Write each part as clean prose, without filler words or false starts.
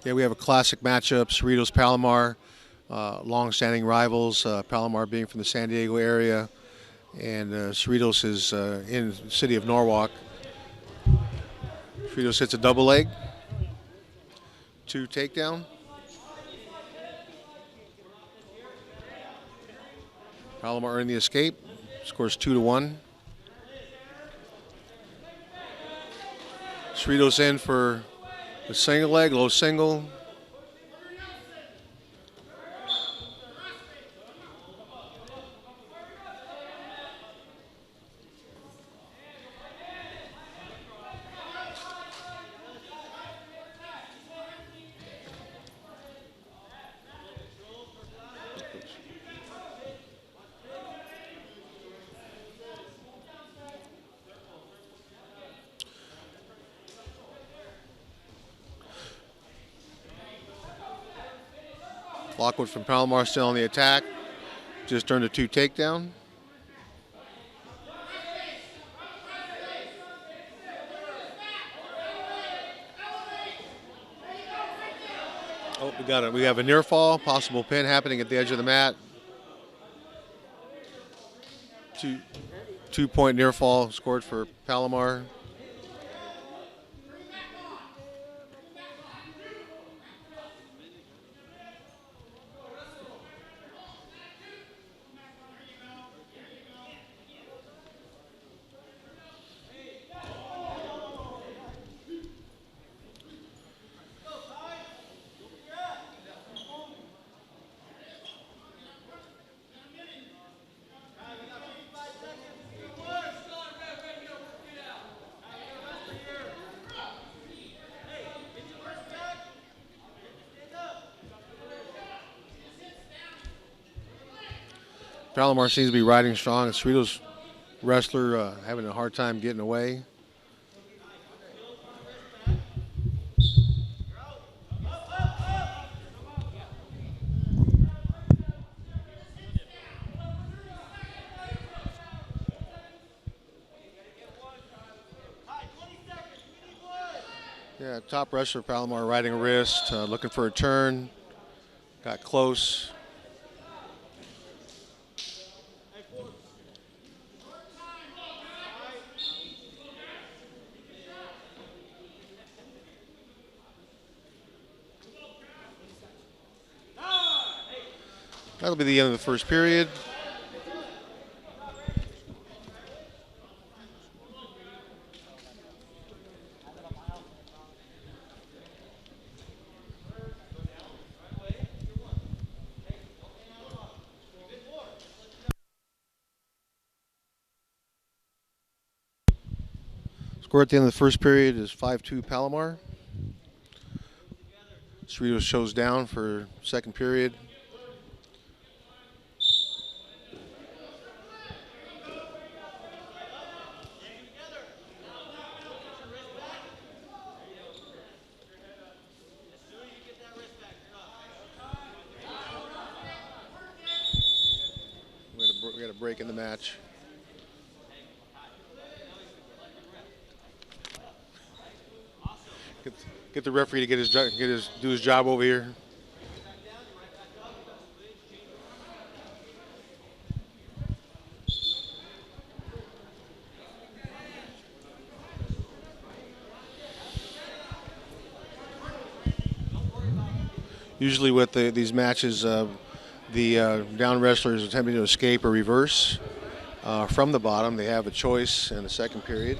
Yeah, we have a classic matchup, Cerritos Palomar, long-standing rivals, Palomar being from the San Diego area, and Cerritos is in the city of Norwalk. Cerritos hits a double leg, 2 takedown. Palomar earned the escape, scores 2-1. Cerritos in for the single leg, low single. Lockwood from Palomar still on the attack. Just earned a 2 takedown. Oh, we got it. We have a near fall, possible pin happening at the edge of the mat. 2-point near fall scored for Palomar. Palomar seems to be riding strong. Cerritos wrestler having a hard time getting away. Yeah, top wrestler Palomar riding a wrist, looking for a turn. Got close. That'll be the end of the first period. Score at the end of the first period is 5-2 Palomar. Cerritos shows down for second period. We got a break in the match. Get the referee to do his job over here. Usually with these matches, the down wrestler is attempting to escape or reverse from the bottom. They have a choice in the second period.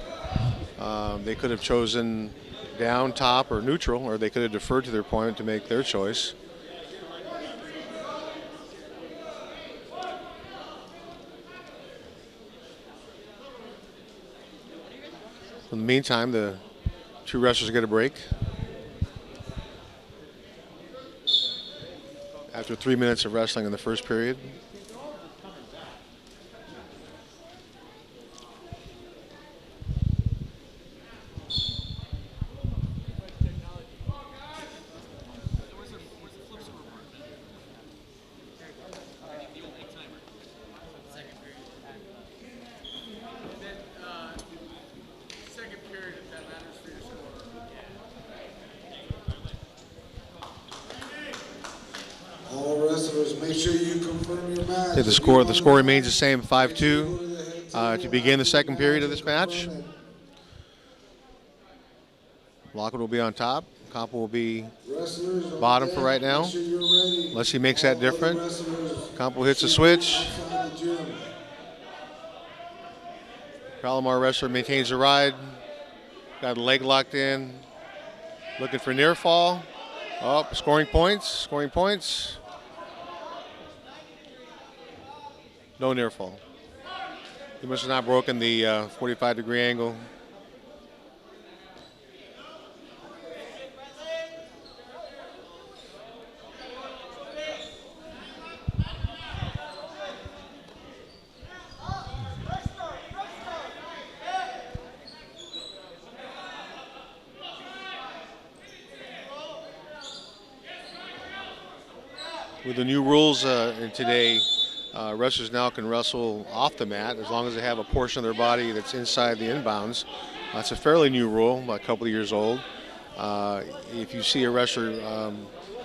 They could have chosen down, top, or neutral, or they could have deferred to their opponent to make their choice. In the meantime, the two wrestlers get a break. After 3 minutes of wrestling in the first period. The score remains the same, 5-2 to begin the second period of this match. Lockwood will be on top. Ocampo will be bottom for right now, unless he makes that different. Ocampo hits a switch. Palomar wrestler maintains the ride. Got a leg locked in. Looking for near fall. Oh, scoring points. No near fall. He must have not broken the 45-degree angle. With the new rules in today, wrestlers now can wrestle off the mat as long as they have a portion of their body that's inside the inbounds. That's a fairly new rule, about a couple of years old. If you see a wrestler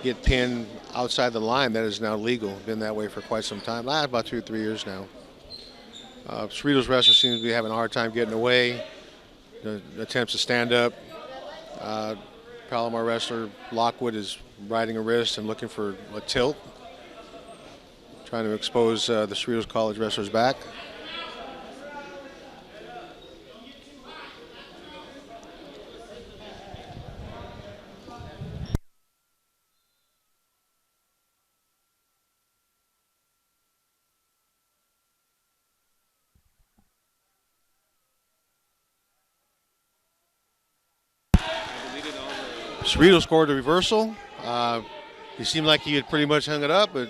get pinned outside the line, that is now legal. Been that way for quite some time, about 2 or 3 years now. Cerritos wrestler seems to be having a hard time getting away. Attempts to stand up. Palomar wrestler Lockwood is riding a wrist and looking for a tilt, trying to expose the Cerritos College wrestler's back. Cerritos scored a reversal. He seemed like he had pretty much hung it up, but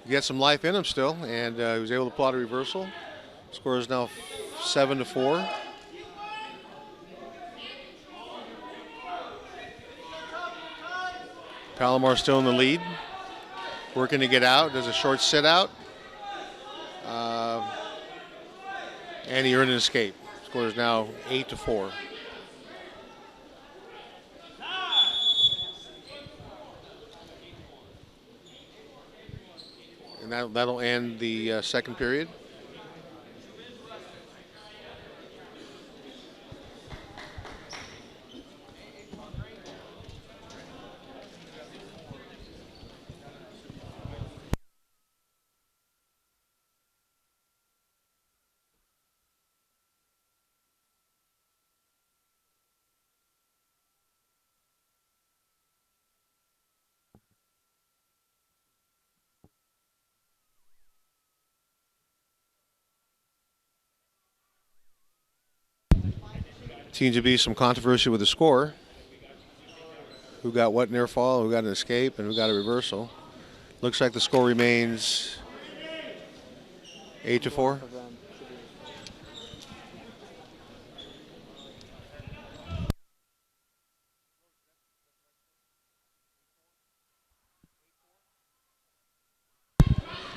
he got some life in him still, and he was able to plot a reversal. Score is now 7-4. Palomar still in the lead, working to get out. Does a short sit out, and he earned an escape. Score is now 8-4. And that'll end the second period. Seems to be some controversy with the score. Who got what near fall, who got an escape, and who got a reversal. Looks like the score remains 8-4.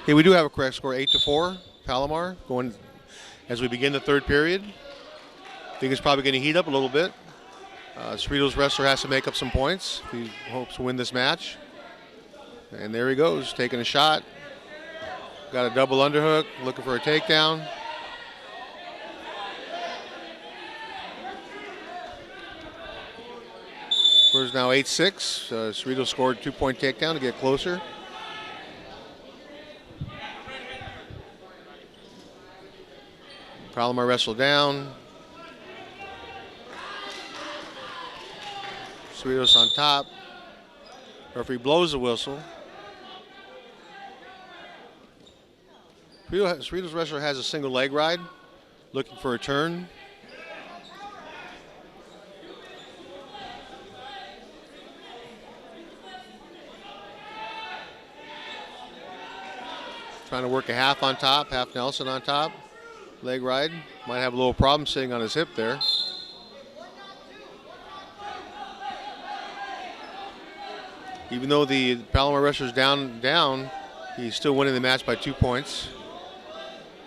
Okay, we do have a correct score, 8-4. Palomar going as we begin the third period. I think it's probably going to heat up a little bit. Cerritos wrestler has to make up some points if he hopes to win this match. And there he goes, taking a shot. Got a double underhook, looking for a takedown. Score's now 8-6. Cerritos scored 2-point takedown to get closer. Palomar wrestled down. Cerritos on top. Referee blows the whistle. Cerritos wrestler has a single leg ride, looking for a turn. Trying to work a half on top, half Nelson on top. Leg ride. Might have a little problem sitting on his hip there. Even though the Palomar wrestler's down, he's still winning the match by 2 points.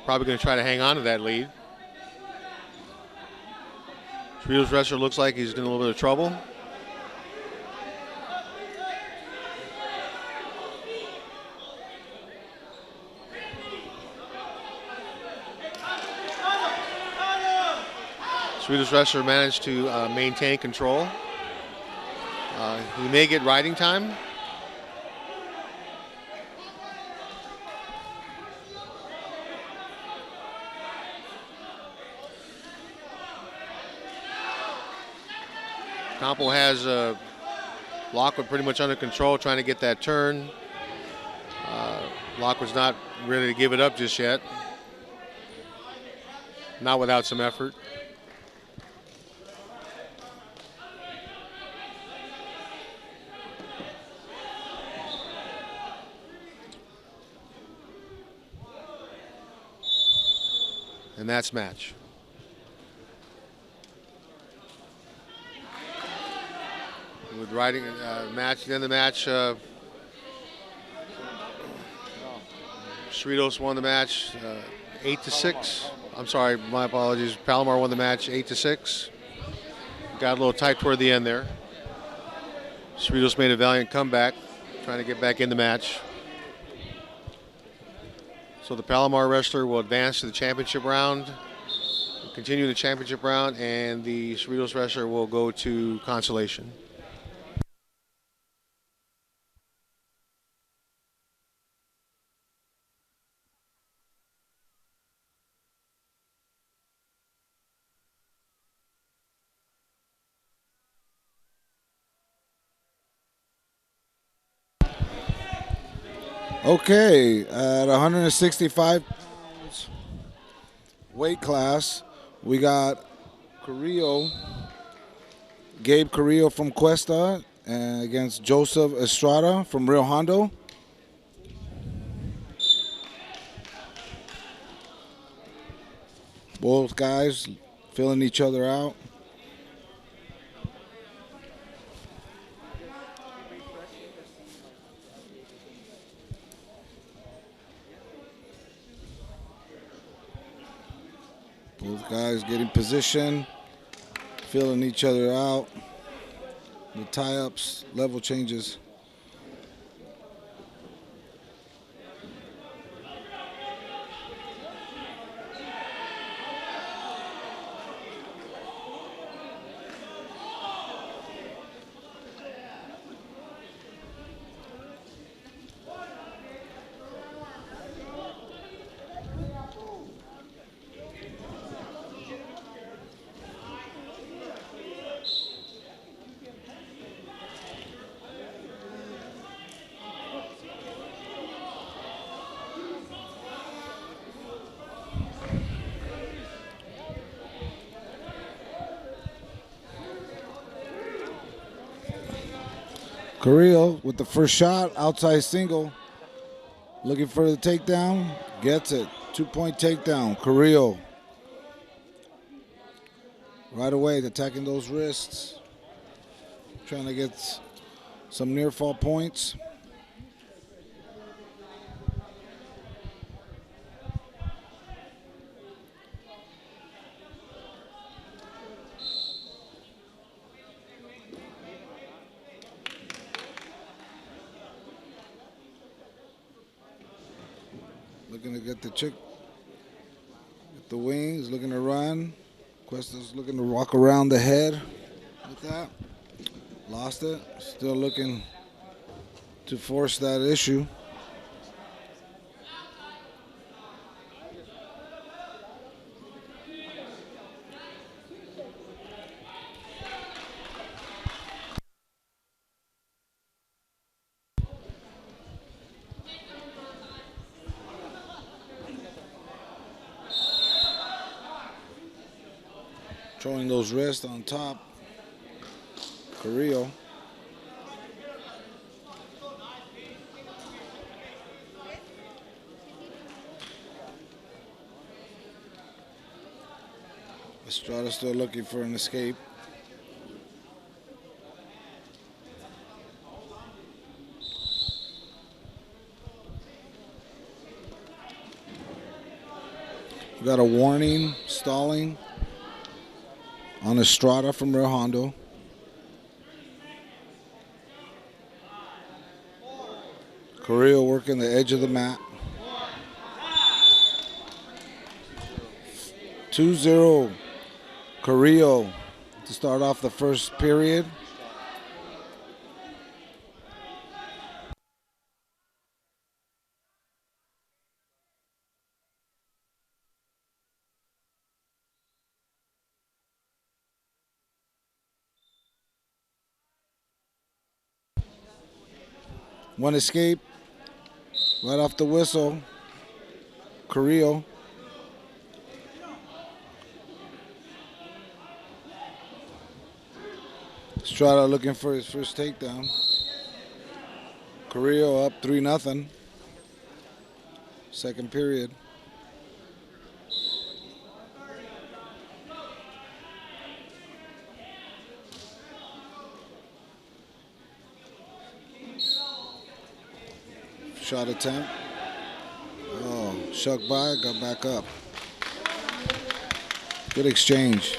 Probably going to try to hang on to that lead. Cerritos wrestler looks like he's in a little bit of trouble. Cerritos wrestler managed to maintain control. He may get riding time. Ocampo has Lockwood pretty much under control, trying to get that turn. Lockwood's not ready to give it up just yet. Not without some effort. And that's match. With riding match, then the match. Cerritos won the match 8-6. I'm sorry, my apologies. Palomar won the match 8-6. Got a little tight toward the end there. Cerritos made a valiant comeback, trying to get back in the match. So the Palomar wrestler will advance to the championship round, continue the championship round, and the Cerritos wrestler will go to consolation. Okay, at 165 pounds weight class, we got Gabe Carrillo from Cuesta against Joseph Estrada from Rio Hondo. Both guys filling each other out. Both guys getting position, filling each other out. The tie-ups, level changes. Carrillo with the first shot, outside single. Looking for the takedown, gets it. 2-point takedown, Carrillo. Right away, attacking those wrists. Trying to get some near fall points. Looking to get the chick at the wings, looking to run. Cuesta's looking to walk around the head with that. Lost it. Still looking to force that issue. Throwing those wrists on top. Carrillo. Estrada still looking for an escape. We got a warning, stalling on Estrada from Rio Hondo. Carrillo working the edge of the mat. 2-0 Carrillo to start off the first period. One escape right off the whistle. Carrillo. Estrada looking for his first takedown. Carrillo up 3-0. Second period. Shot attempt. Oh, shuck by, got back up. Good exchange.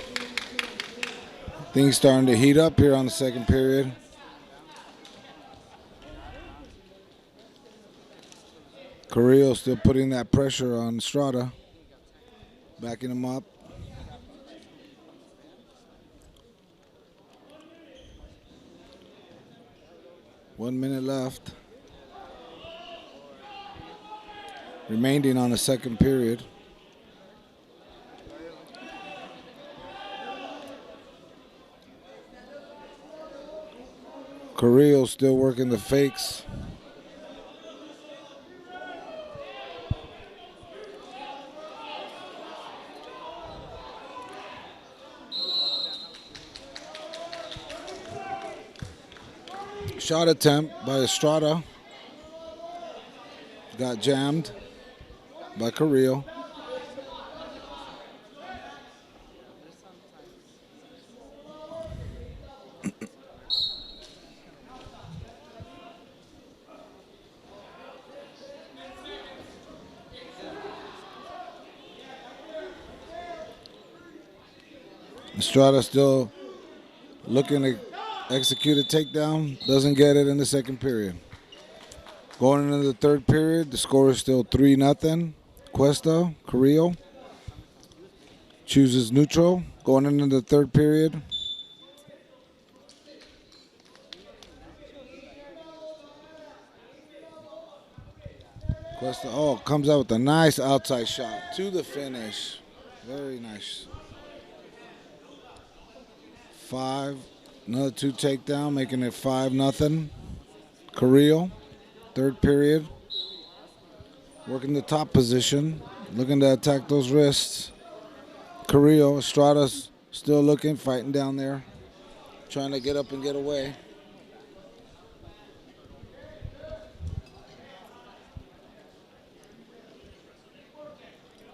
Things starting to heat up here on the second period. Carrillo still putting that pressure on Estrada. Backing him up. One minute left. Remaining on the second period. Carrillo still working the fakes. Shot attempt by Estrada. Got jammed by Carrillo. Estrada still looking to execute a takedown. Doesn't get it in the second period. Going into the third period, the score is still 3-0. Cuesta, Carrillo chooses neutral. Going into the third period. Cuesta, comes out with a nice outside shot to the finish. Very nice. 5, another 2 takedown, making it 5-0. Carrillo, third period. Working the top position, looking to attack those wrists. Carrillo, Estrada's still looking, fighting down there, trying to get up and get away.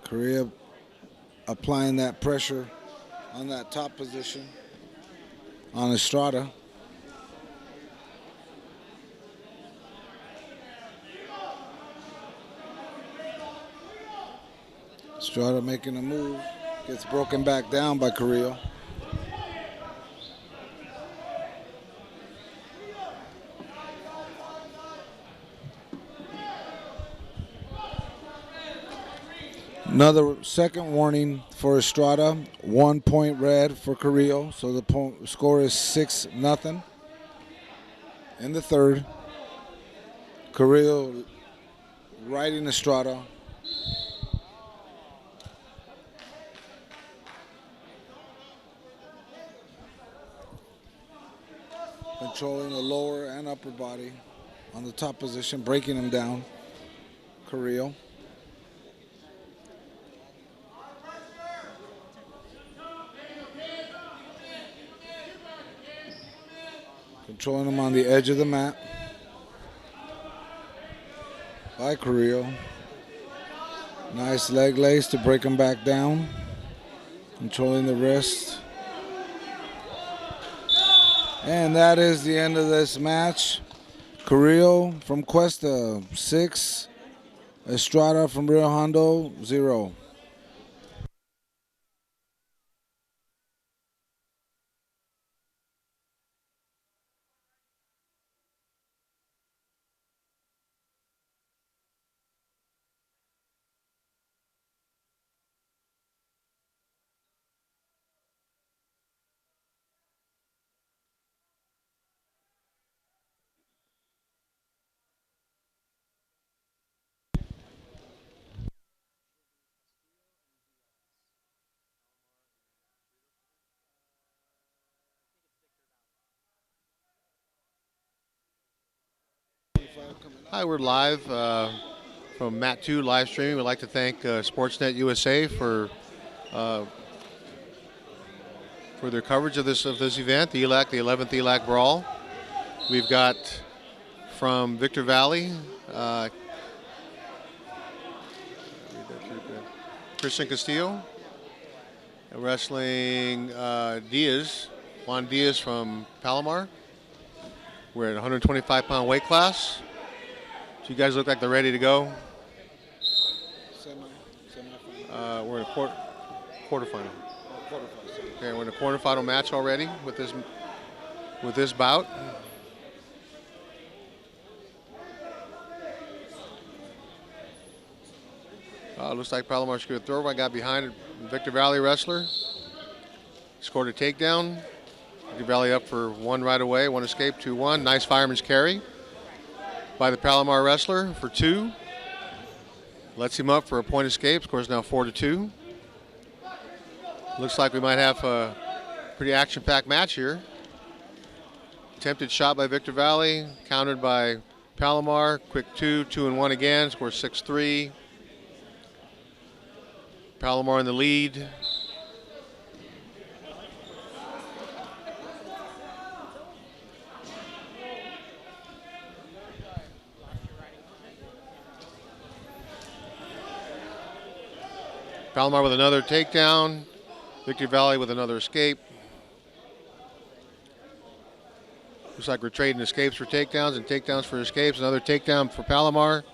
Carrillo applying that pressure on that top position on Estrada. Estrada making a move, gets broken back down by Carrillo. Another second warning for Estrada. 1 point red for Carrillo, so the score is 6-0. In the third, Carrillo riding Estrada. Controlling the lower and upper body on the top position, breaking him down. Carrillo. Controlling him on the edge of the mat by Carrillo. Nice leg lace to break him back down. Controlling the wrist. And that is the end of this match. Carrillo from Cuesta, 6. Estrada from Rio Hondo, 0. Hi, we're live from Mat 2 live streaming. We'd like to thank Sportsnet USA for their coverage of this event, the ELAC, the 11th ELAC Brawl. We've got from Victor Valley, Christian Castillo, wrestling Juan Diaz from Palomar. We're at 125-pound weight class. So you guys look like they're ready to go. We're in a quarterfinal. Okay, we're in a quarterfinal match already with this bout. Looks like Palomar's going to throw. I got behind a Victor Valley wrestler. Scored a takedown. Victor Valley up for one right away. One escape, 2-1. Nice fireman's carry by the Palomar wrestler for 2. Lets him up for a point escape. Scores now 4-2. Looks like we might have a pretty action-packed match here. Attempted shot by Victor Valley, countered by Palomar. Quick 2-1 again. Scores 6-3. Palomar in the lead. Palomar with another takedown. Victor Valley with another escape. Looks like we're trading escapes for takedowns and takedowns for escapes. Another takedown for Palomar.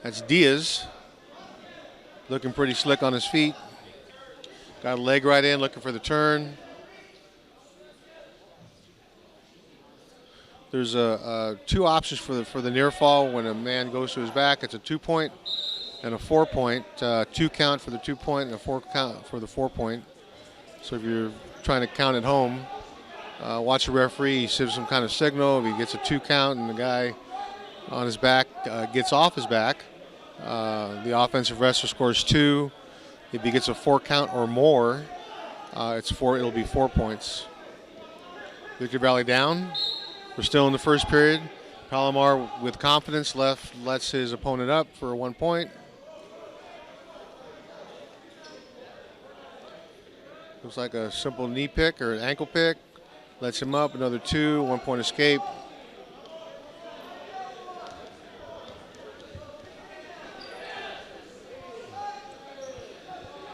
That's Diaz. Looking pretty slick on his feet. Got a leg right in, looking for the turn. There's two options for the near fall when a man goes to his back. It's a 2-point and a 4-point. 2 count for the 2-point and a 4 count for the 4-point. So if you're trying to count at home, watch the referee. He gives some kind of signal. If he gets a 2 count and the guy on his back gets off his back, the offensive wrestler scores 2. If he gets a 4 count or more, it'll be 4 points. Victor Valley down. We're still in the first period. Palomar with confidence lets his opponent up for 1 point. Looks like a simple knee pick or an ankle pick. Lets him up, another 2, 1 point escape.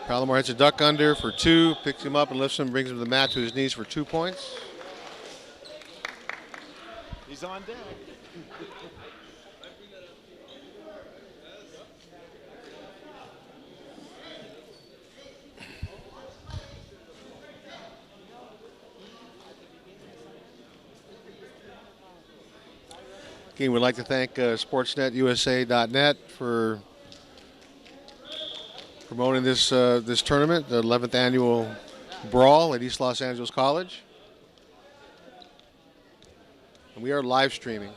Palomar hits a duck under for 2, picks him up and lifts him, brings him to the mat to his knees for 2 points. He's on deck. Again, we'd like to thank SportsNetUSA.net for promoting this tournament, the 11th annual Brawl at East Los Angeles College. And we are live streaming.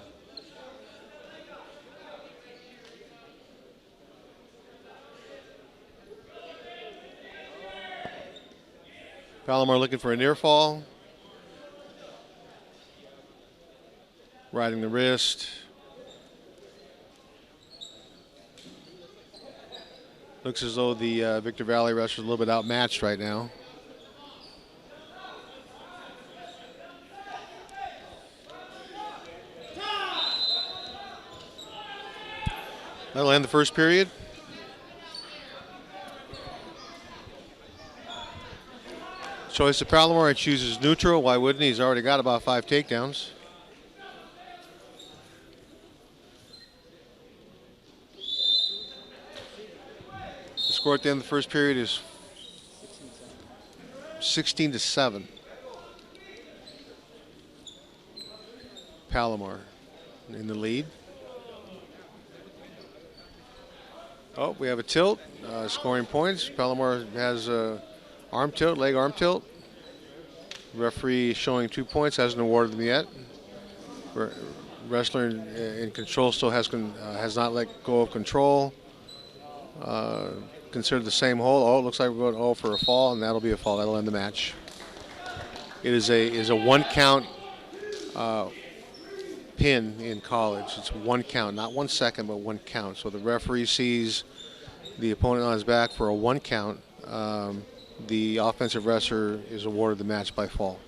Palomar looking for a near fall. Riding the wrist. Looks as though the Victor Valley wrestler is a little bit outmatched right now. That'll end the first period. Choice of Palomar, he chooses neutral. Why wouldn't he? He's already got about 5 takedowns. The score at the end of the first period is 16-7. Palomar in the lead. Oh, we have a tilt, scoring points. Palomar has arm tilt, leg arm tilt. Referee showing 2 points, hasn't awarded them yet. Wrestler in control still has not let go of control. Considered the same hold. Oh, it looks like we're going for a fall, and that'll be a fall. That'll end the match. It is a 1 count pin in college. It's 1 count, not 1 second, but 1 count. So the referee sees the opponent on his back for a 1 count. The offensive wrestler is awarded the match by fall.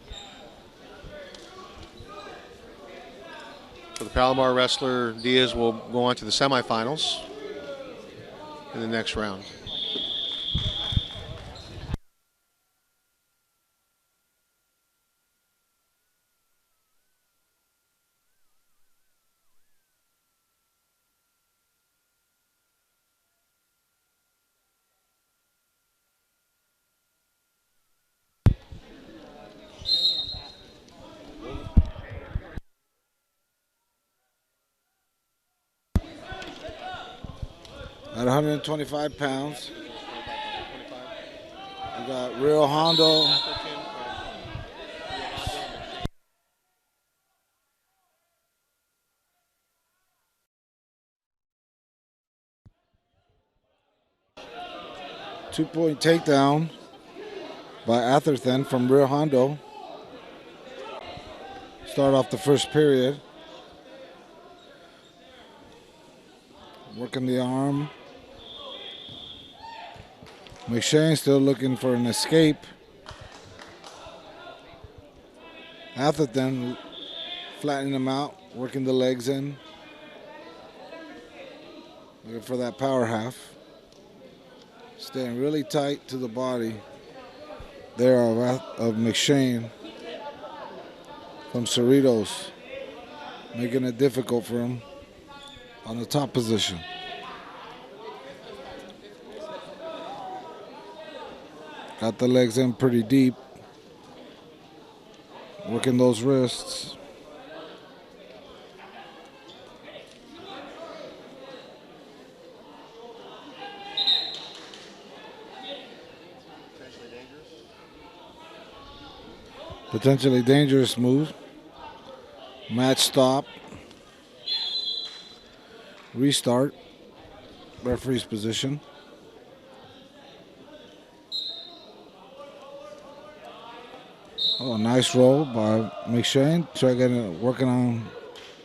For the Palomar wrestler, Diaz will go on to the semifinals in the next round. At 125 pounds, we got Rio Hondo. Two-point takedown by Atherton from Rio Hondo. Start off the first period. Working the arm. McShane still looking for an escape. Atherton flattening him out, working the legs in. Looking for that power half. Staying really tight to the body there of McShane from Cerritos. Making it difficult for him on the top position. Got the legs in pretty deep. Working those wrists. Potentially dangerous move. Match stop. Restart. Referee's position. Oh, nice roll by McShane. Working on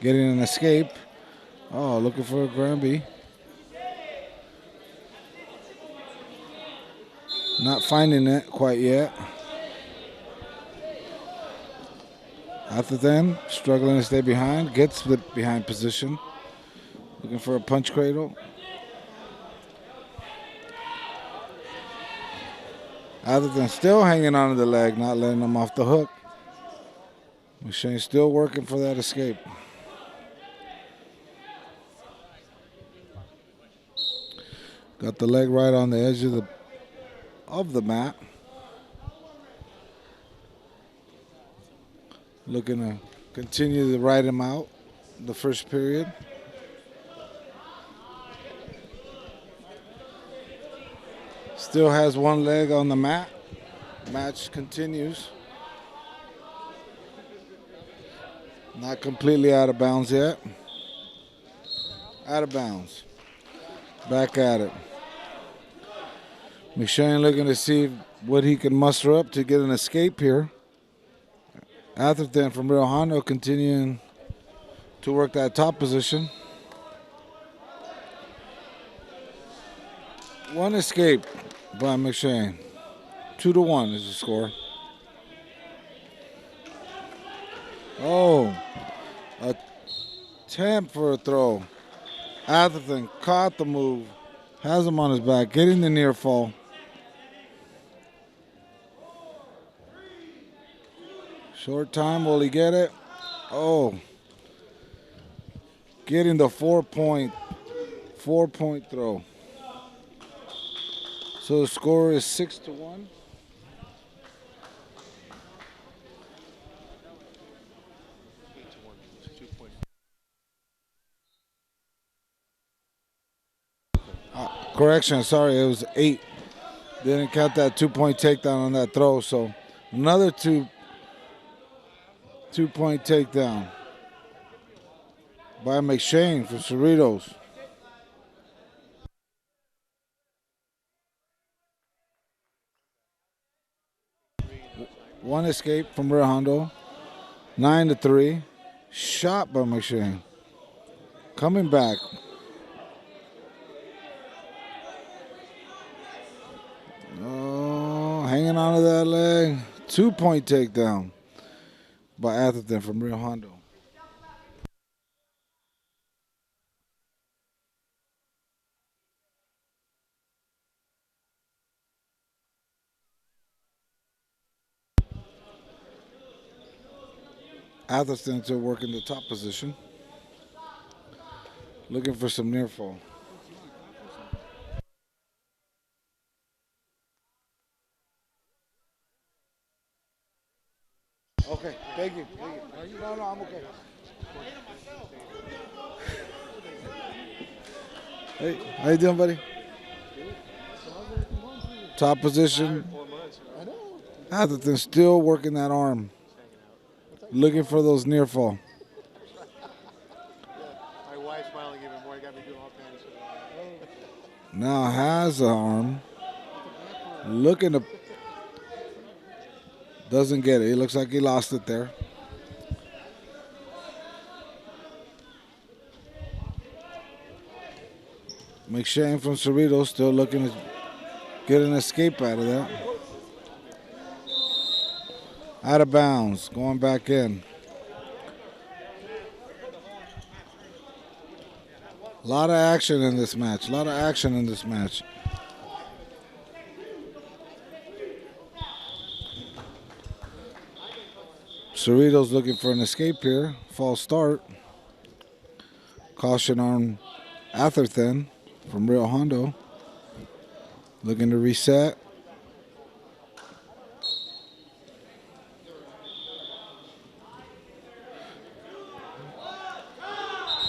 getting an escape. Oh, looking for a Granby. Not finding it quite yet. After then, struggling to stay behind. Gets the behind position. Looking for a punch cradle. Atherton still hanging onto the leg, not letting him off the hook. McShane still working for that escape. Got the leg right on the edge of the mat. Looking to continue to ride him out the first period. Still has one leg on the mat. Match continues. Not completely out of bounds yet. Out of bounds. Back at it. McShane looking to see what he can muster up to get an escape here. Atherton from Rio Hondo continuing to work that top position. One escape by McShane. 2-1 is the score. Oh, attempt for a throw. Atherton caught the move. Has him on his back, getting the near fall. Short time, will he get it? Oh. Getting the 4-point throw. So the score is 6-1. Correction, sorry, it was 8. Didn't count that 2-point takedown on that throw, so another two-point takedown by McShane from Cerritos. One escape from Rio Hondo. 9-3. shot by McShane. Coming back. Oh, hanging on to that leg. 2-point takedown by Atherton from Rio Hondo. Atherton to work in the top position. Looking for some near fall. Okay, thank you. No, I'm okay. Hey, how you doing, buddy? Top position. Atherton still working that arm. Looking for those near fall. My wife's finally giving more. Got me doing all kinds of. Now has the arm. Looking to. Doesn't get it. It looks like he lost it there. McShane from Cerritos still looking to get an escape out of that. Out of bounds, going back in. A lot of action in this match. Cerritos looking for an escape here. False start. Caution on Atherton from Rio Hondo. Looking to reset.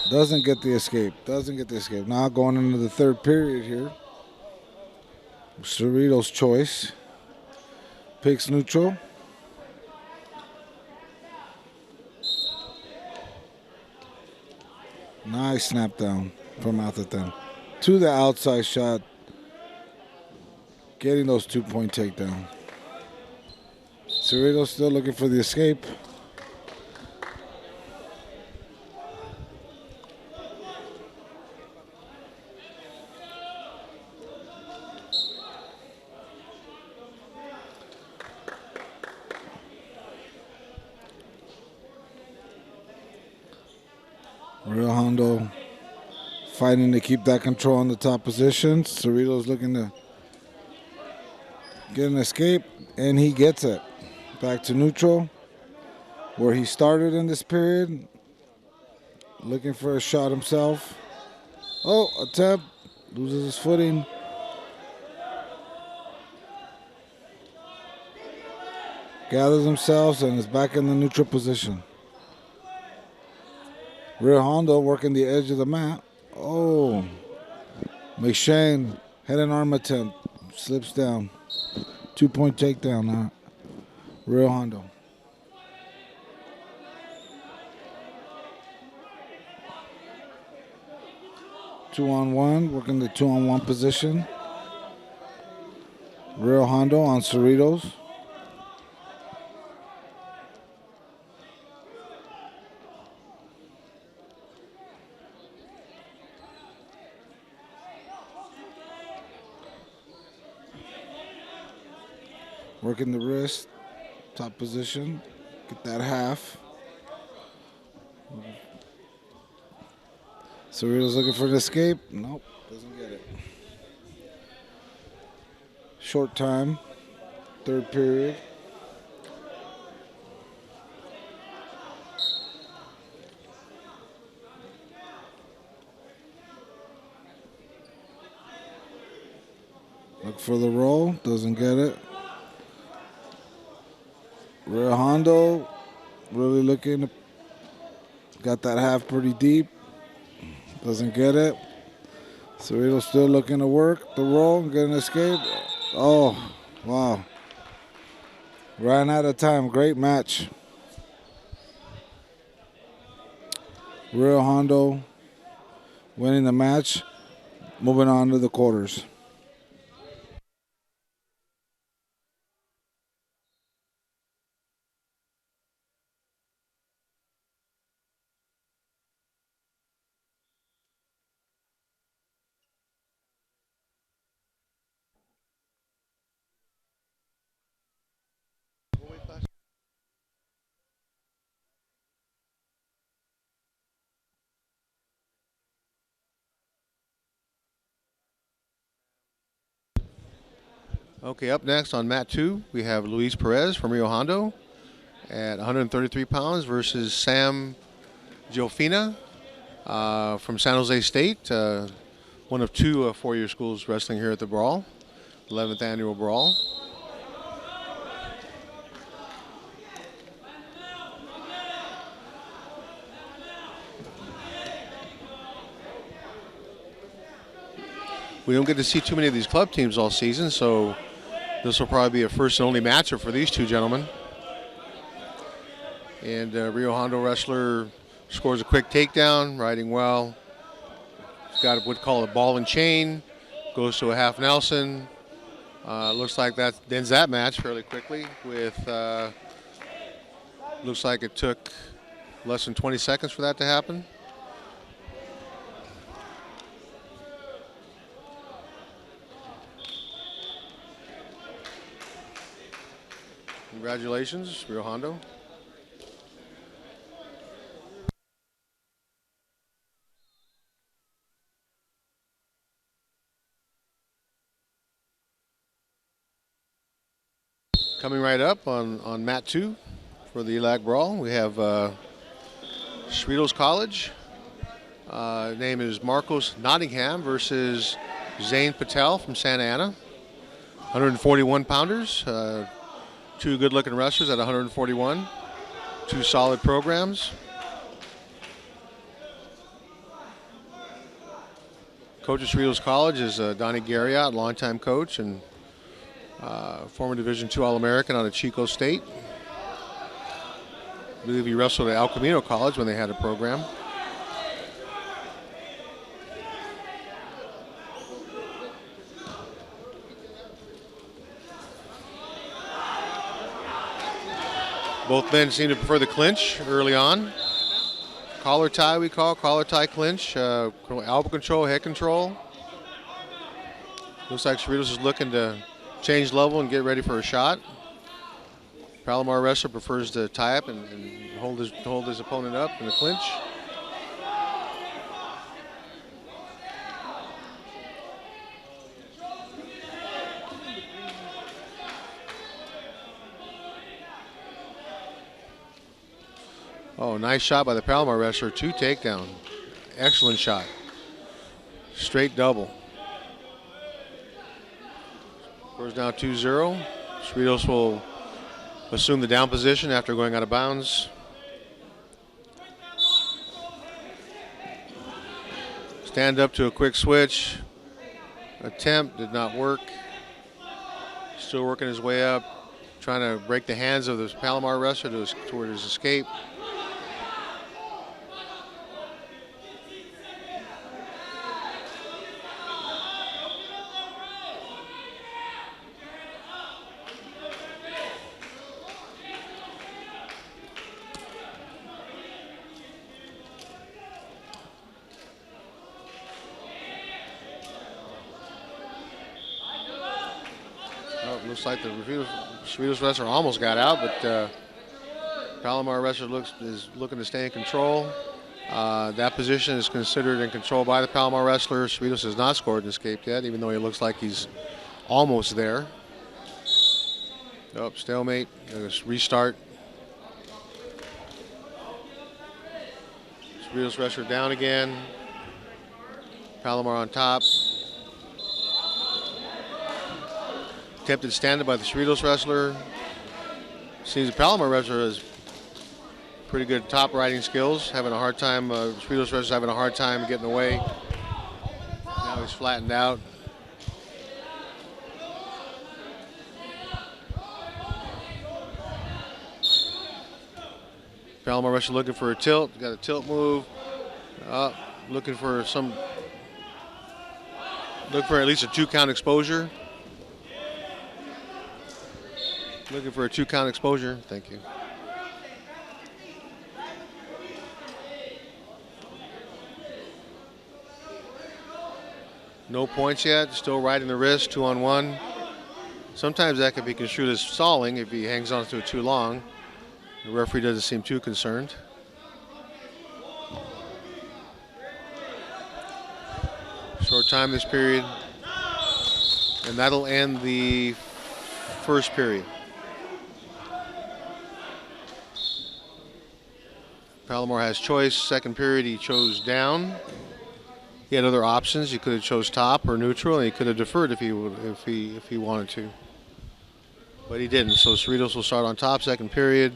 Doesn't get the escape. Now going into the third period here. Cerritos' choice. Picks neutral. Nice snap down from Atherton. To the outside shot. Getting those 2-point takedown. Cerritos still looking for the escape. Rio Hondo fighting to keep that control on the top position. Cerritos looking to get an escape, and he gets it. Back to neutral, where he started in this period. Looking for a shot himself. Oh, attempt. Loses his footing. Gathers himself and is back in the neutral position. Rio Hondo working the edge of the mat. Oh, McShane, head and arm attempt. Slips down. 2-point takedown now. Rio Hondo. Two-on-one, working the two-on-one position. Rio Hondo on Cerritos. Working the wrist, top position, get that half. Cerritos looking for an escape. Nope, doesn't get it. Short time, third period. Look for the roll, doesn't get it. Rio Hondo really looking, got that half pretty deep. Doesn't get it. Cerritos still looking to work the roll and get an escape. Oh, wow. Ran out of time. Great match. Rio Hondo winning the match. Moving on to the quarters. Okay, up next on mat 2, we have Luis Perez from Rio Hondo at 133 pounds versus Sam Jofina from San Jose State, one of 2 four-year schools wrestling here at the Brawl, 11th annual Brawl. We don't get to see too many of these club teams all season, so this will probably be a first and only matchup for these 2 gentlemen. And Rio Hondo wrestler scores a quick takedown, riding well. He's got what we call a ball and chain, goes to a half Nelson. Looks like that ends that match fairly quickly with, looks like it took less than 20 seconds for that to happen. Congratulations, Rio Hondo. Coming right up on mat 2 for the ELAC Brawl, we have Cerritos College. Name is Marcos Nottingham versus Zane Patel from Santa Ana. 141 pounders. 2 good-looking wrestlers at 141. 2 solid programs. Coach at Cerritos College is Donnie Garriott, longtime coach and former Division II All-American out of Chico State. I believe he wrestled at El Camino College when they had a program. Both men seem to prefer the clinch early on. Collar tie we call, collar tie clinch, elbow control, head control. Looks like Cerritos is looking to change level and get ready for a shot. Palomar wrestler prefers to tie up and hold his opponent up in the clinch. Oh, nice shot by the Palomar wrestler. 2 takedown. Excellent shot. Straight double. Scores now 2-0. Cerritos will assume the down position after going out of bounds. Stand up to a quick switch. Attempt did not work. Still working his way up. Trying to break the hands of the Palomar wrestler toward his escape. Looks like the Cerritos wrestler almost got out, but Palomar wrestler is looking to stay in control. That position is considered in control by the Palomar wrestler. Cerritos has not scored and escaped yet, even though he looks like he's almost there. Oh, stalemate. Restart. Cerritos wrestler down again. Palomar on top. Attempted stand-up by the Cerritos wrestler. Seems the Palomar wrestler has pretty good top riding skills. Having a hard time, Cerritos wrestler's having a hard time getting away. Now he's flattened out. Palomar wrestler looking for a tilt. Got a tilt move. Looking for at least a 2-count exposure. Looking for a 2-count exposure. Thank you. No points yet. Still riding the wrist, 2-on-1. Sometimes that can be construed as stalling if he hangs on to it too long. The referee doesn't seem too concerned. Short time this period. And that'll end the first period. Palomar has choice. Second period, he chose down. He had other options. He could have chose top or neutral, and he could have deferred if he wanted to. But he didn't. So Cerritos will start on top. Second period.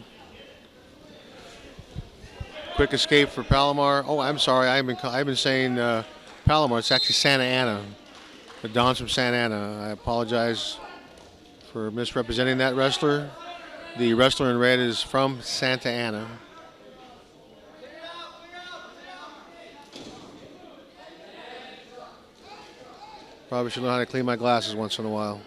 Quick escape for Palomar. Oh, I'm sorry. I've been saying Palomar. It's actually Santa Ana. The Dons from Santa Ana. I apologize for misrepresenting that wrestler. The wrestler in red is from Santa Ana. Probably should know how to clean my glasses once in a while.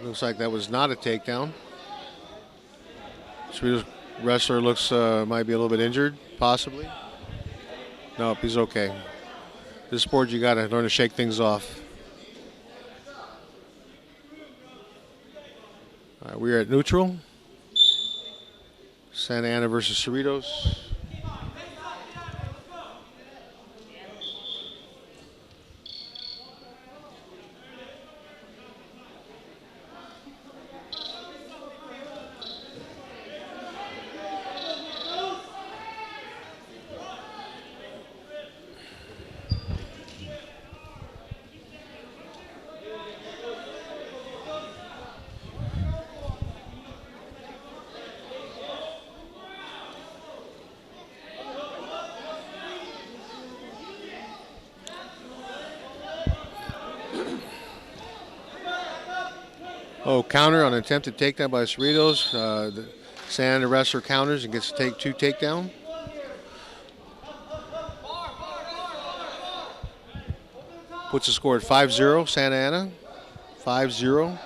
Looks like that was not a takedown. Cerritos wrestler looks might be a little bit injured, possibly. Nope, he's okay. This sport, you got to learn to shake things off. All right, we're at neutral. Santa Ana versus Cerritos. Oh, counter on an attempted takedown by Cerritos. The Santa Ana wrestler counters and gets to take 2 takedown. Puts the score at 5-0, Santa Ana. 5-0.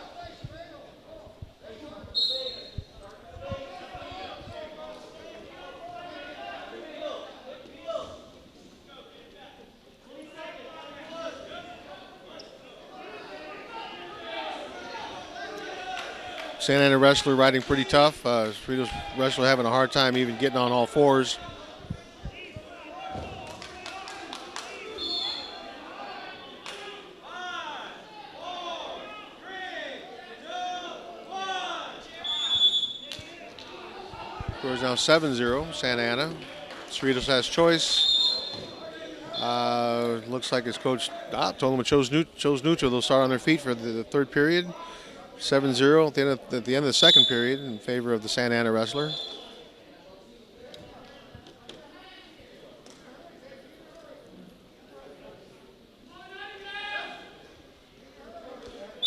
Santa Ana wrestler riding pretty tough. Cerritos wrestler having a hard time even getting on all fours. Scores now 7-0, Santa Ana. Cerritos has choice. Looks like his coach told him to chose neutral. They'll start on their feet for the third period. 7-0 at the end of the second period in favor of the Santa Ana wrestler.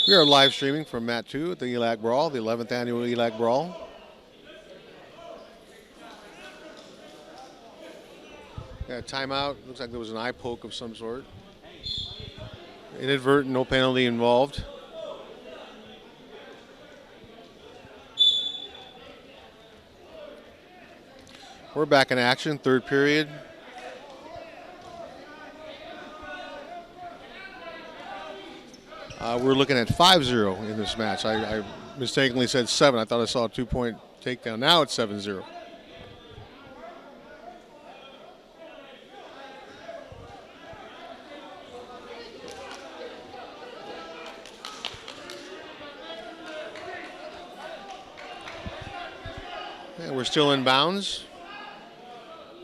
We are live streaming from Mat 2 at the ELAC Brawl, the 11th annual ELAC Brawl. Got a timeout. Looks like there was an eye poke of some sort. Inadvertent, no penalty involved. We're back in action, third period. We're looking at 5-0 in this match. I mistakenly said 7. I thought I saw a 2-point takedown. Now it's 7-0. And we're still in bounds.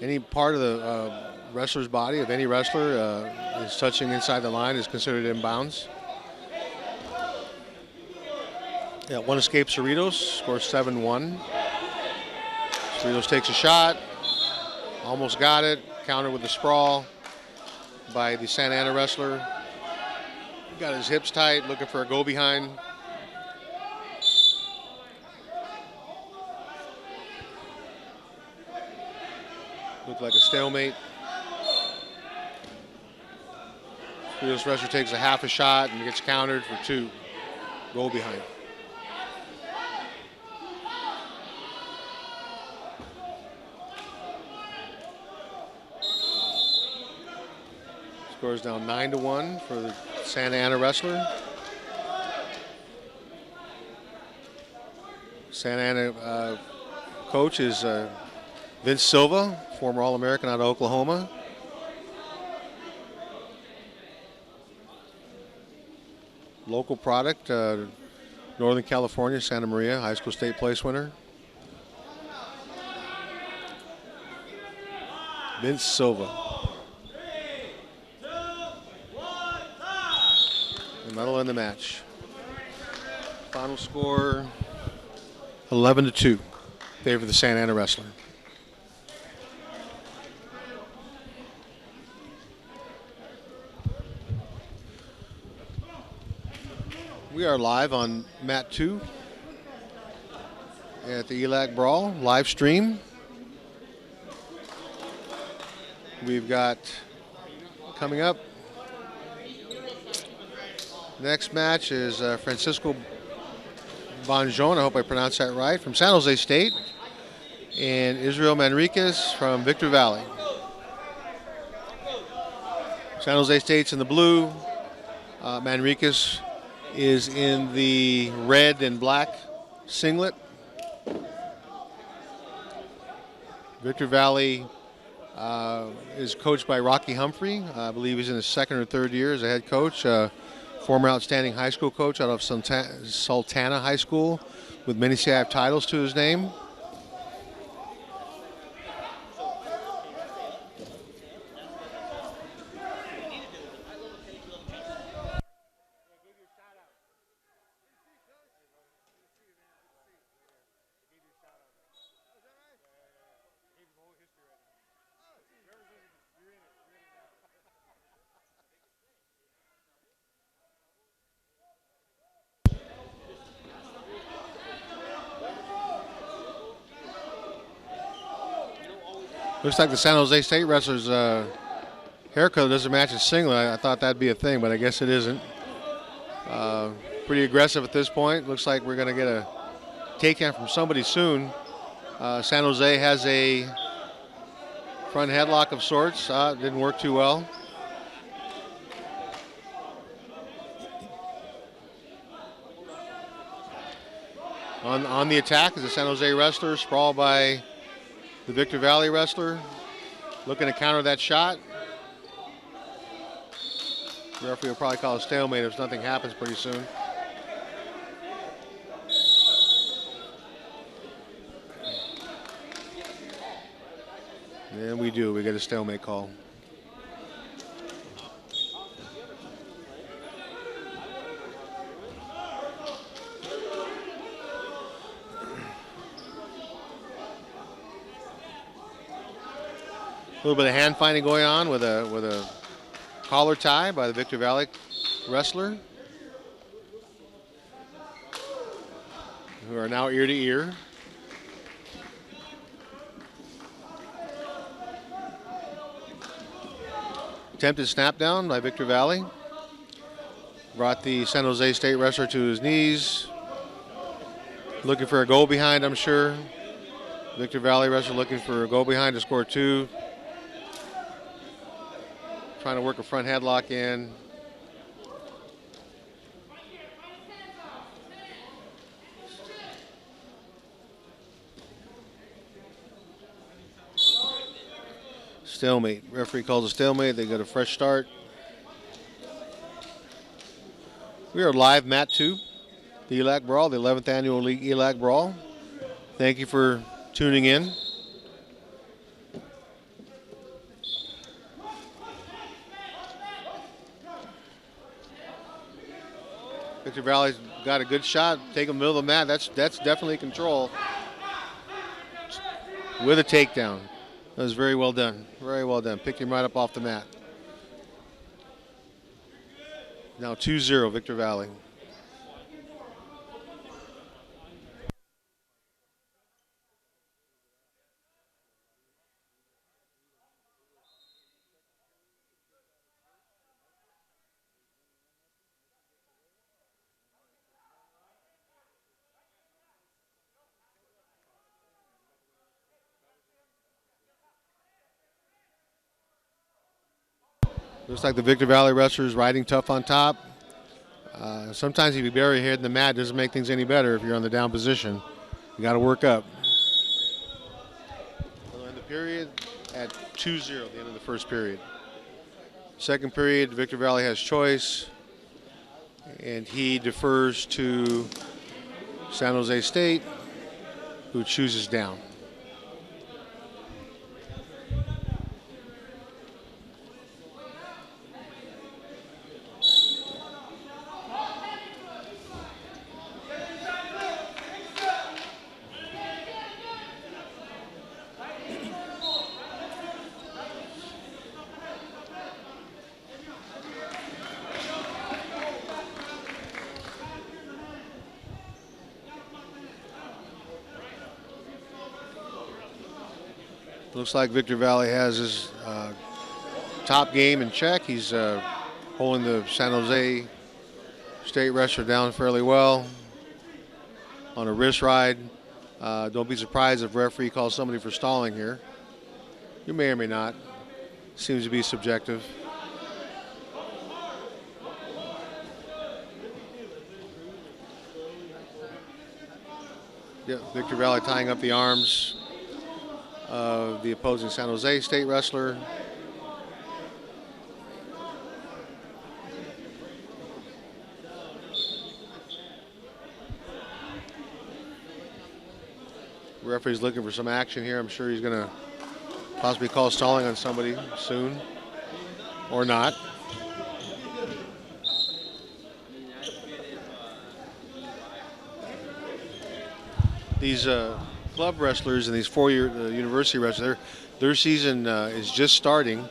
Any part of the wrestler's body of any wrestler is touching inside the line is considered in bounds. Yeah, one escape Cerritos, scores 7-1. Cerritos takes a shot, almost got it, countered with the sprawl by the Santa Ana wrestler. Got his hips tight, looking for a go behind. Looked like a stalemate. Cerritos wrestler takes a half a shot and gets countered for 2. Go behind. Scores down 9-1 for the Santa Ana wrestler. Santa Ana coach is Vince Silva, former All-American out of Oklahoma. local product, Northern California, Santa Maria, high school state place winner. Vince Silva. The medal in the match. Final score 11-2. Favor the Santa Ana wrestler. We are live on mat 2 at the ELAC Brawl live stream. We've got coming up. Next match is Francisco Bonjon, I hope I pronounced that right, from San Jose State, and Israel Manriquez from Victor Valley. San Jose State's in the blue. Manriquez is in the red and black singlet. Victor Valley is coached by Rocky Humphrey. I believe he's in his second or third year as a head coach. Former outstanding high school coach out of Sultana High School with many CIF titles to his name. Looks like the San Jose State wrestler's haircut doesn't match his singlet. I thought that'd be a thing, but I guess it isn't. Pretty aggressive at this point. Looks like we're going to get a takedown from somebody soon. San Jose has a front headlock of sorts. Didn't work too well. On the attack is the San Jose wrestler, sprawled by the Victor Valley wrestler, looking to counter that shot. The referee will probably call a stalemate if nothing happens pretty soon. And we do. We get a stalemate call. A little bit of hand fighting going on with a collar tie by the Victor Valley wrestler, who are now ear to ear. Attempted snap down by Victor Valley. Brought the San Jose State wrestler to his knees. Looking for a goal behind, I'm sure. Victor Valley wrestler looking for a goal behind to score 2. Trying to work a front headlock in. Stalemate. Referee calls a stalemate. They get a fresh start. We are live mat 2, the ELAC Brawl, the 11th annual league ELAC Brawl. Thank you for tuning in. Victor Valley's got a good shot. Take him middle of the mat. That's definitely control. With a takedown. That was very well done. Very well done. Picked him right up off the mat. Now 2-0 Victor Valley. Looks like the Victor Valley wrestler is riding tough on top. Sometimes if you bury your head in the mat, it doesn't make things any better if you're on the down position. You got to work up. We'll end the period at 2-0 at the end of the first period. Second period, Victor Valley has choice. And he defers to San Jose State, who chooses down. Looks like Victor Valley has his top game in check. He's holding the San Jose State wrestler down fairly well on a wrist ride. Don't be surprised if referee calls somebody for stalling here. You may or may not. Seems to be subjective. Yeah, Victor Valley tying up the arms of the opposing San Jose State wrestler. Referee's looking for some action here. I'm sure he's going to possibly call stalling on somebody soon, or not. These club wrestlers and these four-year university wrestlers, their season is just starting,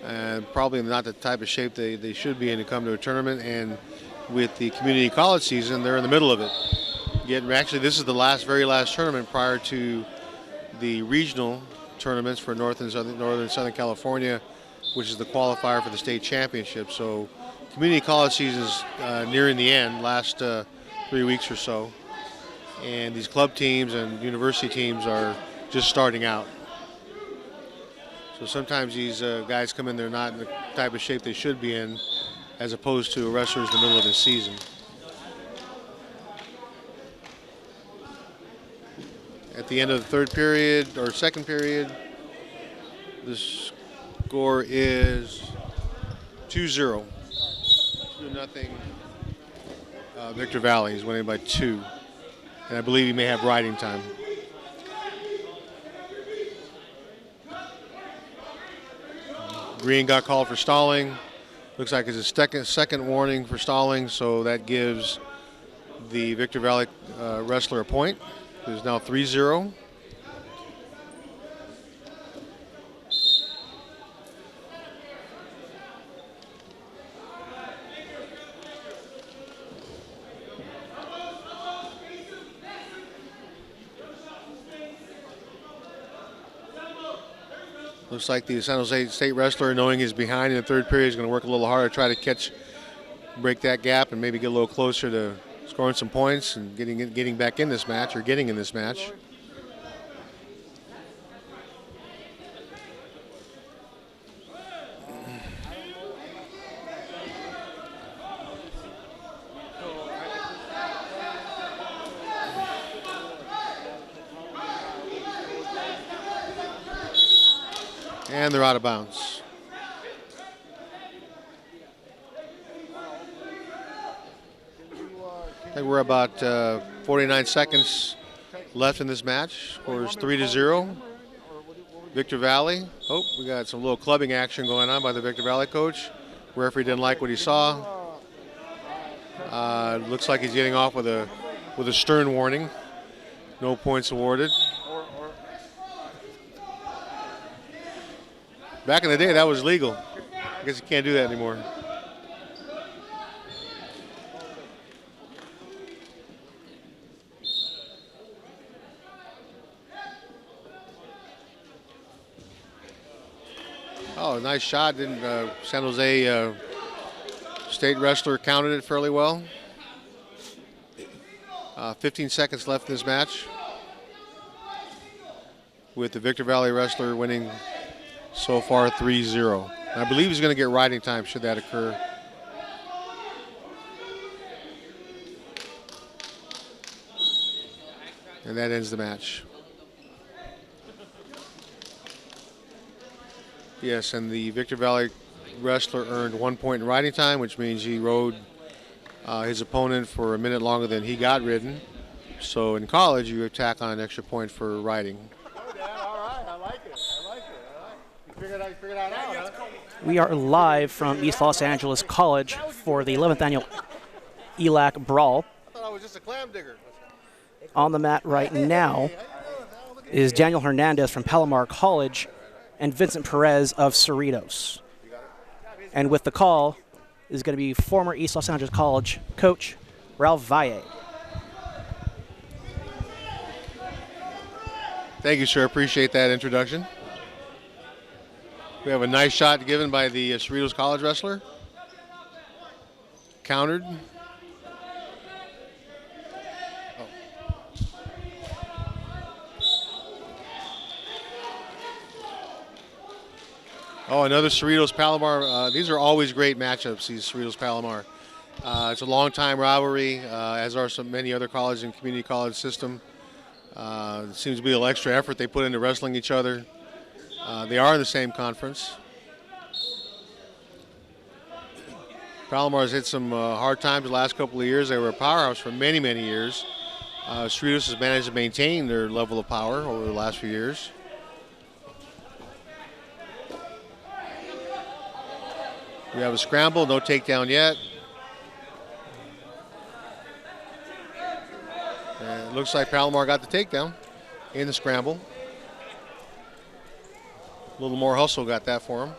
and probably not the type of shape they should be in to come to a tournament. And with the community college season, they're in the middle of it. Actually, this is the very last tournament prior to the regional tournaments for northern Southern California, which is the qualifier for the state championship. So community college season is nearing the end, last 3 weeks or so. And these club teams and university teams are just starting out. So sometimes these guys come in, they're not in the type of shape they should be in, as opposed to wrestlers in the middle of the season. At the end of the third period, or second period, the score is 2-0. 2-0. Victor Valley is winning by 2. And I believe he may have riding time. Green got called for stalling. Looks like it's a second warning for stalling, so that gives the Victor Valley wrestler a point. It is now 3-0. Looks like the San Jose State wrestler, knowing he's behind in the third period, is going to work a little harder to try to break that gap and maybe get a little closer to scoring some points and getting back in this match, or getting in this match. And they're out of bounds. I think we're about 49 seconds left in this match. Score is 3-0. Victor Valley. Oh, we got some little clubbing action going on by the Victor Valley coach. Referee didn't like what he saw. Looks like he's getting off with a stern warning. No points awarded. Back in the day, that was legal. I guess you can't do that anymore. Oh, nice shot. Didn't San Jose State wrestler counted it fairly well. 15 seconds left in this match, with the Victor Valley wrestler winning so far 3-0. I believe he's going to get riding time should that occur. And that ends the match. Yes, and the Victor Valley wrestler earned 1 point in riding time, which means he rode his opponent for a minute longer than he got ridden. So in college, you attack on an extra point for riding. We are live from East Los Angeles College for the 11th annual ELAC Brawl. I thought I was just a clam digger. On the mat right now is Daniel Hernandez from Palomar College and Vincent Perez of Cerritos. And with the call is going to be former East Los Angeles College coach Ralph Valle. Thank you, sir. Appreciate that introduction. We have a nice shot given by the Cerritos College wrestler. Countered. Oh, another Cerritos Palomar. These are always great matchups, these Cerritos Palomar. It's a long-time rivalry, as are many other colleges and community college system. It seems to be a little extra effort they put into wrestling each other. They are in the same conference. Palomar's hit some hard times the last couple of years. They were a powerhouse for many, many years. Cerritos has managed to maintain their level of power over the last few years. We have a scramble, no takedown yet. And it looks like Palomar got the takedown in the scramble. A little more hustle got that for him.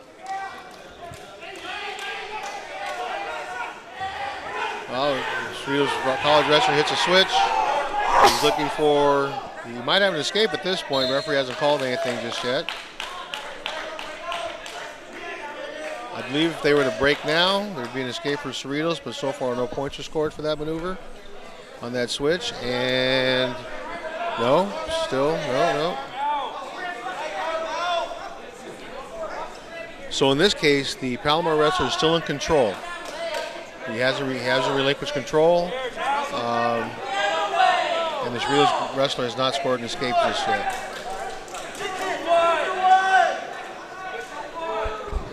Well, Cerritos College wrestler hits a switch. He's looking for, he might have an escape at this point. Referee hasn't called anything just yet. I believe if they were to break now, there'd be an escape for Cerritos, but so far no points are scored for that maneuver on that switch. And no, still no. So in this case, the Palomar wrestler is still in control. He hasn't relinquished control. And the Cerritos wrestler has not scored an escape just yet.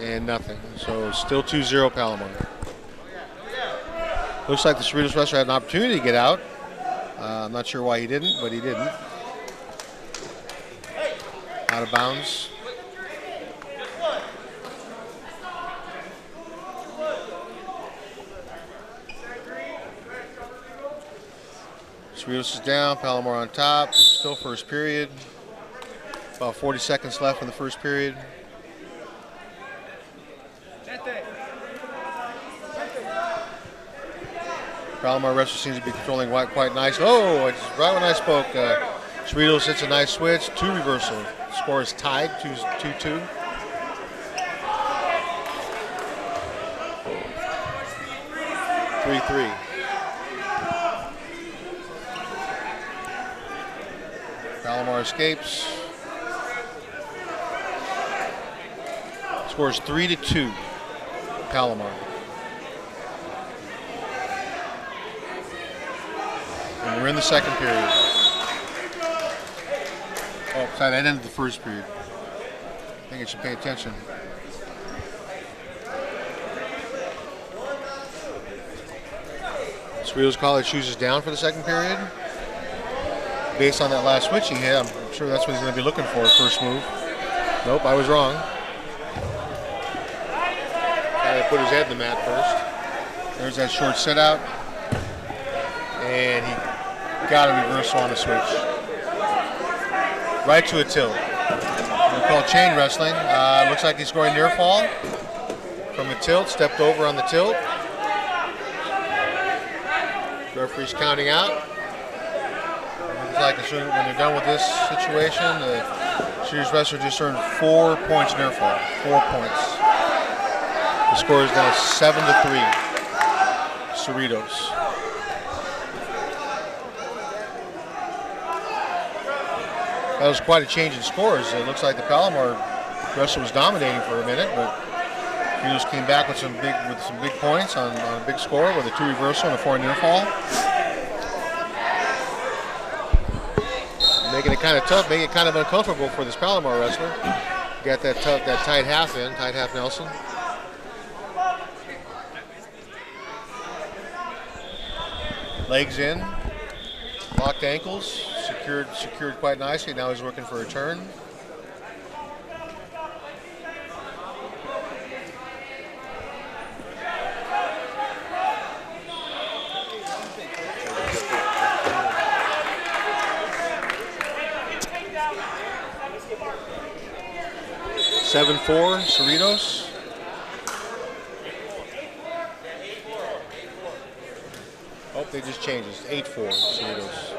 And nothing. So still 2-0 Palomar. Looks like the Cerritos wrestler had an opportunity to get out. I'm not sure why he didn't, but he didn't. Out of bounds. Cerritos is down, Palomar on top. Still first period. About 40 seconds left in the first period. Palomar wrestler seems to be controlling quite nice. Oh, right when I spoke, Cerritos hits a nice switch, 2 reversal. Score is tied, 2-2. Three. Palomar escapes. Scores 3-2. Palomar. And we're in the second period. Oh, sorry, that ended the first period. I think I should pay attention. Cerritos College chooses down for the second period. Based on that last switch he hit, I'm sure that's what he's going to be looking for, first move. Nope, I was wrong. Had to put his head in the mat first. There's that short sit out. And he got a reversal on the switch. Right to a tilt. We call chain wrestling. Looks like he's scoring near fall from a tilt, stepped over on the tilt. Referee's counting out. Looks like when they're done with this situation, the Cerritos wrestler just earned 4 points near fall. 4 points. The score is now 7-3. Cerritos. That was quite a change in scores. It looks like the Palomar wrestler was dominating for a minute, but Cerritos came back with some big points on a big score with a 2 reversal and a 4 near fall. Making it kind of tough, making it kind of uncomfortable for this Palomar wrestler. Got that tight half in, tight half Nelson. Legs in, locked ankles, secured quite nicely. Now he's working for a turn. (7-4) Cerritos. Oh, they just changed it. 8-4 Cerritos.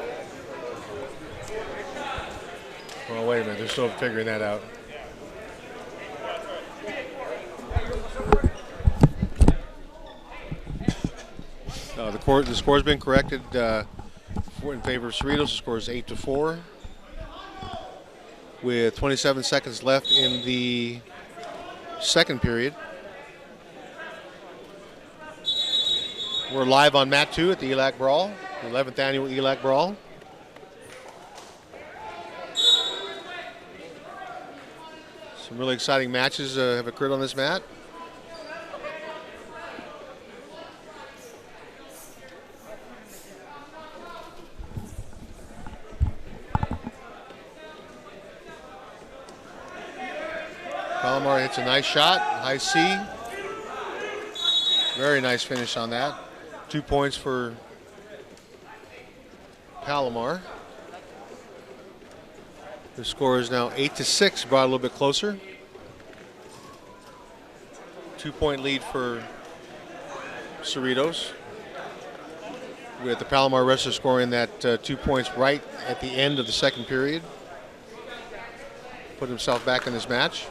Well, wait a minute. They're still figuring that out. The score's been corrected in favor of Cerritos. The score is 8-4. With 27 seconds left in the second period. We're live on mat 2 at the ELAC Brawl, the 11th annual ELAC Brawl. Some really exciting matches have occurred on this mat. Palomar hits a nice shot, high C. Very nice finish on that. 2 points for Palomar. The score is now 8-6, brought a little bit closer. 2-point lead for Cerritos, with the Palomar wrestler scoring that 2 points right at the end of the second period. Put himself back in this match.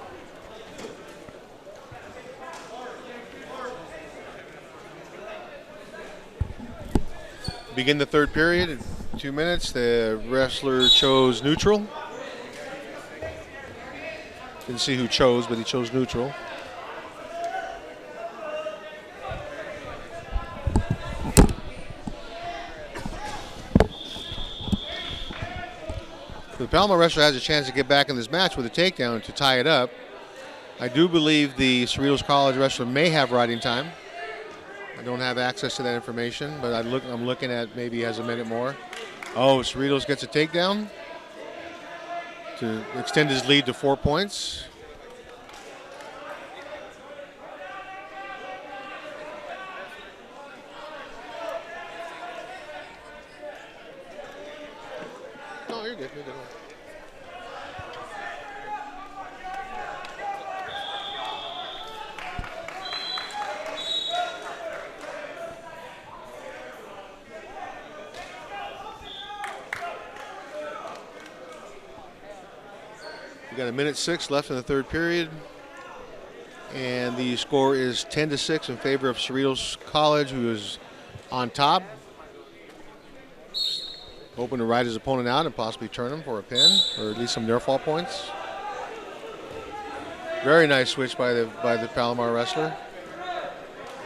Begin the third period in 2 minutes. The wrestler chose neutral. Didn't see who chose, but he chose neutral. The Palomar wrestler has a chance to get back in this match with a takedown to tie it up. I do believe the Cerritos College wrestler may have riding time. I don't have access to that information, but I'm looking at maybe he has a minute more. Oh, Cerritos gets a takedown to extend his lead to 4 points. No, you're good. You're good. We got 1:06 left in the third period, and the score is 10-6 in favor of Cerritos College, who is on top, hoping to ride his opponent out and possibly turn him for a pin or at least some near fall points. Very nice switch by the Palomar wrestler.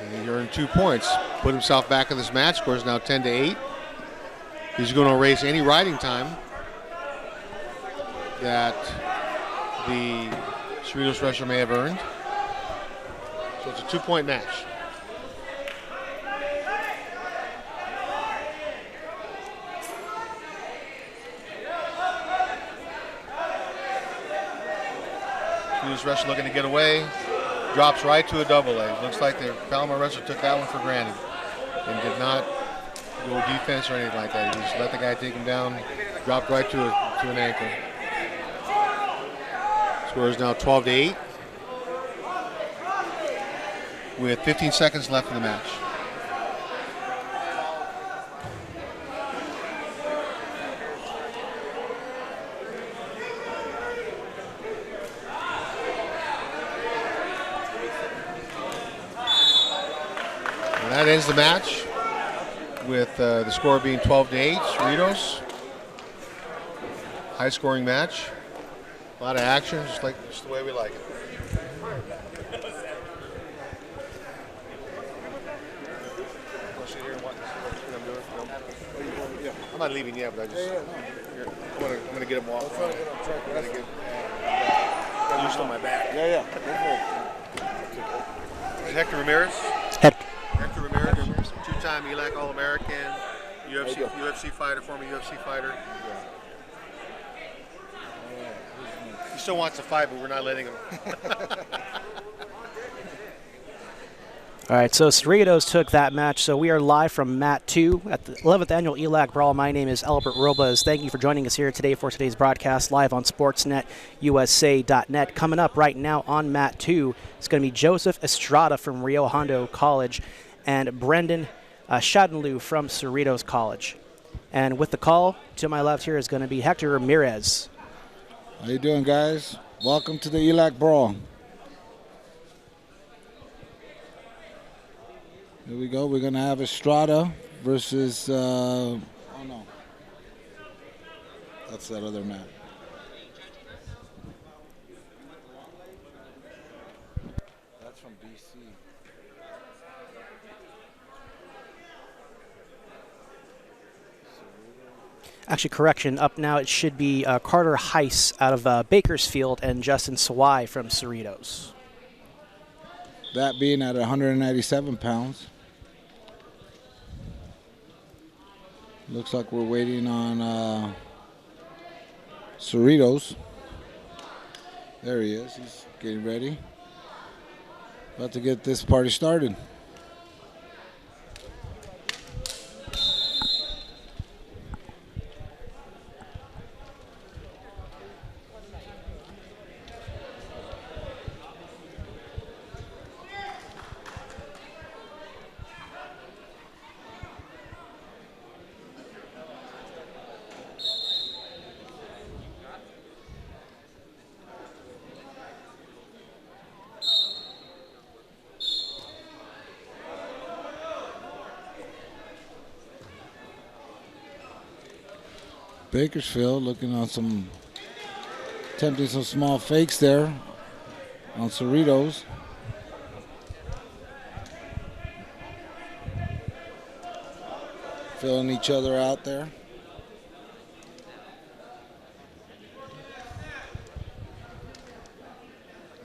And he earned 2 points. Put himself back in this match. Score is now 10-8. He's going to erase any riding time that the Cerritos wrestler may have earned. So it's a 2-point match. Cerritos wrestler looking to get away. Drops right to a double leg. Looks like the Palomar wrestler took that one for granted and did not go defense or anything like that. He just let the guy take him down, dropped right to an ankle. Score is now 12-8 with 15 seconds left in the match. And that ends the match with the score being 12-8, Cerritos. High scoring match. A lot of action, just the way we like it. I'm not leaving yet, but I'm going to get them off. I'm going to get loose on my back. Hector Ramirez. Hector Ramirez, two-time ELAC All-American, UFC fighter, former UFC fighter. He still wants to fight, but we're not letting him. All right, so Cerritos took that match. So we are live from Mat 2 at the 11th Annual ELAC Brawl. My name is Albert Robles. Thank you for joining us here today for today's broadcast live on SportsNetUSA.net. Coming up right now on Mat 2, it's going to be Joseph Estrada from Rio Hondo College and Brendan Chadenlou from Cerritos College. And with the call to my left here is going to be Hector Ramirez. How you doing, guys? Welcome to the ELAC Brawl. Here we go. We're going to have Estrada versus, oh no. That's that other man. That's from BC. Actually, correction, up now it should be Carter Heist out of Bakersfield and Justin Sawai from Cerritos. That being at 197 pounds. Looks like we're waiting on Cerritos. There he is. He's getting ready. About to get this party started. Bakersfield looking on attempting some small fakes there on Cerritos. Filling each other out there.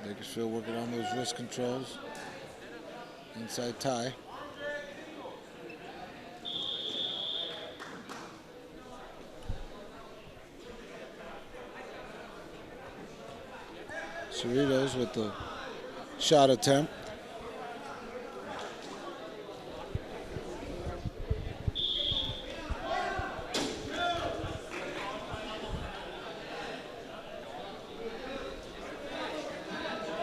Bakersfield working on those wrist controls. Inside tie. Cerritos with the shot attempt.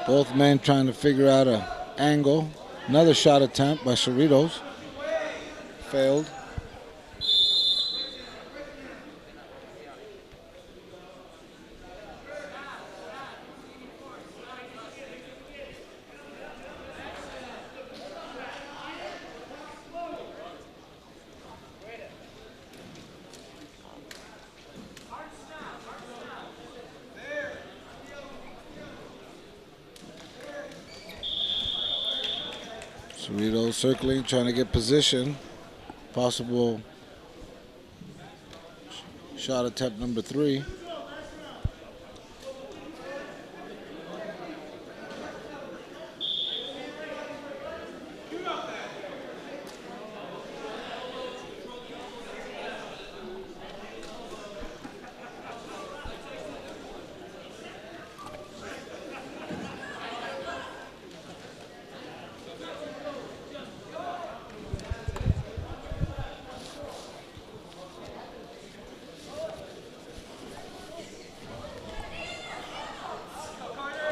Both men trying to figure out an angle. Another shot attempt by Cerritos. Failed. Cerritos circling, trying to get position. Possible shot attempt number 3.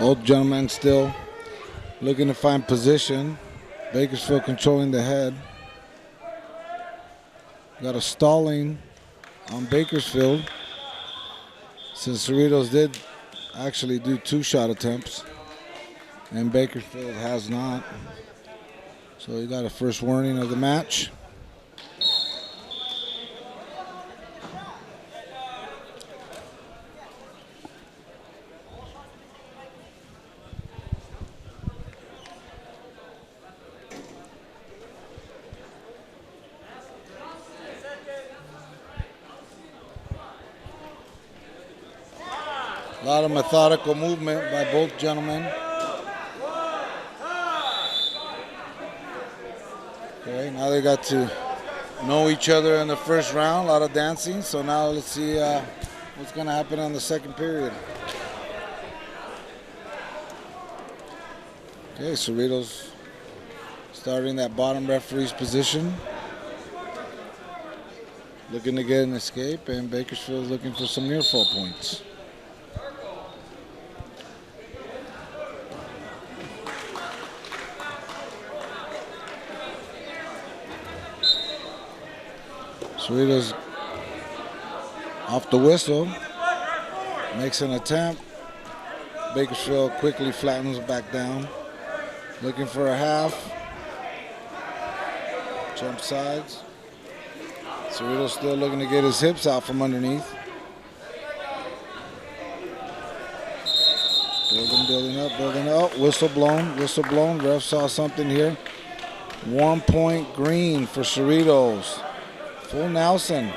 Both gentlemen still looking to find position. Bakersfield controlling the head. Got a stalling on Bakersfield, since Cerritos did actually do 2 shot attempts and Bakersfield has not. So he got a first warning of the match. A lot of methodical movement by both gentlemen. Okay, now they got to know each other in the first round, a lot of dancing. So now let's see what's going to happen on the second period. Okay, Cerritos starting that bottom referee's position. Looking to get an escape, and Bakersfield looking for some near fall points. Cerritos off the whistle, makes an attempt. Bakersfield quickly flattens back down. Looking for a half. Jump sides. Cerritos still looking to get his hips out from underneath. Building up. Whistle blown. Ref saw something here. 1 point green for Cerritos. Full Nelson.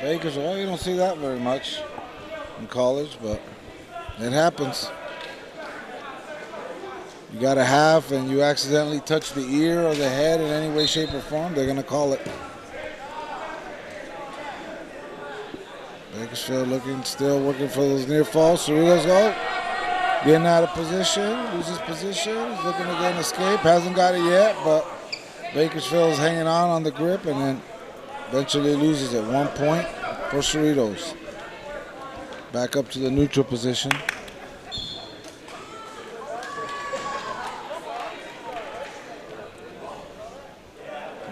Bakersfield, well, you don't see that very much in college, but it happens. You got a half and you accidentally touch the ear or the head in any way, shape, or form, they're going to call it. Bakersfield still working for those near falls. Cerritos getting out of position, loses position. He's looking to get an escape. Hasn't got it yet, but Bakersfield's hanging on the grip and then eventually loses it. 1 point for Cerritos. Back up to the neutral position.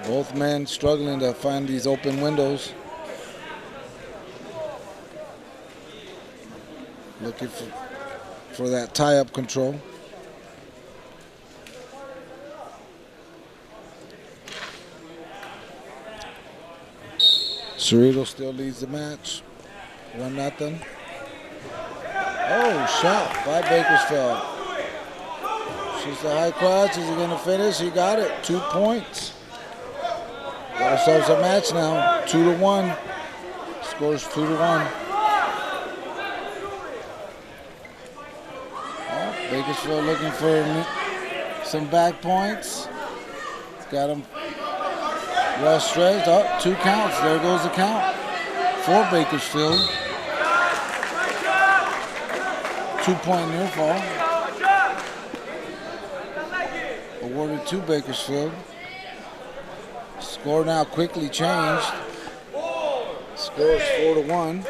Both men struggling to find these open windows. Looking for that tie-up control. Cerritos still leads the match. 1-0. Oh, shot by Bakersfield. Shoots the high crotch. Is he going to finish? He got it. 2 points. Got ourselves a match now. 2-1. Scores 2-1. Bakersfield looking for some back points. He's got him well stretched. Oh, 2 counts. There goes the count for Bakersfield. 2 point near fall. Awarded to Bakersfield. Score now quickly changed. Score is 4-1.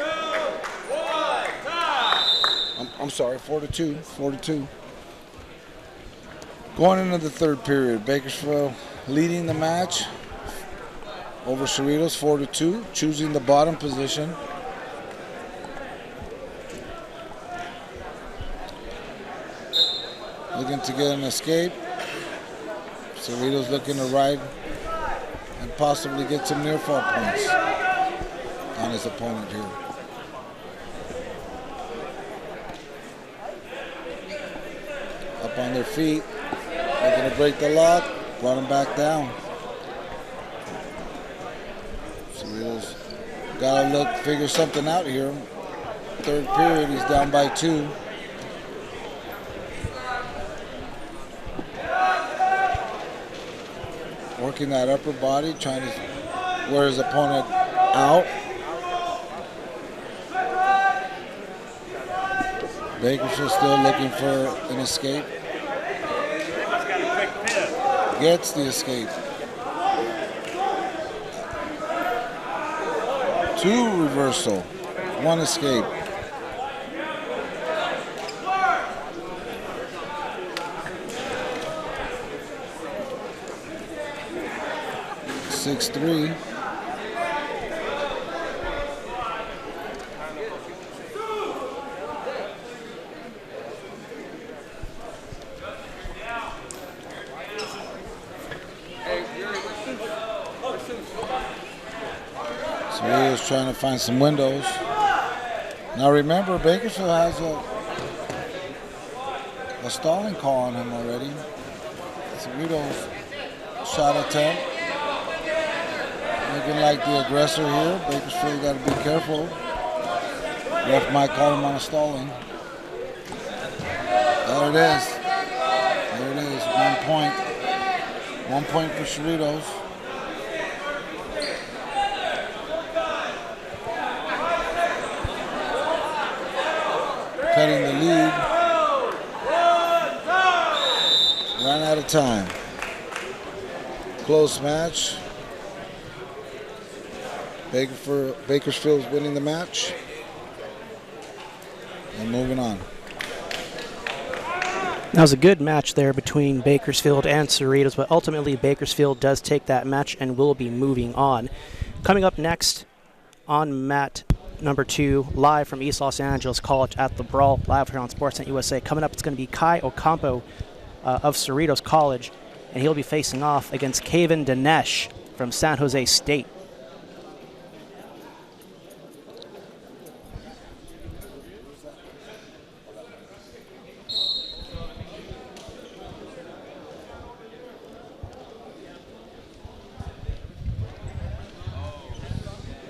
I'm sorry, 4-2. 4-2. Going into the third period, Bakersfield leading the match over Cerritos 4-2, choosing the bottom position. Looking to get an escape. Cerritos looking to ride and possibly get some near fall points on his opponent here. Up on their feet, looking to break the lock, brought him back down. Cerritos gotta figure something out here. Third period, he's down by 2. Working that upper body, trying to wear his opponent out. Bakersfield still looking for an escape. Gets the escape. 2 reversal, 1 escape. Six-3. So he is trying to find some windows. Now remember, Bakersfield has a stalling call on him already. Cerritos shot attempt. Looking like the aggressor here. Bakersfield got to be careful. Ref might call him on a stalling. There it is. There it is. 1 point. 1 point for Cerritos. cutting the lead. Ran out of time. Close match. Bakersfield's winning the match. And moving on. That was a good match there between Bakersfield and Cerritos, but ultimately Bakersfield does take that match and will be moving on. Coming up next on mat number 2, live from East Los Angeles College at the Brawl, live here on Sportsnet USA. Coming up, it's going to be Kai Ocampo of Cerritos College, and he'll be facing off against Kevan Dinesh from San Jose State.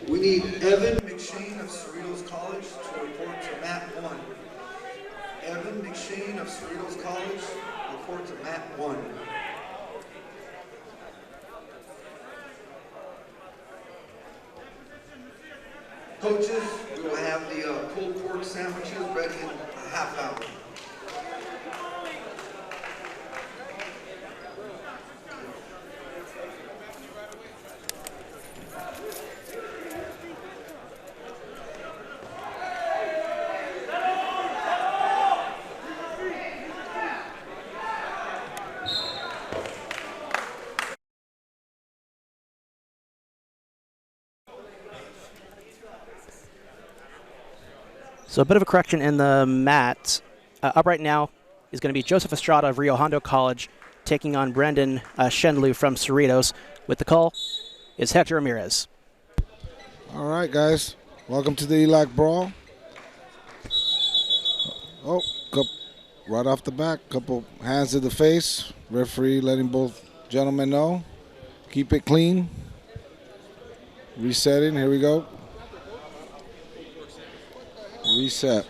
We need Evan McShane of Cerritos College to report to mat 1. Evan McShane of Cerritos College, report to mat 1. Coaches, we will have the pulled pork sandwiches ready in a half hour. So a bit of a correction in the mat. Up right now is going to be Joseph Estrada of Rio Hondo College taking on Brendan Shenlu from Cerritos. With the call is Hector Ramirez. All right, guys. Welcome to the ELAC Brawl. Oh, right off the back, couple hands to the face. Referee letting both gentlemen know. Keep it clean. Resetting. Here we go. Reset.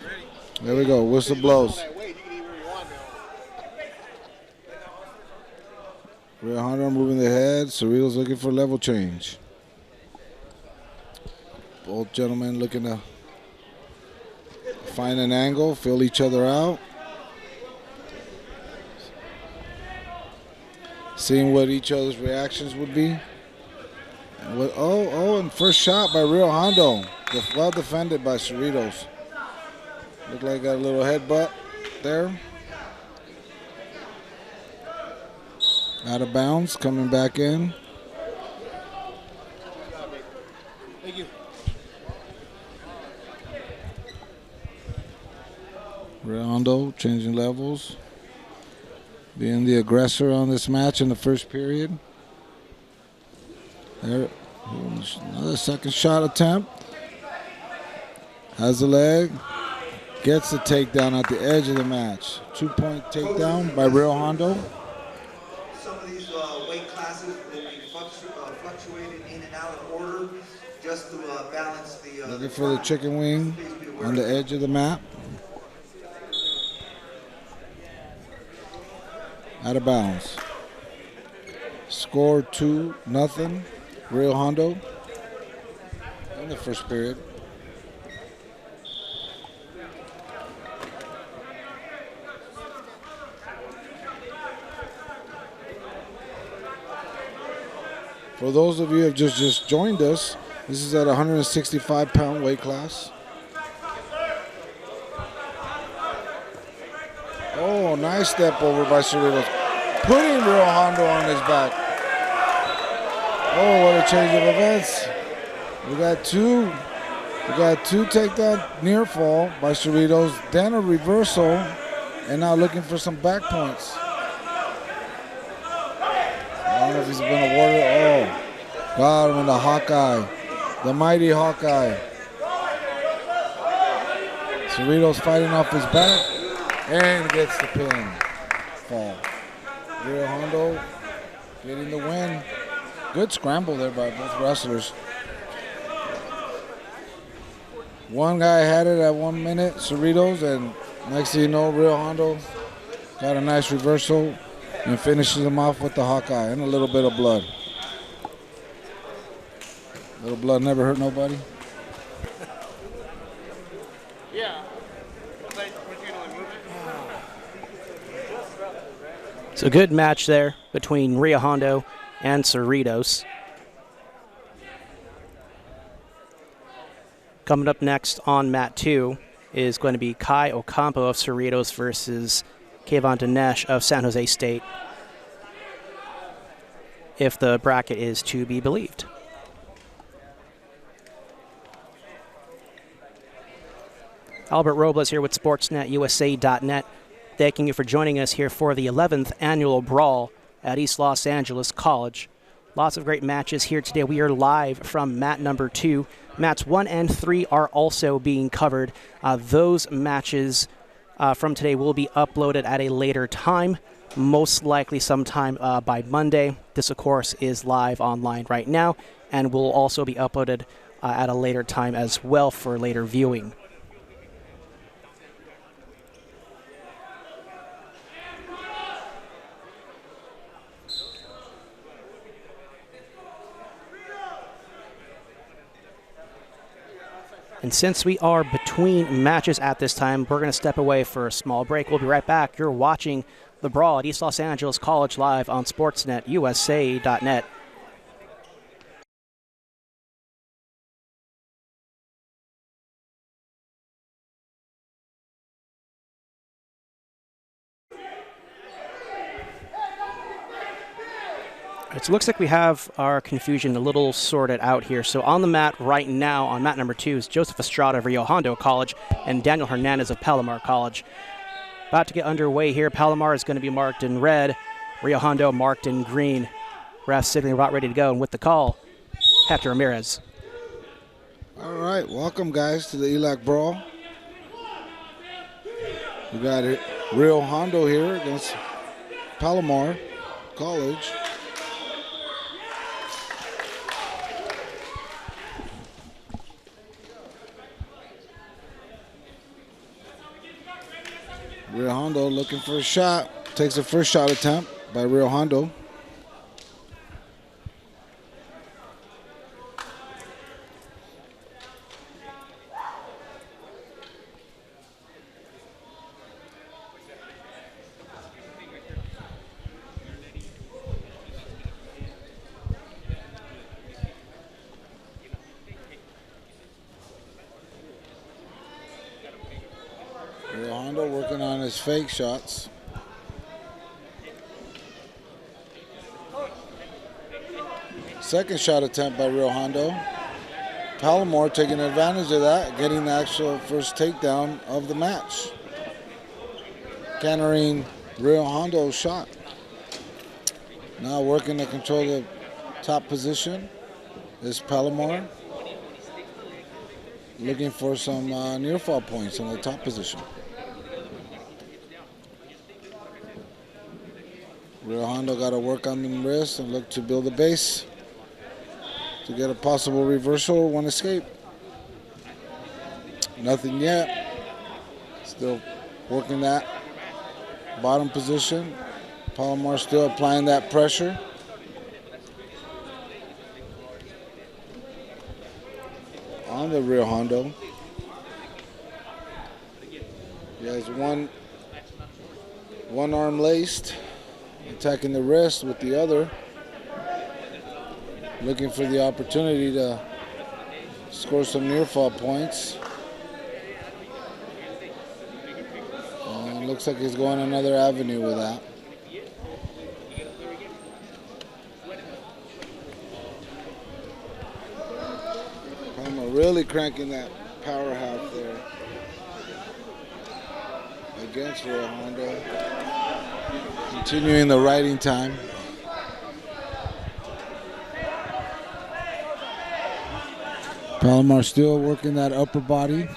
There we go. Whistle blows. Rio Hondo moving the head. Cerritos looking for level change. Both gentlemen looking to find an angle, feel each other out. Seeing what each other's reactions would be. And and first shot by Rio Hondo. Well defended by Cerritos. Looked like got a little headbutt there. Out of bounds, coming back in. Thank you. Rio Hondo changing levels. Being the aggressor on this match in the first period. There, another second shot attempt. Has the leg. Gets the takedown at the edge of the match. 2-point takedown by Rio Hondo. Some of these weight classes will be fluctuated in and out of order just to balance the... Looking for the chicken wing on the edge of the mat. Out of bounds. Score 2-0. Rio Hondo in the first period. For those of you who have just joined us, this is at 165-pound weight class. Oh, nice step over by Cerritos. Putting Rio Hondo on his back. Oh, what a change of events. We got two takedown near fall by Cerritos, then a reversal, and now looking for some back points. I don't know if he's been awarded. Oh, got him in the Hawkeye, the mighty Hawkeye. Cerritos fighting off his back and gets the pin. Fall. Rio Hondo getting the win. Good scramble there by both wrestlers. One guy had it at 1 minute, Cerritos, and next thing you know, Rio Hondo got a nice reversal and finishes him off with the Hawkeye and a little bit of blood. A little blood never hurt nobody. Yeah. So good match there between Rio Hondo and Cerritos. Coming up next on mat 2 is going to be Kai Ocampo of Cerritos versus Kevan Dinesh of San Jose State, if the bracket is to be believed. Albert Robles here with SportsNetUSA.net. Thanking you for joining us here for the 11th annual Brawl at East Los Angeles College. Lots of great matches here today. We are live from mat number 2. Mats 1 and 3 are also being covered. Those matches from today will be uploaded at a later time, most likely sometime by Monday. This, of course, is live online right now and will also be uploaded at a later time as well for later viewing. And since we are between matches at this time, we're going to step away for a small break. We'll be right back. You're watching the Brawl at East Los Angeles College live on SportsNetUSA.net. So it looks like we have our confusion a little sorted out here. So on the mat right now, on mat number 2, is Joseph Estrada of Rio Hondo College and Daniel Hernandez of Palomar College. About to get underway here. Palomar is going to be marked in red. Rio Hondo marked in green. Ref signaling about ready to go. And with the call, Hector Ramirez. All right, welcome guys to the ELAC Brawl. We got it. Rio Hondo here against Palomar College. Rio Hondo looking for a shot. Takes the first shot attempt by Rio Hondo. Rio Hondo working on his fake shots. Second shot attempt by Rio Hondo. Palomar taking advantage of that, getting the actual first takedown of the match. Countering Rio Hondo's shot. Now working to control the top position is Palomar. Looking for some near fall points in the top position. Rio Hondo got to work on the wrist and look to build a base to get a possible reversal or one escape. Nothing yet. Still working that bottom position. Palomar still applying that pressure. On the Rio Hondo. He has one arm laced, attacking the wrist with the other, looking for the opportunity to score some near fall points. And it looks like he's going another avenue with that. Palomar really cranking that power half there against Rio Hondo. Continuing the riding time. Palomar still working that upper body.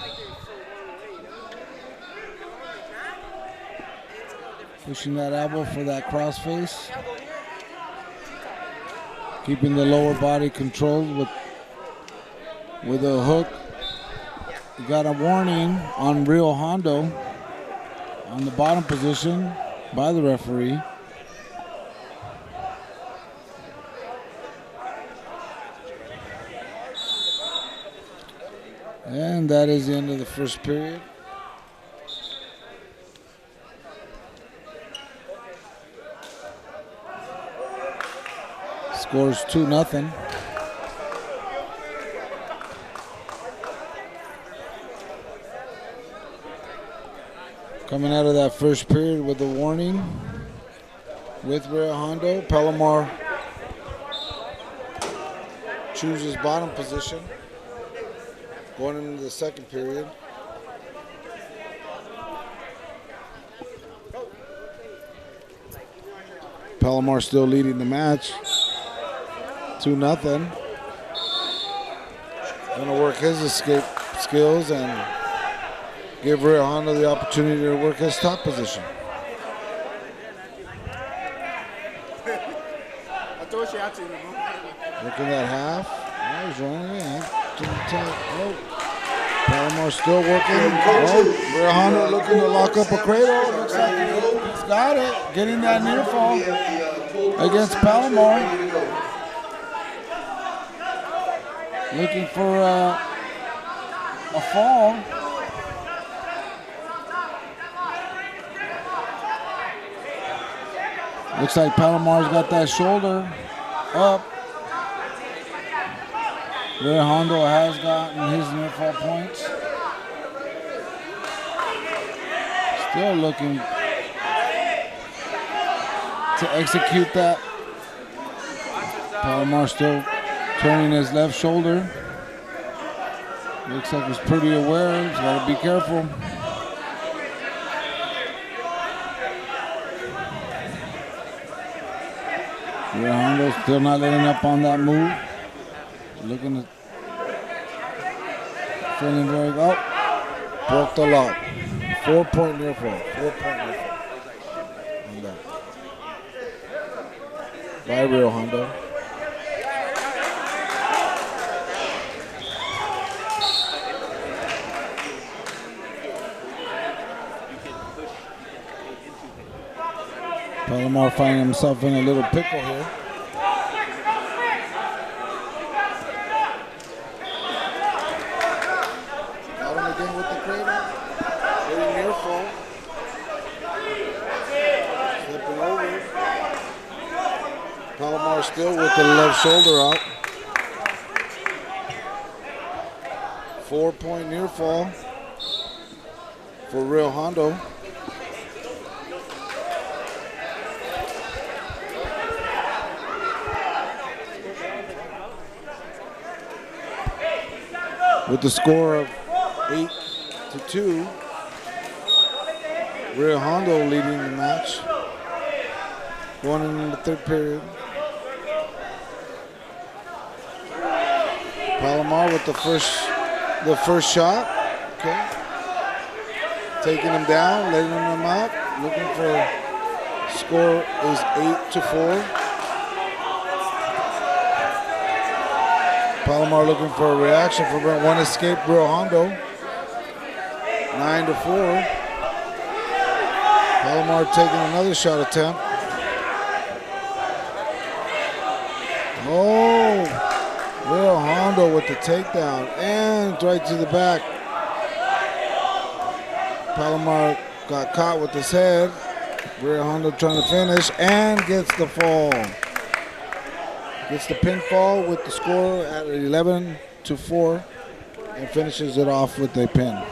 Pushing that elbow for that crossface. Keeping the lower body controlled with a hook. We got a warning on Rio Hondo on the bottom position by the referee. And that is the end of the first period. Scores 2-0. Coming out of that first period with a warning with Rio Hondo. Palomar chooses bottom position going into the second period. Palomar still leading the match, 2-0. Gonna work his escape skills and give Rio Hondo the opportunity to work his top position. Looking at half. Oh, he's running in. Oh. Palomar still working. Oh, Rio Hondo looking to lock up a cradle. Looks like he's got it. Getting that near fall against Palomar. Looking for a fall. Looks like Palomar's got that shoulder up. Rio Hondo has gotten his near fall points. Still looking to execute that. Palomar still turning his left shoulder. Looks like he's pretty aware. He's got to be careful. Rio Hondo still not letting up on that move. Looking at feeling very good. Broke the lock. 4-point near fall. 4-point near fall. On that. By Rio Hondo. Palomar finding himself in a little pickle here. Got him again with the cradle. Very near fall. Slipping over. Palomar still with the left shoulder out. 4-point near fall for Rio Hondo. With the score of 8-2, Rio Hondo leading the match. Going into the third period. Palomar with the first shot. Okay. Taking him down, letting him out. Looking for score is 8-4. Palomar looking for a reaction for one escape, Rio Hondo. 9-4. Palomar taking another shot attempt. Oh, Rio Hondo with the takedown and right to the back. Palomar got caught with his head. Rio Hondo trying to finish and gets the fall. Gets the pinfall with the score at 11-4 and finishes it off with a pin.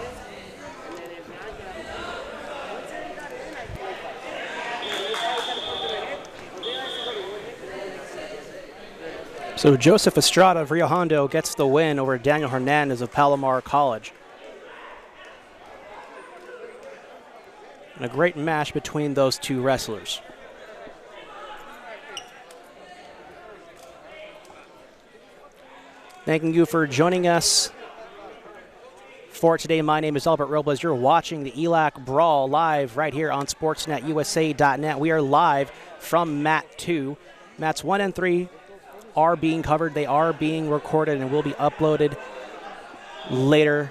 So Joseph Estrada of Rio Hondo gets the win over Daniel Hernandez of Palomar College. And a great match between those two wrestlers. Thanking you for joining us for today. My name is Albert Robles. You're watching the ELAC Brawl live right here on SportsNetUSA.net. We are live from Mat 2. Mats 1 and 3 are being covered. They are being recorded and will be uploaded later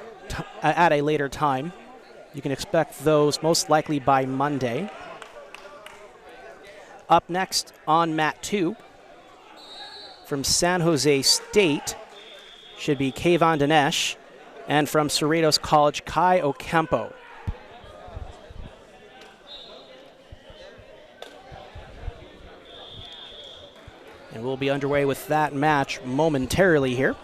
at a later time. You can expect those most likely by Monday. Up next on Mat 2 from San Jose State should be Kevan Dinesh, and from Cerritos College, Kai Ocampo. And we'll we'll be underway with that match momentarily here.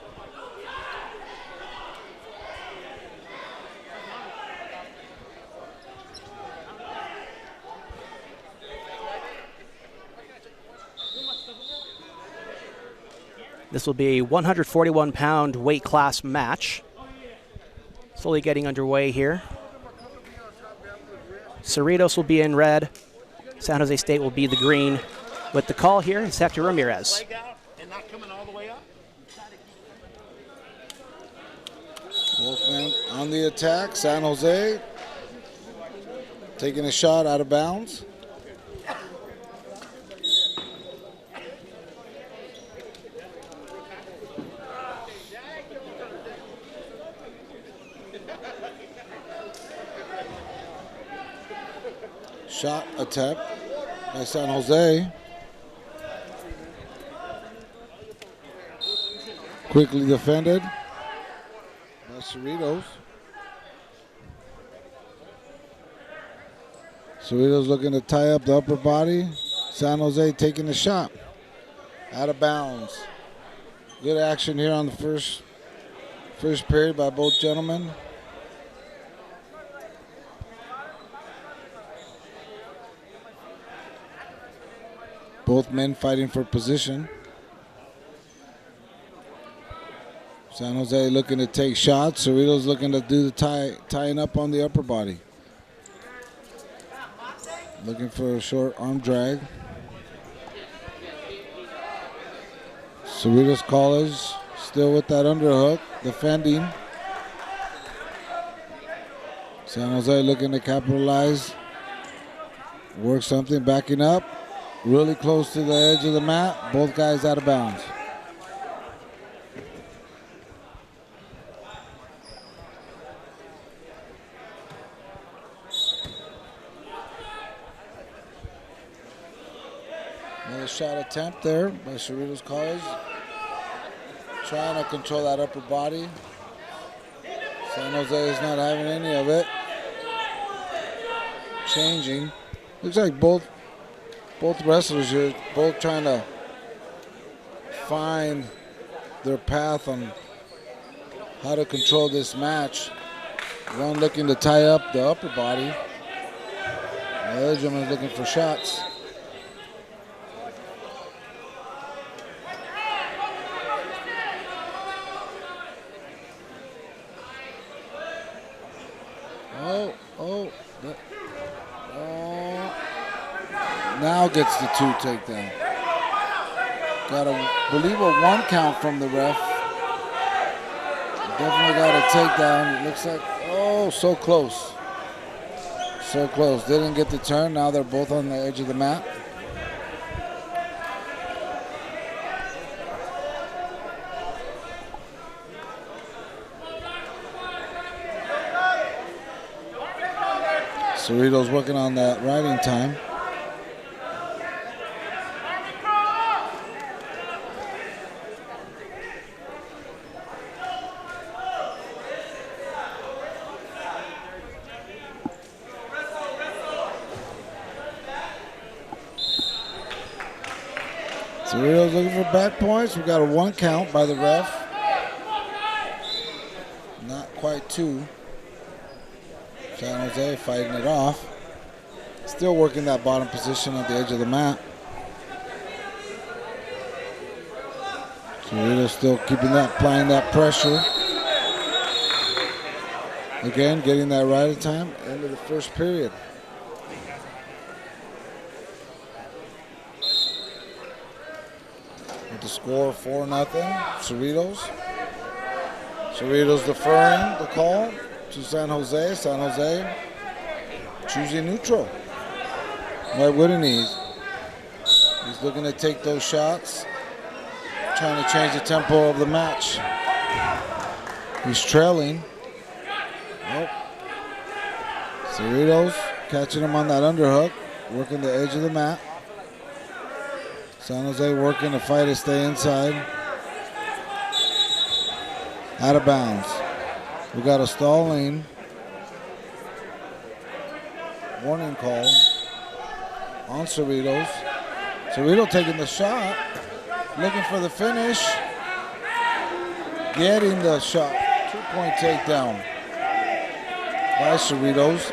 This will be a 141-pound weight class match. Slowly getting underway here. Cerritos will be in red. San Jose State will be the green. With the call here is Hector Ramirez. Both men on the attack. San Jose taking a shot out of bounds. Shot attempt by San Jose. Quickly defended by Cerritos. Cerritos looking to tie up the upper body. San Jose taking the shot. Out of bounds. Good action here on the first period by both gentlemen. Both men fighting for position. San Jose looking to take shots. Cerritos looking to do the tying up on the upper body. Looking for a short arm drag. Cerritos College still with that underhook, defending. San Jose looking to capitalize. Work something, backing up. Really close to the edge of the mat. Both guys out of bounds. Another shot attempt there by Cerritos College. Trying to control that upper body. San Jose is not having any of it. Changing. Looks like both wrestlers here, both trying to find their path on how to control this match. One looking to tie up the upper body. The other gentleman is looking for shots. Now gets the 2 takedown. Got a, believe a 1 count from the ref. Definitely got a takedown. It looks like, oh, so close. So close. Didn't get the turn. Now they're both on the edge of the mat. Cerritos working on that riding time. Cerritos looking for back points. We got a 1 count by the ref. Not quite 2. San Jose fighting it off. Still working that bottom position at the edge of the mat. Cerritos still keeping that, applying that pressure. Again, getting that riding time. End of the first period. With the score 4-0, Cerritos. Cerritos deferring the call to San Jose. San Jose choosing neutral. Why wouldn't he? He's looking to take those shots, trying to change the tempo of the match. He's trailing. Nope. Cerritos catching him on that underhook, working the edge of the mat. San Jose working to fight to stay inside. Out of bounds. We got a stalling. Warning call on Cerritos. Cerritos taking the shot. looking for the finish. Getting the shot. 2-point takedown by Cerritos.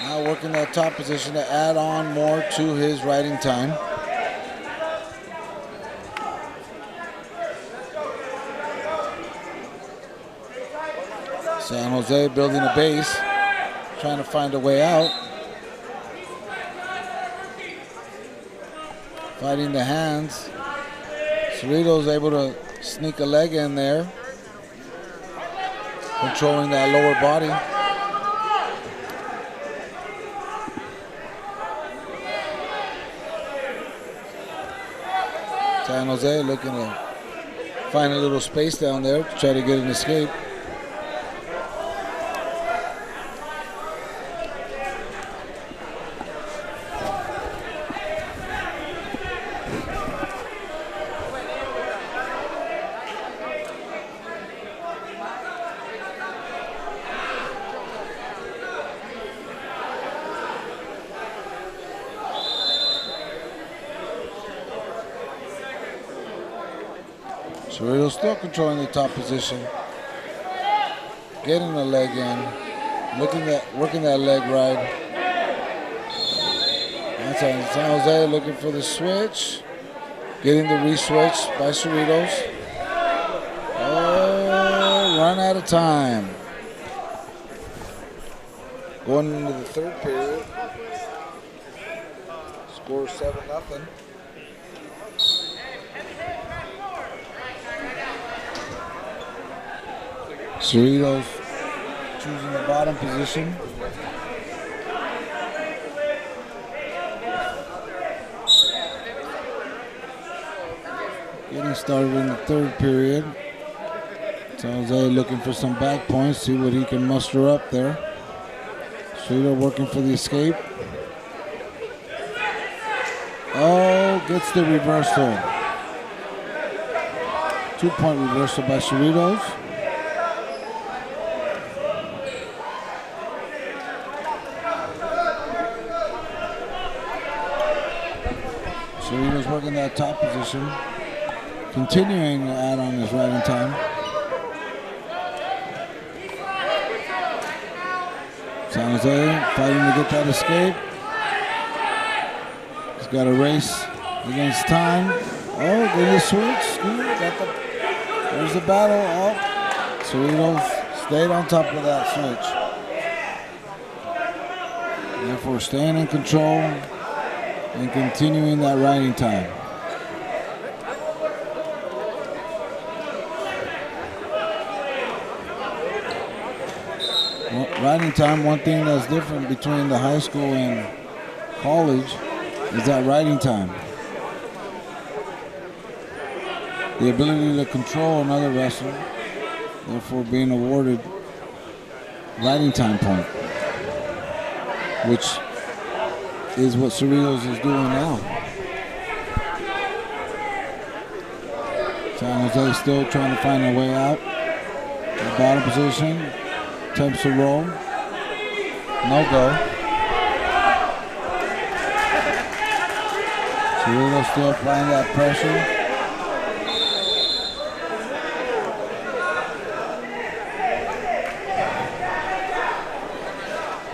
Now working that top position to add on more to his riding time. San Jose building a base, trying to find a way out. Fighting the hands. Cerritos able to sneak a leg in there. Controlling that lower body. San Jose looking to find a little space down there to try to get an escape. Cerritos still controlling the top position. Getting the leg in. Working that leg ride. That's San Jose looking for the switch. Getting the re-switch by Cerritos. Oh, run out of time. Going into the third period. Score 7-0. Cerritos choosing the bottom position. Getting started in the third period. San Jose looking for some back points, see what he can muster up there. Cerritos working for the escape. Oh, gets the reversal. 2-point reversal by Cerritos. Cerritos working that top position, continuing to add on his riding time. San Jose fighting to get that escape. He's got a race against time. Oh, get the switch. There's the battle. Oh, Cerritos stayed on top of that switch. Therefore, staying in control and continuing that riding time. Riding time, one thing that's different between the high school and college is that riding time. The ability to control another wrestler, therefore being awarded riding time point, which is what Cerritos is doing now. San Jose still trying to find a way out. The bottom position, attempts to roll. No go. Cerritos still applying that pressure.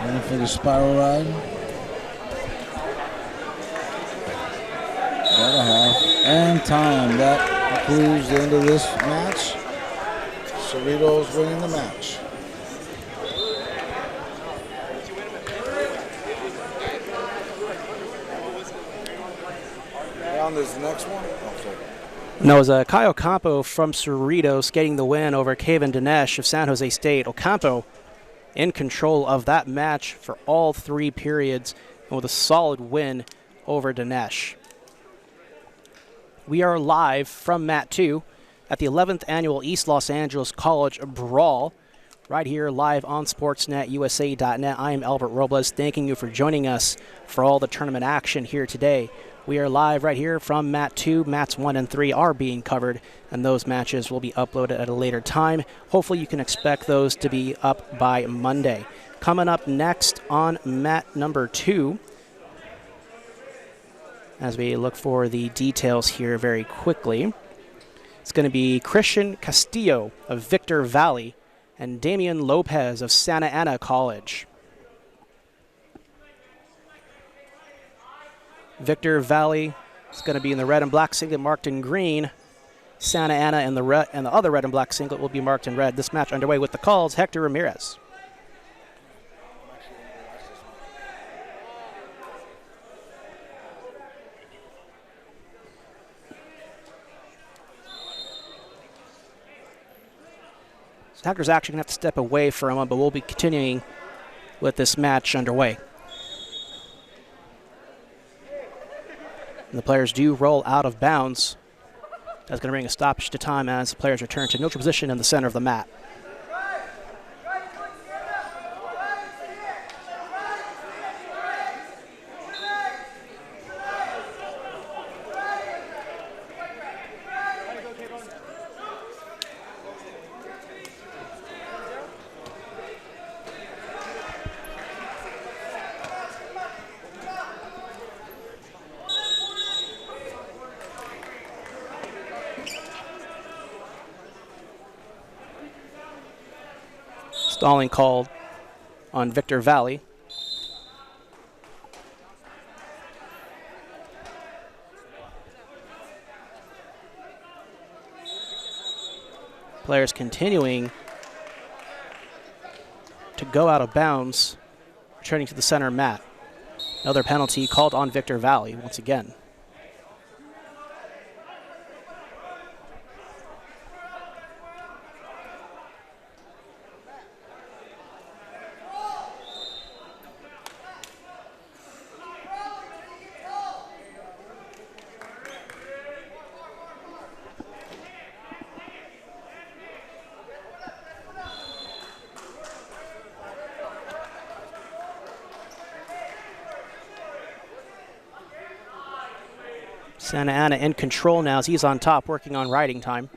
Looking for the spiral ride. And time. That concludes the end of this match. Cerritos winning the match. On this next one. No, it was Kyle Ocampo from Cerritos getting the win over Kevan Dinesh of San Jose State. Ocampo in control of that match for all three periods and with a solid win over Dinesh. We are live from Mat 2 at the 11th Annual East Los Angeles College Brawl, right here live on SportsNetUSA.net. I am Albert Robles, thanking you for joining us for all the tournament action here today. We are live right here from Mat 2. Mats 1 and 3 are being covered, and those matches will be uploaded at a later time. Hopefully you can expect those to be up by Monday. Coming up next on Mat number 2, As we look for the details here very quickly, it's going to be Christian Castillo of Victor Valley and Damian Lopez of Santa Ana College. Victor Valley is going to be in the red and black singlet marked in green. Santa Ana and the other red and black singlet will be marked in red. This match underway with the calls, Hector Ramirez. Hector's actually going to have to step away for a moment, but we'll be continuing with this match underway. And the players do roll out of bounds. That's going to bring a stoppage to time as the players return to neutral position in the center of the mat. Stalling called on Victor Valley. Players continuing to go out of bounds, returning to the center mat. Another penalty called on Victor Valley once again. Santa Ana in control now as he's on top working on riding time.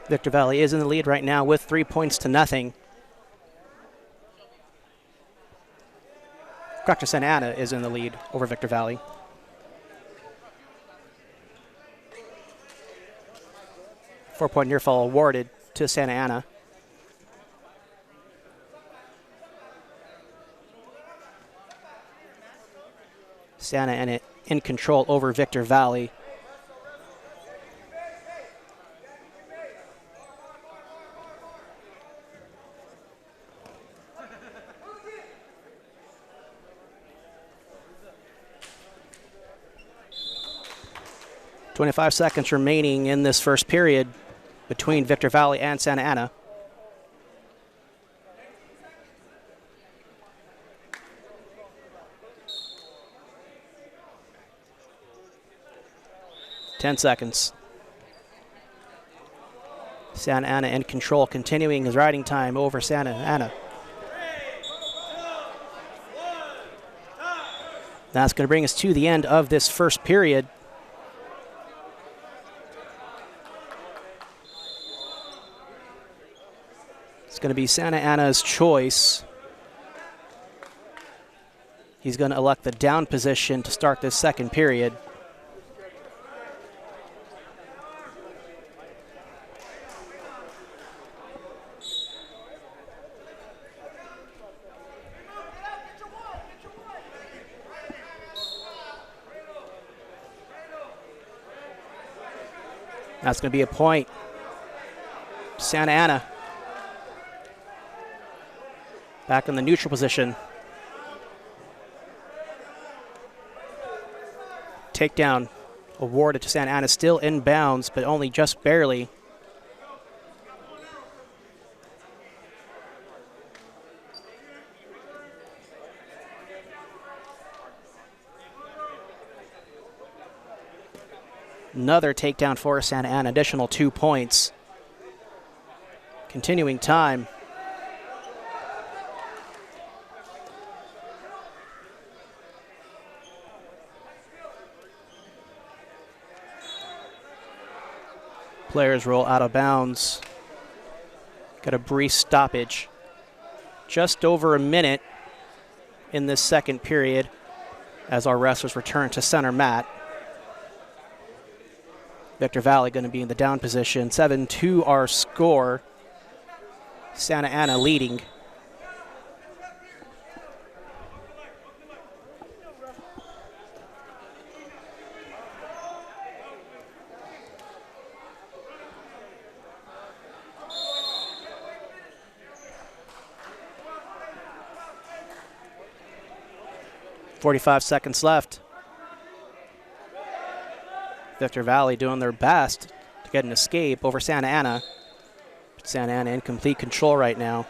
Victor Valley is in the lead right now with 3-0. Dr. Santa Ana is in the lead over Victor Valley. Four-point near fall awarded to Santa Ana. Santa Ana in control over Victor Valley. .25 seconds remaining in this first period between Victor Valley and Santa Ana. Ten seconds. Santa Ana in control, continuing his riding time over Santa Ana. That's going to bring us to the end of this first period. It's going to be Santa Ana's choice. He's going to elect the down position to start this second period. That's going to be a point. Santa Ana back in the neutral position. Takedown awarded to Santa Ana, still in bounds, but only just barely. Another takedown for Santa Ana, additional 2 points. Continuing time. Players roll out of bounds. Got a brief stoppage. Just over a minute in this second period as our wrestlers return to center mat. Victor Valley going to be in the down position. 7-2 our score. Santa Ana leading. .45 seconds left. Victor Valley doing their best to get an escape over Santa Ana. Santa Ana in complete control right now.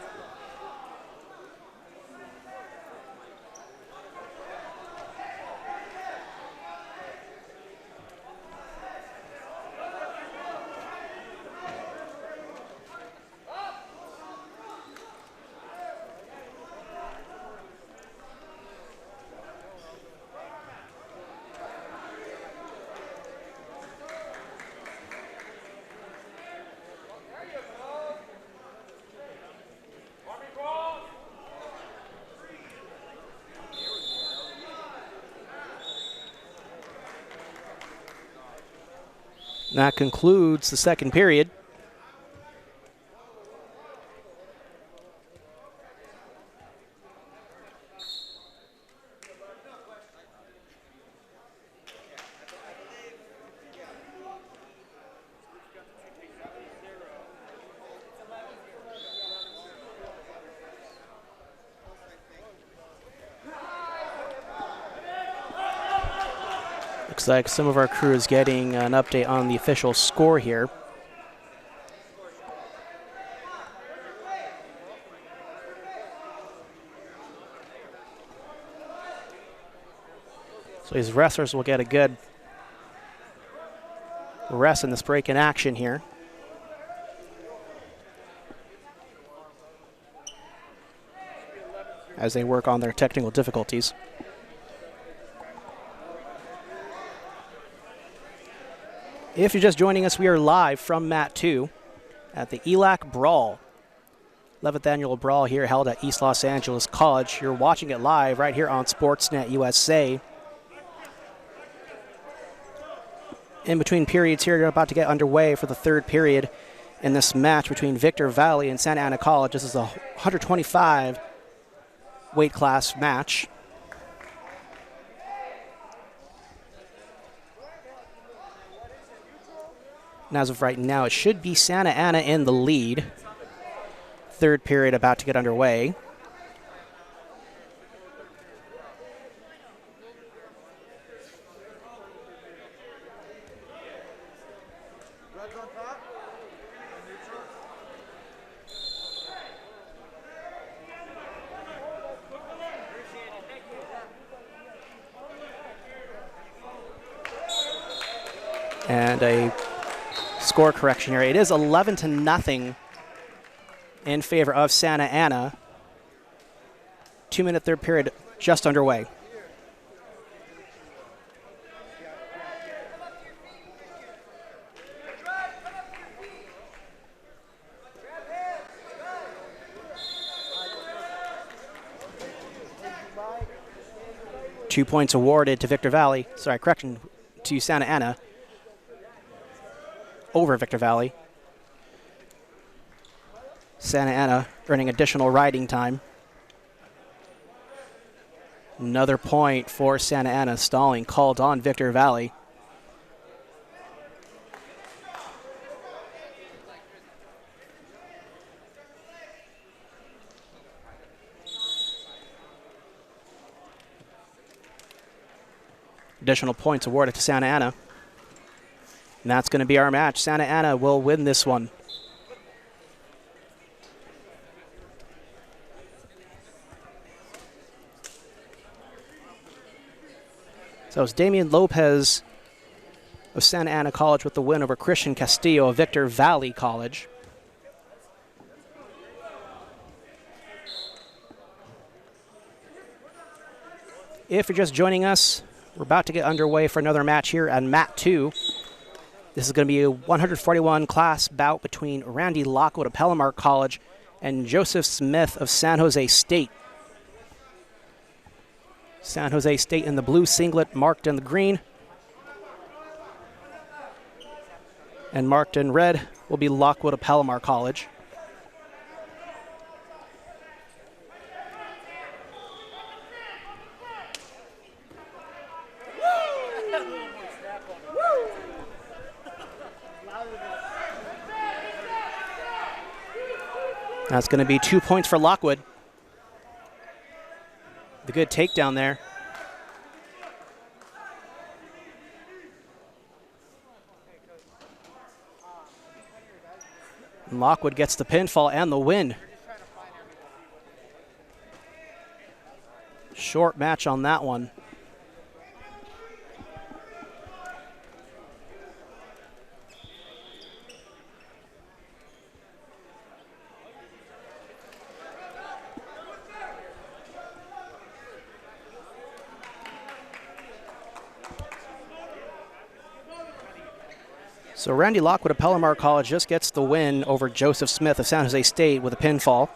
That concludes the second period. Looks like some of our crew is getting an update on the official score here. So these wrestlers will get a good rest in this break in action here. As they work on their technical difficulties. If you're just joining us, we are live from Mat 2 at the ELAC Brawl. 11th annual Brawl here held at East Los Angeles College. You're watching it live right here on Sportsnet USA. In between periods here, you're about to get underway for the third period in this match between Victor Valley and Santa Ana College. This is a 125 weight class match. And as of right now, it should be Santa Ana in the lead. Third period about to get underway. And a score correction here. It is 11-0 in favor of Santa Ana. 2-minute third period just underway. Two points awarded to Victor Valley. Sorry, correction, to Santa Ana over Victor Valley. Santa Ana earning additional riding time. Another point for Santa Ana. Stalling called on Victor Valley. Additional points awarded to Santa Ana. And that's going to be our match. Santa Ana will win this one. So it's Damian Lopez of Santa Ana College with the win over Christian Castillo of Victor Valley College. If you're just joining us, we're about to get underway for another match here on Mat 2. This is going to be a 141 class bout between Randy Lockwood of Palomar College and Joseph Smith of San Jose State. San Jose State in the blue singlet, marked in the green. And marked in red will be Lockwood of Palomar College. That's going to be 2 points for Lockwood. The good takedown there. And Lockwood gets the pinfall and the win. Short match on that one. So Randy Lockwood of Palomar College just gets the win over Joseph Smith of San Jose State with a pinfall.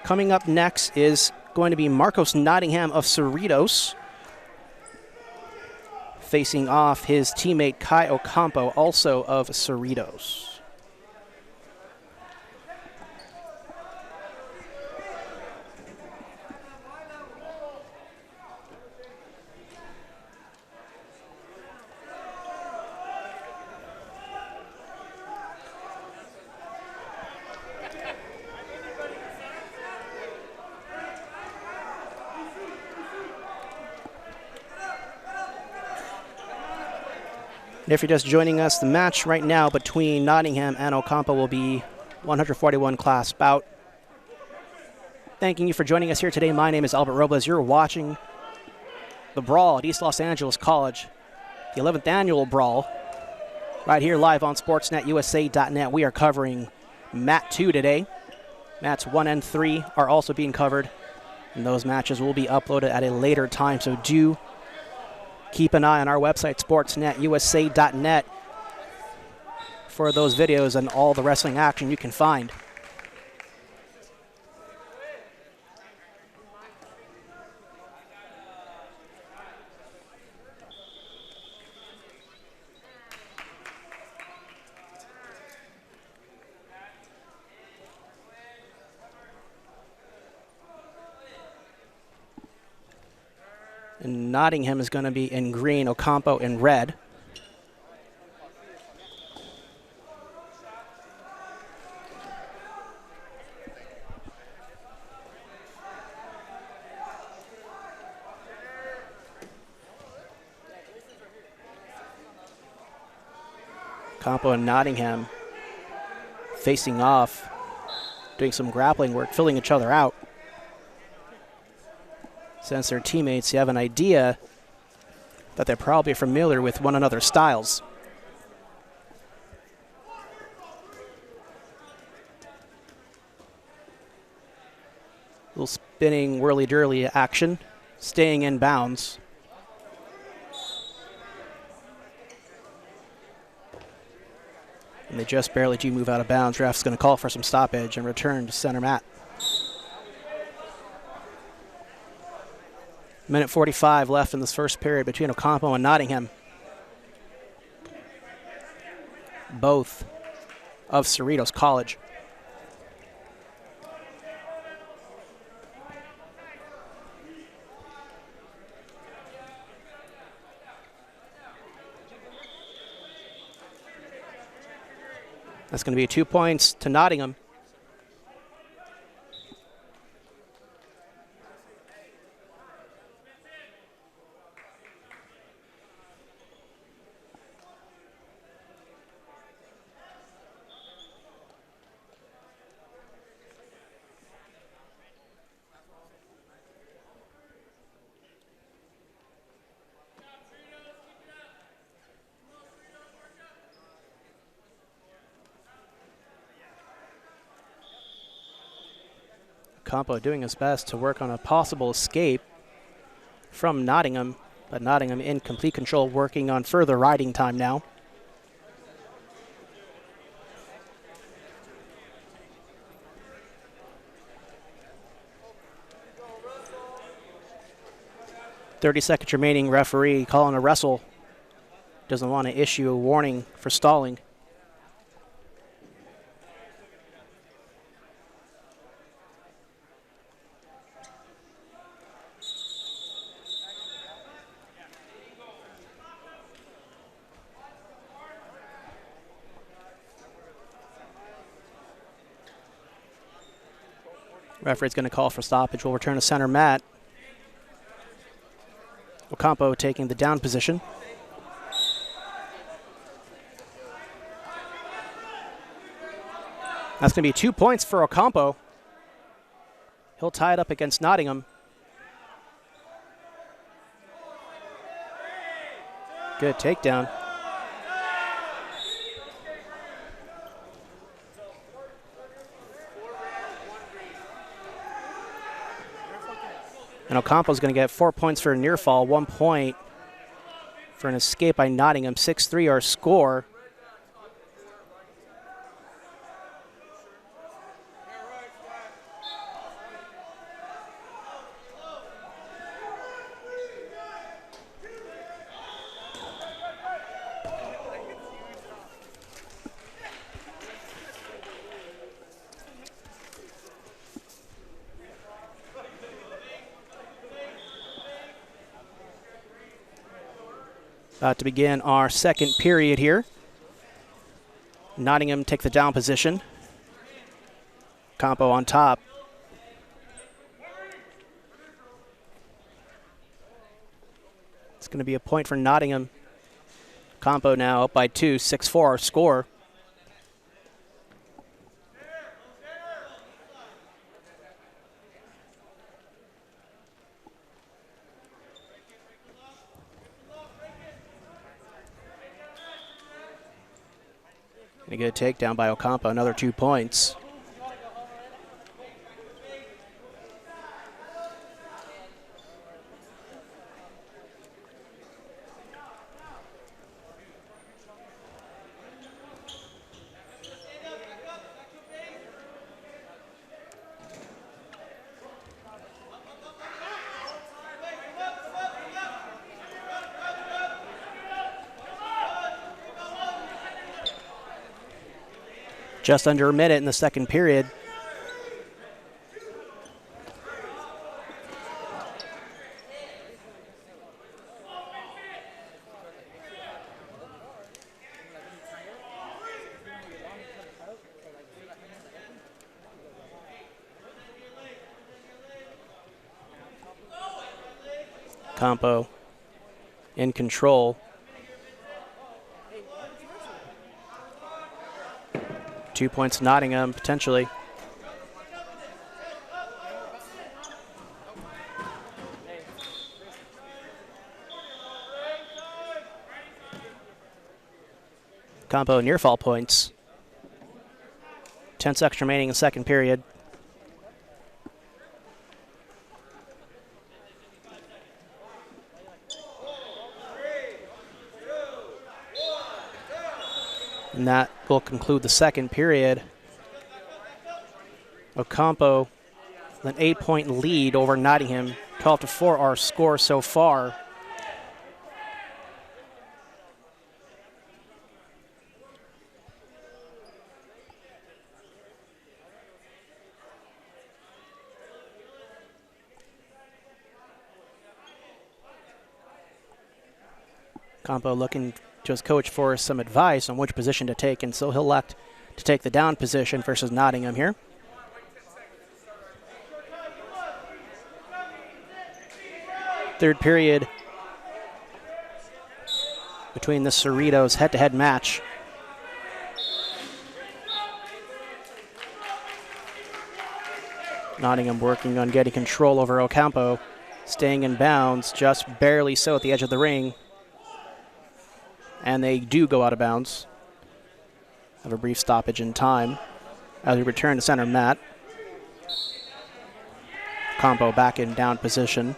Coming up next is going to be Marcos Nottingham of Cerritos, facing off his teammate Kai Ocampo, also of Cerritos. And if you're just joining us, the match right now between Nottingham and Ocampo will be 141 class bout. Thanking you for joining us here today. My name is Albert Robles. You're watching the Brawl at East Los Angeles College, the 11th annual Brawl, right here live on SportsNetUSA.net. We are covering Mat 2 today. Mats 1 and 3 are also being covered, and those matches will be uploaded at a later time, so do keep an eye on our website, SportsNetUSA.net, for those videos and all the wrestling action you can find. And Nottingham is going to be in green, Ocampo in red. Ocampo and Nottingham facing off, doing some grappling work, filling each other out. Since they're teammates, you have an idea that they're probably familiar with one another's styles. Little spinning whirly-dirly action, staying in bounds. And they just barely do move out of bounds. Ref's going to call for some stoppage and return to center mat. Minute 45 left in this first period between Ocampo and Nottingham. Both of Cerritos College. That's going to be 2 points to Nottingham. Ocampo doing his best to work on a possible escape from Nottingham, but Nottingham in complete control, working on further riding time now. 30 seconds remaining. Referee calling a wrestle. Doesn't want to issue a warning for stalling. Referee's going to call for stoppage. We'll return to center mat. Ocampo taking the down position. That's going to be 2 points for Ocampo. He'll tie it up against Nottingham. Good takedown. And Ocampo's going to get 4 points for a near fall, 1 point for an escape by Nottingham. 6-3 our score. About to begin our second period here. Nottingham take the down position. Ocampo on top. It's going to be a point for Nottingham. Ocampo now up by 2, 6-4 our score. And a good takedown by Ocampo, another 2 points. Just under a minute in the second period. Ocampo in control. 2 points Nottingham, potentially. Ocampo near fall points. 10 seconds remaining in the second period. And that will conclude the second period. Ocampo, an 8-point lead over Nottingham. 12-4 our score so far. Ocampo looking to his coach for some advice on which position to take, and so he'll elect to take the down position versus Nottingham here. Third period between the Cerritos head-to-head match. Nottingham working on getting control over Ocampo, staying in bounds, just barely so at the edge of the ring. And they do go out of bounds. Have a brief stoppage in time as we return to center mat. Ocampo back in down position.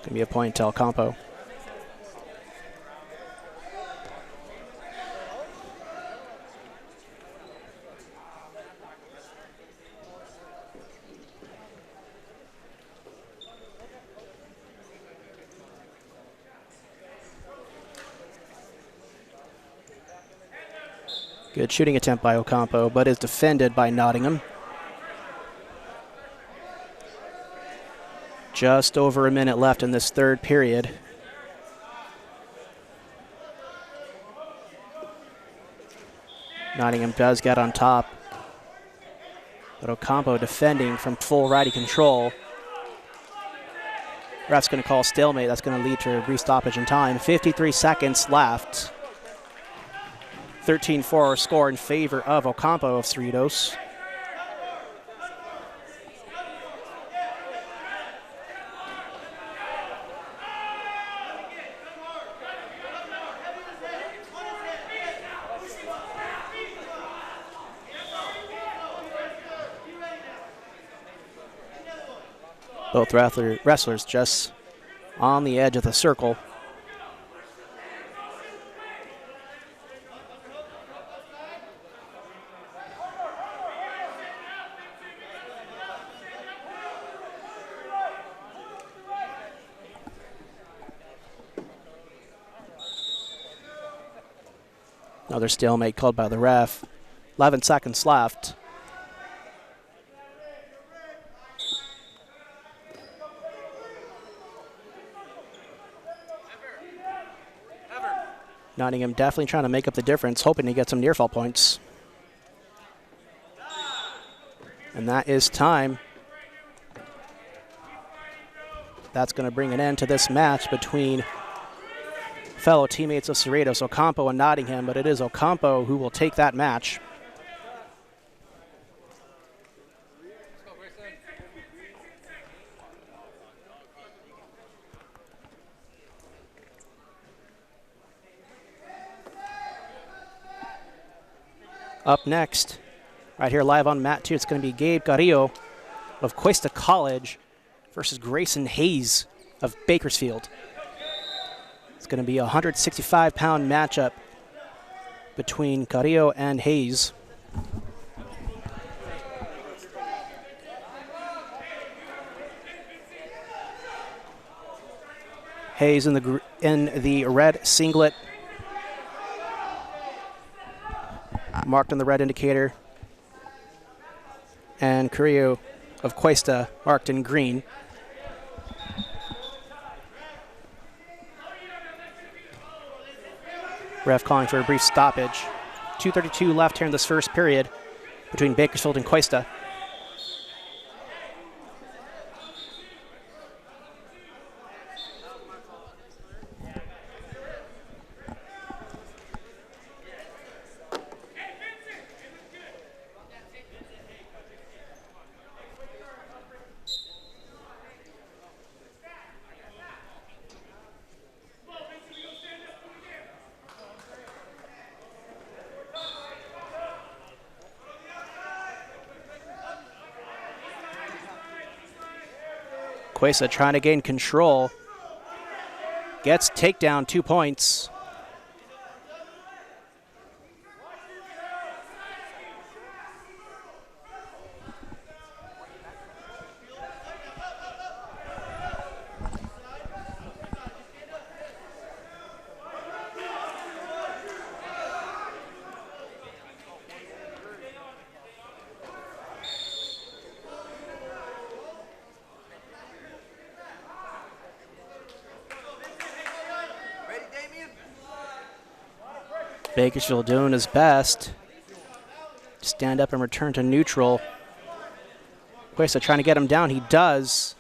Going to be a point to Ocampo. Good shooting attempt by Ocampo, but is defended by Nottingham. Just over a minute left in this third period. Nottingham does get on top, but Ocampo defending from full righty control. Ref's going to call stalemate. That's going to lead to a brief stoppage in time. 53 seconds left. 13-4 score in favor of Ocampo of Cerritos. Both wrestlers just on the edge of the circle. Another stalemate called by the ref. 11 seconds left. Nottingham definitely trying to make up the difference, hoping to get some near fall points. And that is time. That's going to bring an end to this match between fellow teammates of Cerritos, Ocampo and Nottingham, but it is Ocampo who will take that match. Up next, right here live on mat 2, it's going to be Gabe Carrillo of Cuesta College versus Grayson Hayes of Bakersfield. It's going to be a 165-pound matchup between Carrillo and Hayes. Hayes in the red singlet, marked on the red indicator, and Carrillo of Cuesta marked in green. Ref calling for a brief stoppage. 2:32 left here in this first period between Bakersfield and Cuesta. Cuesta trying to gain control. Gets takedown, 2 points. Bakersfield doing his best. Stand up and return to neutral. Cuesta trying to get him down. He does.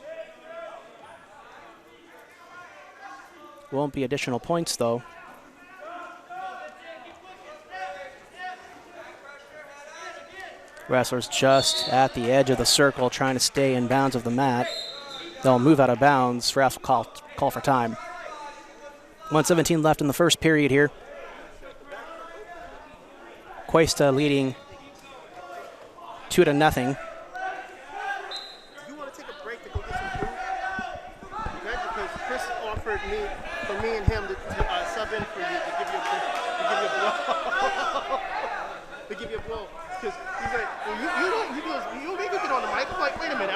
Won't be additional points, though. Wrestlers just at the edge of the circle trying to stay in bounds of the mat. They'll move out of bounds. Ref call for time. 1:17 left in the first period here. Cuesta leading 2-0. You want to take a break to go get some food? Okay, because Chris him to sub in for you to give you a blow. To give you a blow. Because he's like, well, he goes, you can get on the mic. I'm like, wait a minute.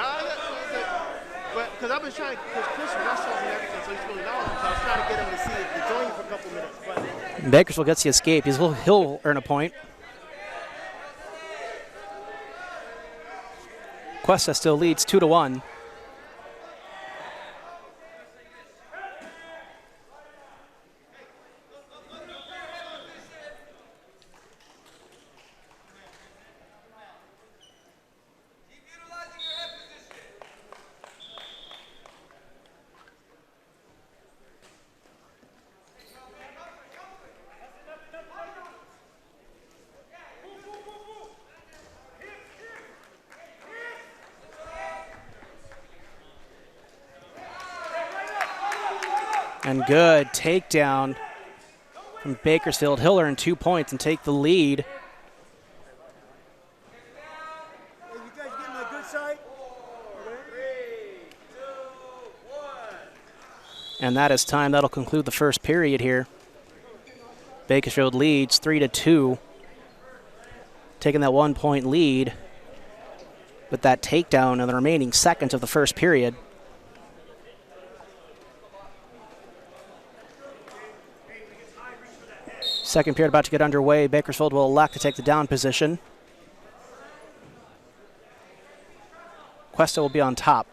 But because I've been trying, because Chris wrestles and everything, so he's really knowledgeable. So I was trying to get him to see it, to join you for a couple minutes. But Bakersfield gets the escape. He'll earn a point. Cuesta still leads 2-1. And good takedown from Bakersfield. He'll earn 2 points and take the lead. you guys getting a good side? 3, 2, 1. And that is time. That'll conclude the first period here. Bakersfield leads 3-2. Taking that 1 point lead with that takedown in the remaining seconds of the first period. Second period about to get underway. Bakersfield will elect to take the down position. Cuesta will be on top.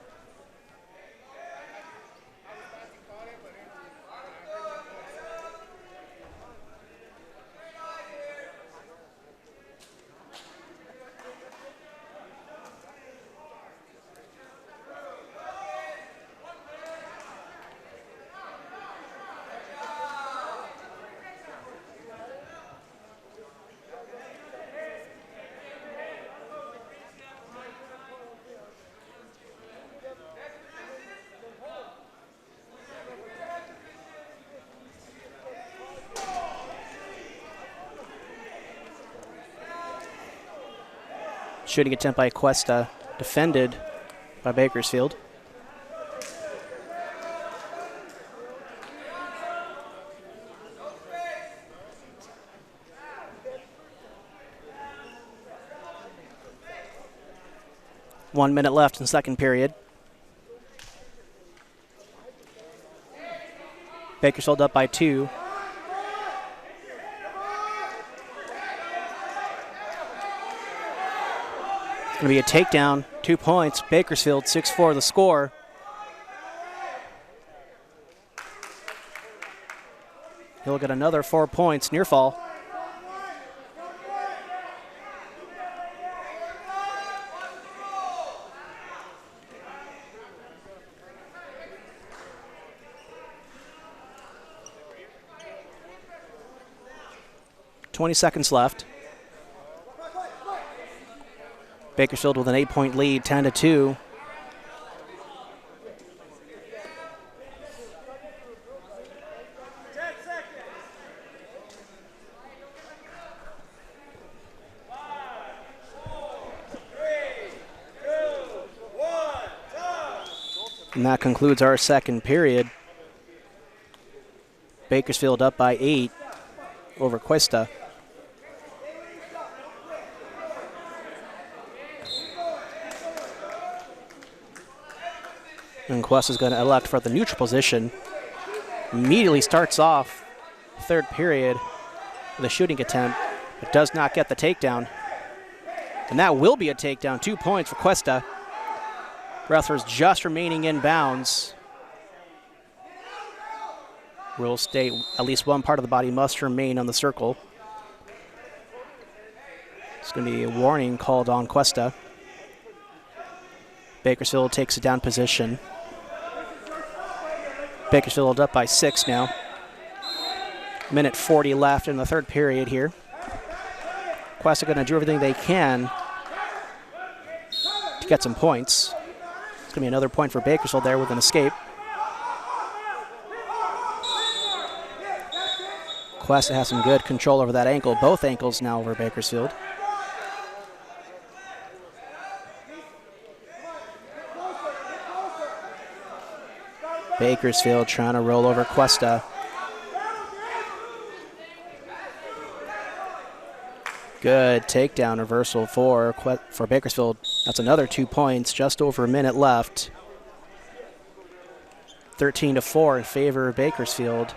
Shooting attempt by Cuesta, defended by Bakersfield. One minute left in the second period. Bakersfield up by 2. Going to be a takedown, 2 points. Bakersfield 6-4 the score. He'll get another 4 points, near fall. $20 left. Bakersfield with an 8-point lead, 10-2. And that concludes our second period. Bakersfield up by 8 over Cuesta. And Cuesta's going to elect for the neutral position. Immediately starts off third period with a shooting attempt, but does not get the takedown. And that will be a takedown, 2 points for Cuesta. Wrestlers just remaining in bounds. Rules state at least one part of the body must remain on the circle. It's going to be a warning called on Cuesta. Bakersfield takes a down position. Bakersfield up by 6 now. Minute 40 left in the third period here. Cuesta going to do everything they can to get some points. It's going to be another point for Bakersfield there with an escape. Cuesta has some good control over that ankle. Both ankles now over Bakersfield. Bakersfield trying to roll over Cuesta. Good takedown reversal for Bakersfield. That's another 2 points, just over a minute left. 13-4 in favor of Bakersfield.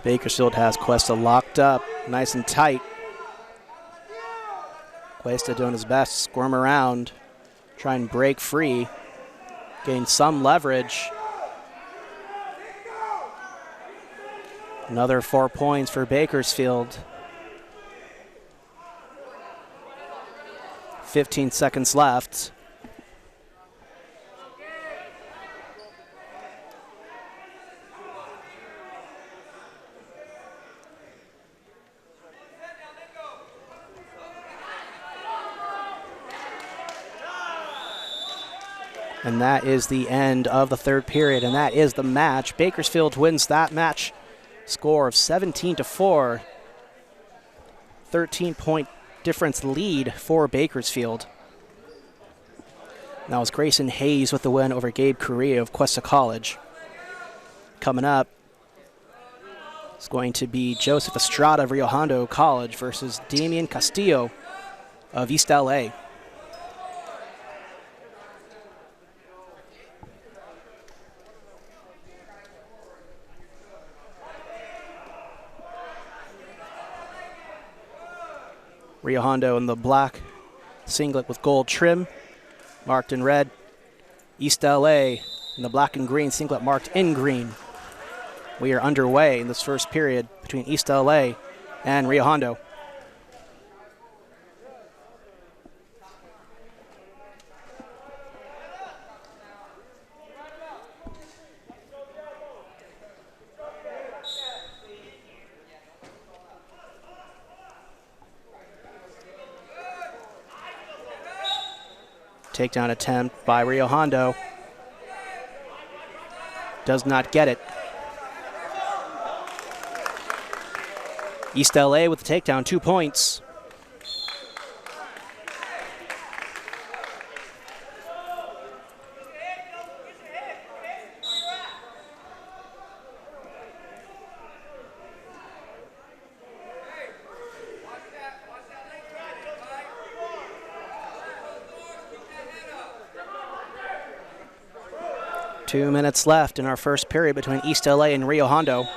Bakersfield has Cuesta locked up, nice and tight. Cuesta doing his best to squirm around, try and break free, gain some leverage. Another 4 points for Bakersfield. 15 seconds left. And that is the end of the third period, and that is the match. Bakersfield wins that match, score of 17-4. 13-point difference lead for Bakersfield. Now it's Grayson Hayes with the win over Gabe Correa of Cuesta College. Coming up, it's going to be Joseph Estrada of Rio Hondo College versus Damian Castillo of East LA. Rio Hondo in the black singlet with gold trim, marked in red. East LA in the black and green singlet marked in green. We are underway in this first period between East LA and Rio Hondo. Takedown attempt by Rio Hondo. Does not get it. East LA with the takedown, 2 points. Two minutes left in our first period between East LA and Rio Hondo.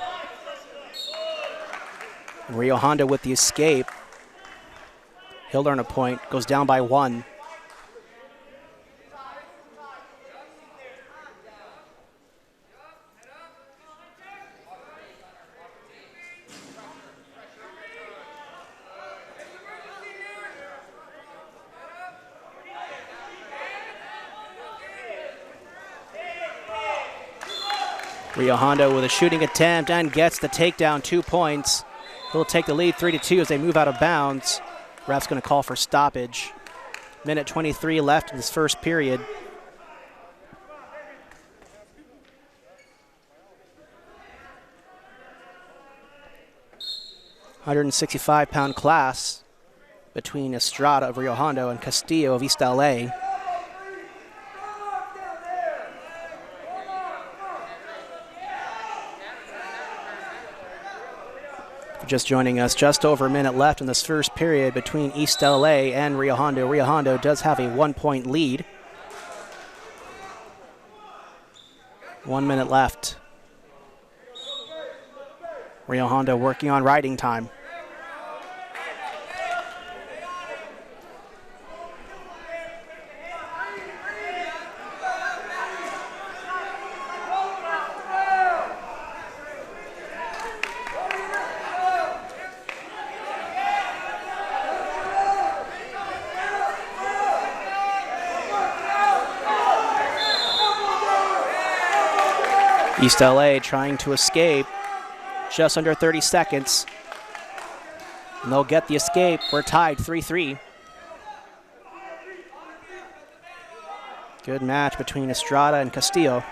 Rio Hondo with the escape. He'll earn a point, goes down by 1. Rio Hondo with a shooting attempt and gets the takedown, 2 points. He'll take the lead 3-2 as they move out of bounds. Ref's going to call for stoppage. Minute 23 left in this first period. £165 class between Estrada of Rio Hondo and Castillo of East LA. Just joining us, just over a minute left in this first period between East LA and Rio Hondo. Rio Hondo does have a 1 point lead. 1 minute left. Rio Hondo working on riding time. East LA trying to escape, just under 30 seconds. And they'll get the escape. We're tied 3-3. Good match between Estrada and Castillo.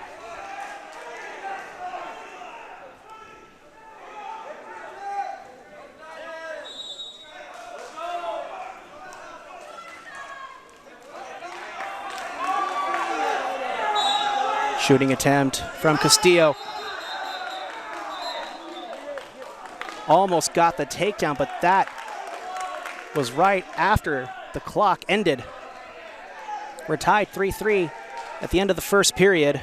Shooting attempt from Castillo. Almost got the takedown, but that was right after the clock ended. We're tied 3-3 at the end of the first period.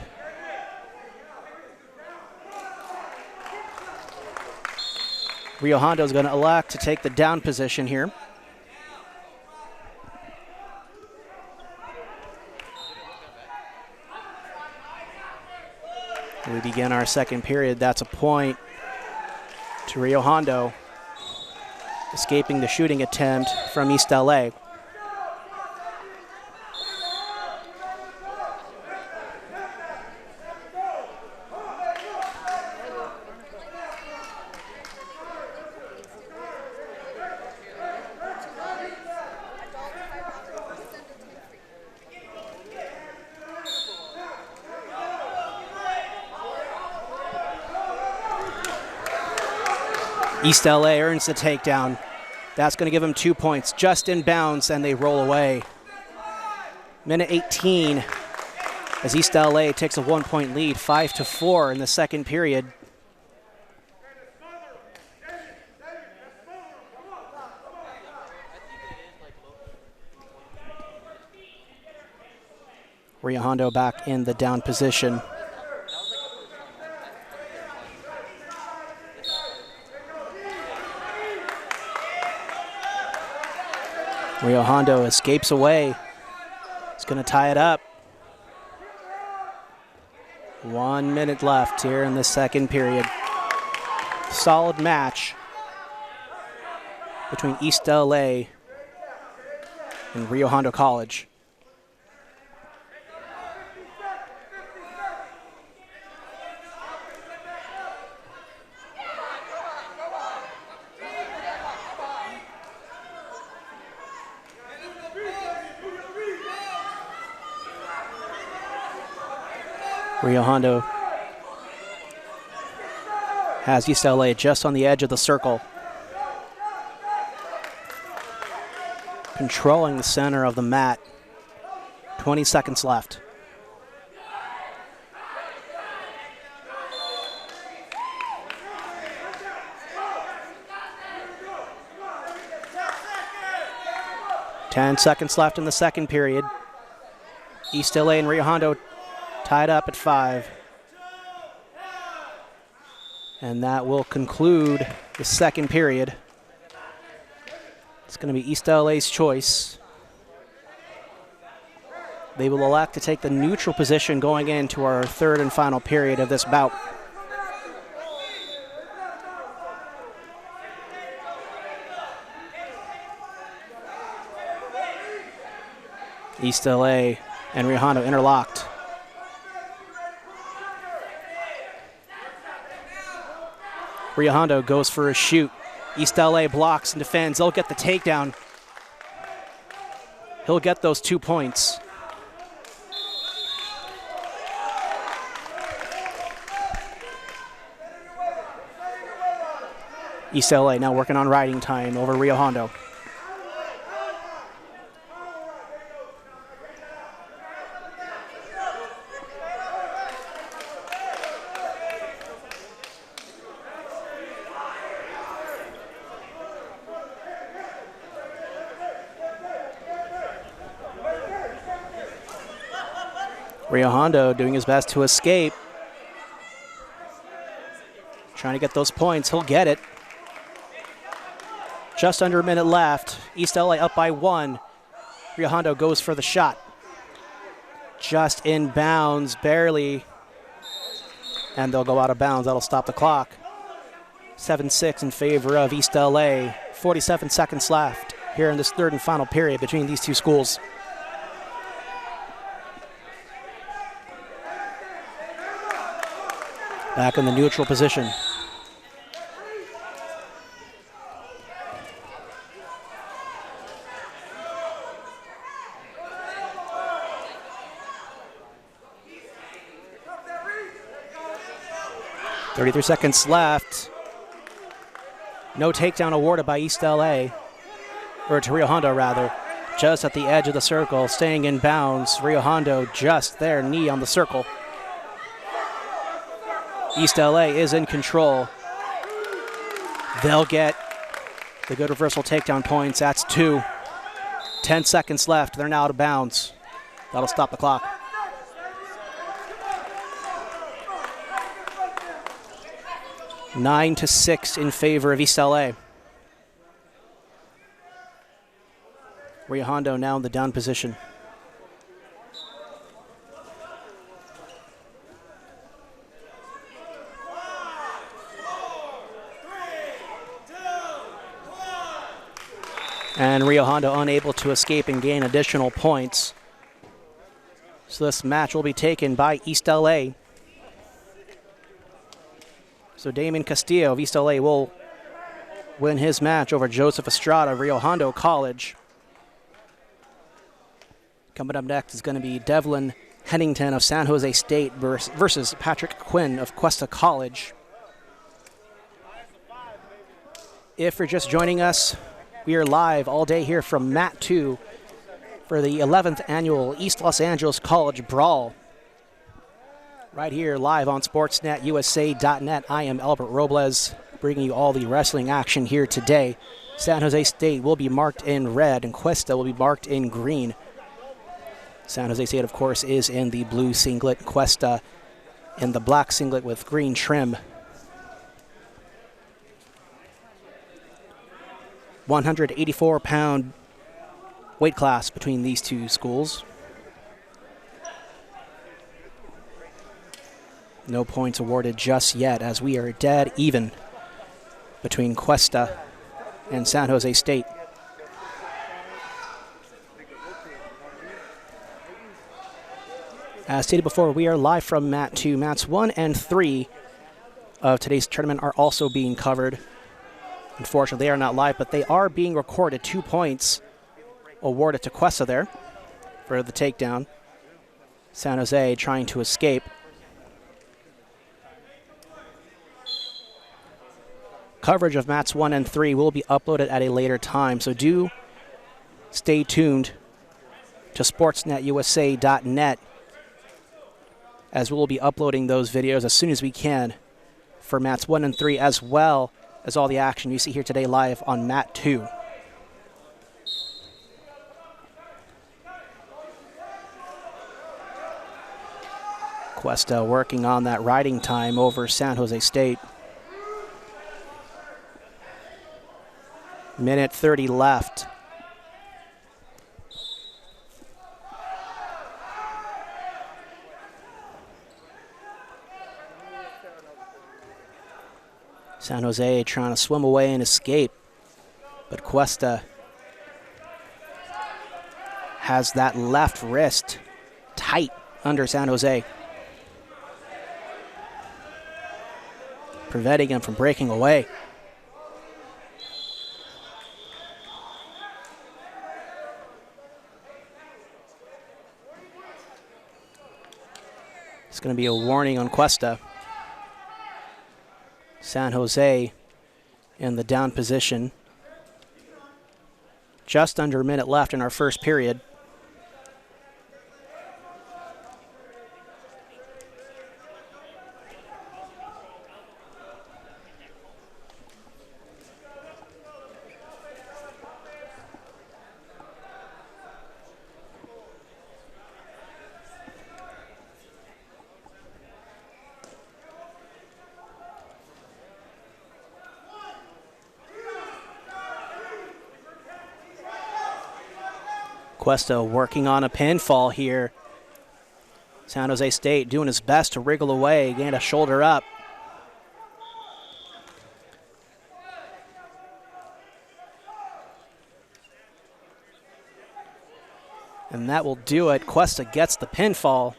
Rio Hondo is going to elect to take the down position here. We begin our second period. That's a point to Rio Hondo, escaping the shooting attempt from East LA. East LA earns the takedown. That's going to give them 2 points, just in bounds, and they roll away. Minute 18 as East LA takes a 1-point lead, 5-4 in the second period. Rio Hondo back in the down position. Rio Hondo escapes away. It's going to tie it up. 1 minute left here in the second period. Solid match between East LA and Rio Hondo College. Rio Hondo has East LA just on the edge of the circle. Controlling the center of the mat. 20 seconds left. Ten seconds left in the second period. East LA and Rio Hondo tied up at 5. And that will conclude the second period. It's going to be East LA's choice. They will elect to take the neutral position going into our third and final period of this bout. East LA and Rio Hondo interlocked. Rio Hondo goes for a shoot. East LA blocks and defends. They'll get the takedown. He'll get those 2 points. East LA now working on riding time over Rio Hondo. Rio Hondo doing his best to escape. Trying to get those points. He'll get it. Just under a minute left. East LA up by 1. Rio Hondo goes for the shot. Just in bounds, barely. And they'll go out of bounds. That'll stop the clock. 7-6 in favor of East LA. 47 seconds left here in this third and final period between these two schools. Back in the neutral position. .33 seconds left. No takedown awarded by East LA, or to Rio Hondo rather. Just at the edge of the circle, staying in bounds. Rio Hondo just there, knee on the circle. East LA is in control. They'll get the good reversal takedown points. That's 2. 10 seconds left. They're now out of bounds. That'll stop the clock. 9-6 in favor of East LA. Rio Hondo now in the down position. And Rio Hondo unable to escape and gain additional points. So this match will be taken by East LA. So Damon Castillo of East LA will win his match over Joseph Estrada of Rio Hondo College. Coming up next is going to be Devlin Hennington of San Jose State versus Patrick Quinn of Cuesta College. If you're just joining us, we are live all day here from Mat 2 for the 11th annual East Los Angeles College Brawl. Right here live on SportsNetUSA.net. I am Albert Robles, bringing you all the wrestling action here today. San Jose State will be marked in red and Cuesta will be marked in green. San Jose State, of course, is in the blue singlet, Cuesta in the black singlet with green trim. 184-pound weight class between these two schools. No points awarded just yet, as we are dead even between Cuesta and San Jose State. As stated before, we are live from Mat 2. Mats 1 and 3 of today's tournament are also being covered. Unfortunately, they are not live, but they are being recorded. 2 points awarded to Cuesta there for the takedown. San Jose trying to escape. Coverage of Mats 1 and 3 will be uploaded at a later time, so do stay tuned to SportsNetUSA.net, as we'll be uploading those videos as soon as we can for Mats 1 and 3, as well as all the action you see here today live on Mat 2. Cuesta working on that riding time over San Jose State. Minute 30 left. San Jose trying to swim away and escape, but Cuesta has that left wrist tight under San Jose, preventing him from breaking away. It's going to be a warning on Cuesta. San Jose in the down position. Just under a minute left in our first period. Cuesta working on a pinfall here. San Jose State doing his best to wriggle away, gain a shoulder up. And that will do it. Cuesta gets the pinfall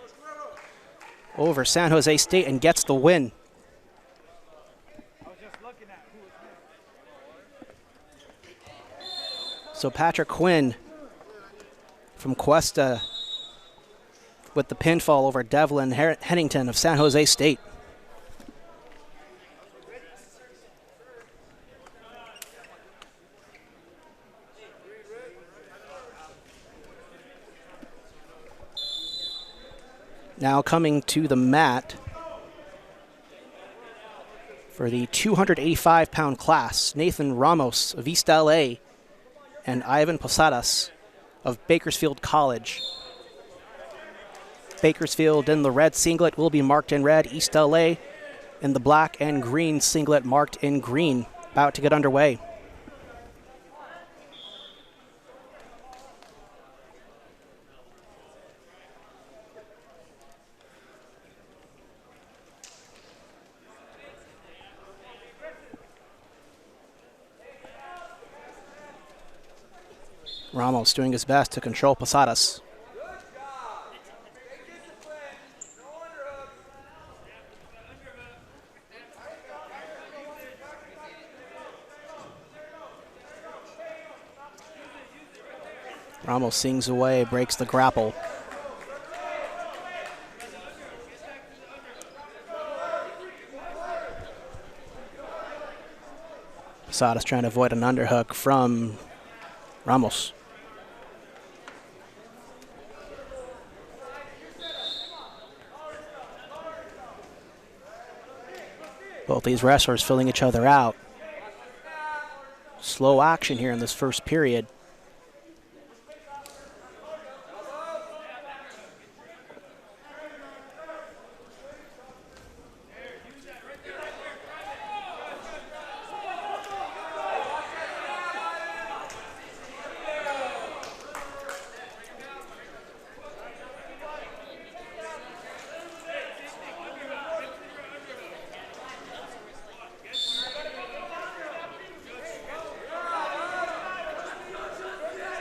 over San Jose State and gets the win. So Patrick Quinn from Cuesta with the pinfall over Devlin Hennington of San Jose State. Now coming to the mat For the 285-pound class, Nathan Ramos of East LA and Ivan Posadas of Bakersfield College. Bakersfield in the red singlet will be marked in red. East LA in the black and green singlet marked in green. About to get underway. Ramos doing his best to control Posadas. Ramos sings away, breaks the grapple. Posadas trying to avoid an underhook from Ramos. Both these wrestlers filling each other out. Slow action here in this first period.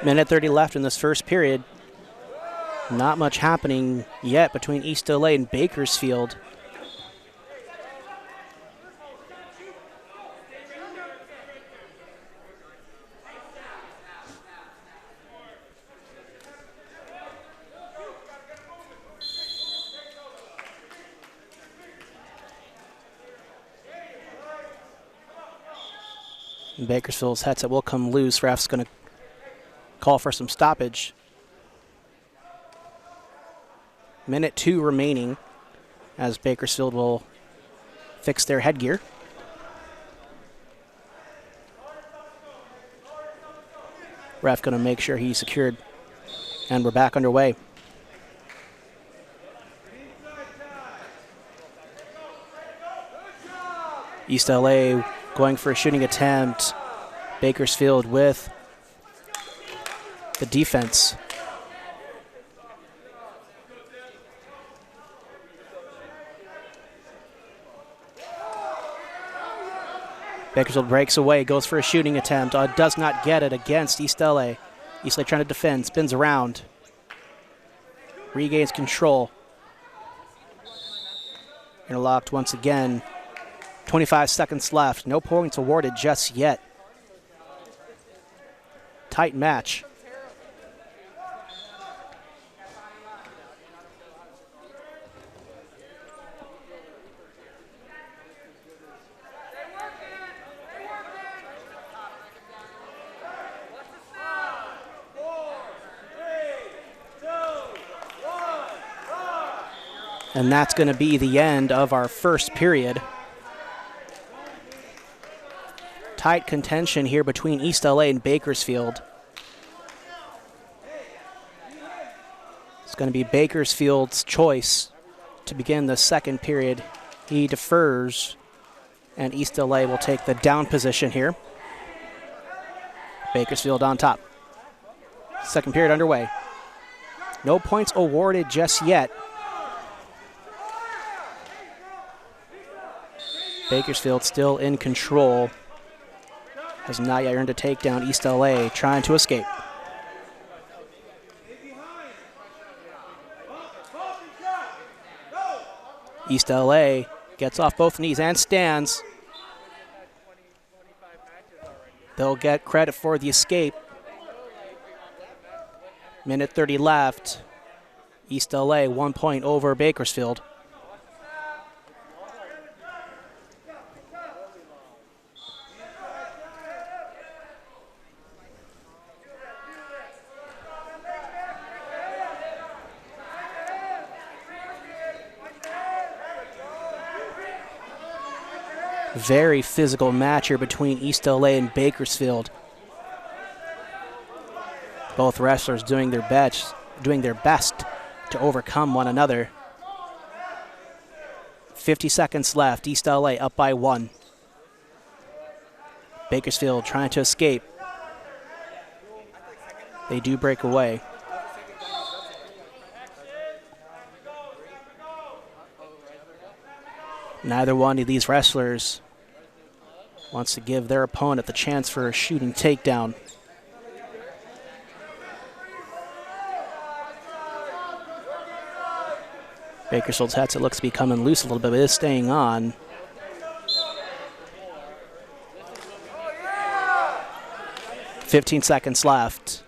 Minute 30 left in this first period. Not much happening yet between East LA and Bakersfield. Bakersfield's headset will come loose. Ref's going to call for some stoppage. Minute 2 remaining as Bakersfield will fix their headgear. Ref going to make sure he's secured, and we're back underway. East LA going for a shooting attempt. Bakersfield with the defense. Bakersfield breaks away, goes for a shooting attempt, does not get it against East LA. East LA trying to defend, spins around, regains control. Interlocked once again. 25 seconds left, no points awarded just yet. Tight match. And that's going to be the end of our first period. Tight contention here between East LA and Bakersfield. It's going to be Bakersfield's choice to begin the second period. He defers, and East LA will take the down position here. Bakersfield on top. Second period underway. No points awarded just yet. Bakersfield still in control. Has not yet earned a takedown. East LA trying to escape. East LA gets off both knees and stands. They'll get credit for the escape. Minute 30 left. East LA 1 point over Bakersfield. Very physical match here between East LA and Bakersfield. Both wrestlers doing their best to overcome one another. 50 seconds left. East LA up by 1. Bakersfield trying to escape. They do break away. Neither one of these wrestlers wants to give their opponent the chance for a shooting takedown. Bakersfield's headset looks to be coming loose a little bit, but it is staying on. "15 seconds left.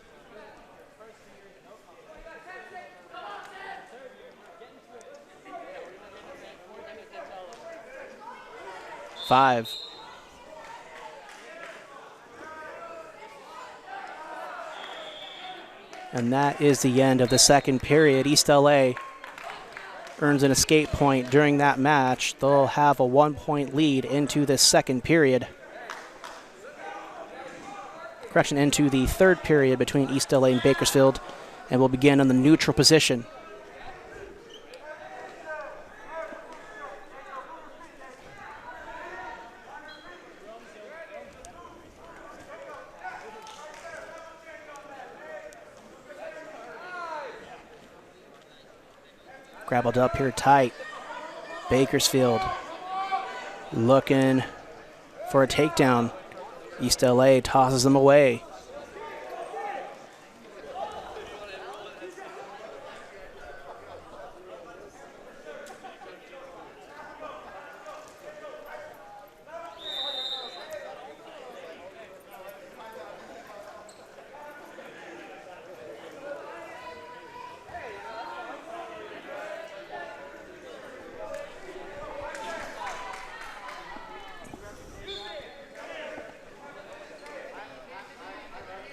Five. And that is the end of the second period. East LA earns an escape point during that match. They'll have a 1-point lead into this second period. Correction, into the third period between East LA and Bakersfield, and we'll begin on the neutral position. Grappled up here tight. Bakersfield looking for a takedown. East LA tosses them away.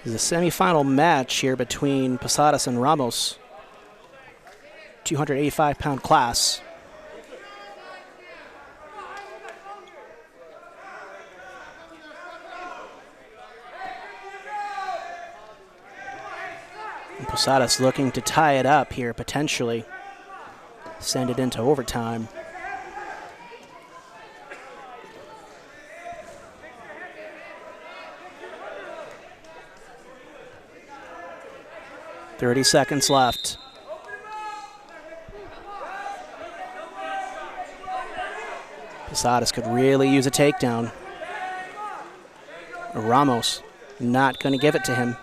This is a semifinal match here between Posadas and Ramos. 285-pound class. And Posadas looking to tie it up here, potentially. Send it into overtime. .30 seconds left. Posadas could really use a takedown. Ramos not going to give it to him.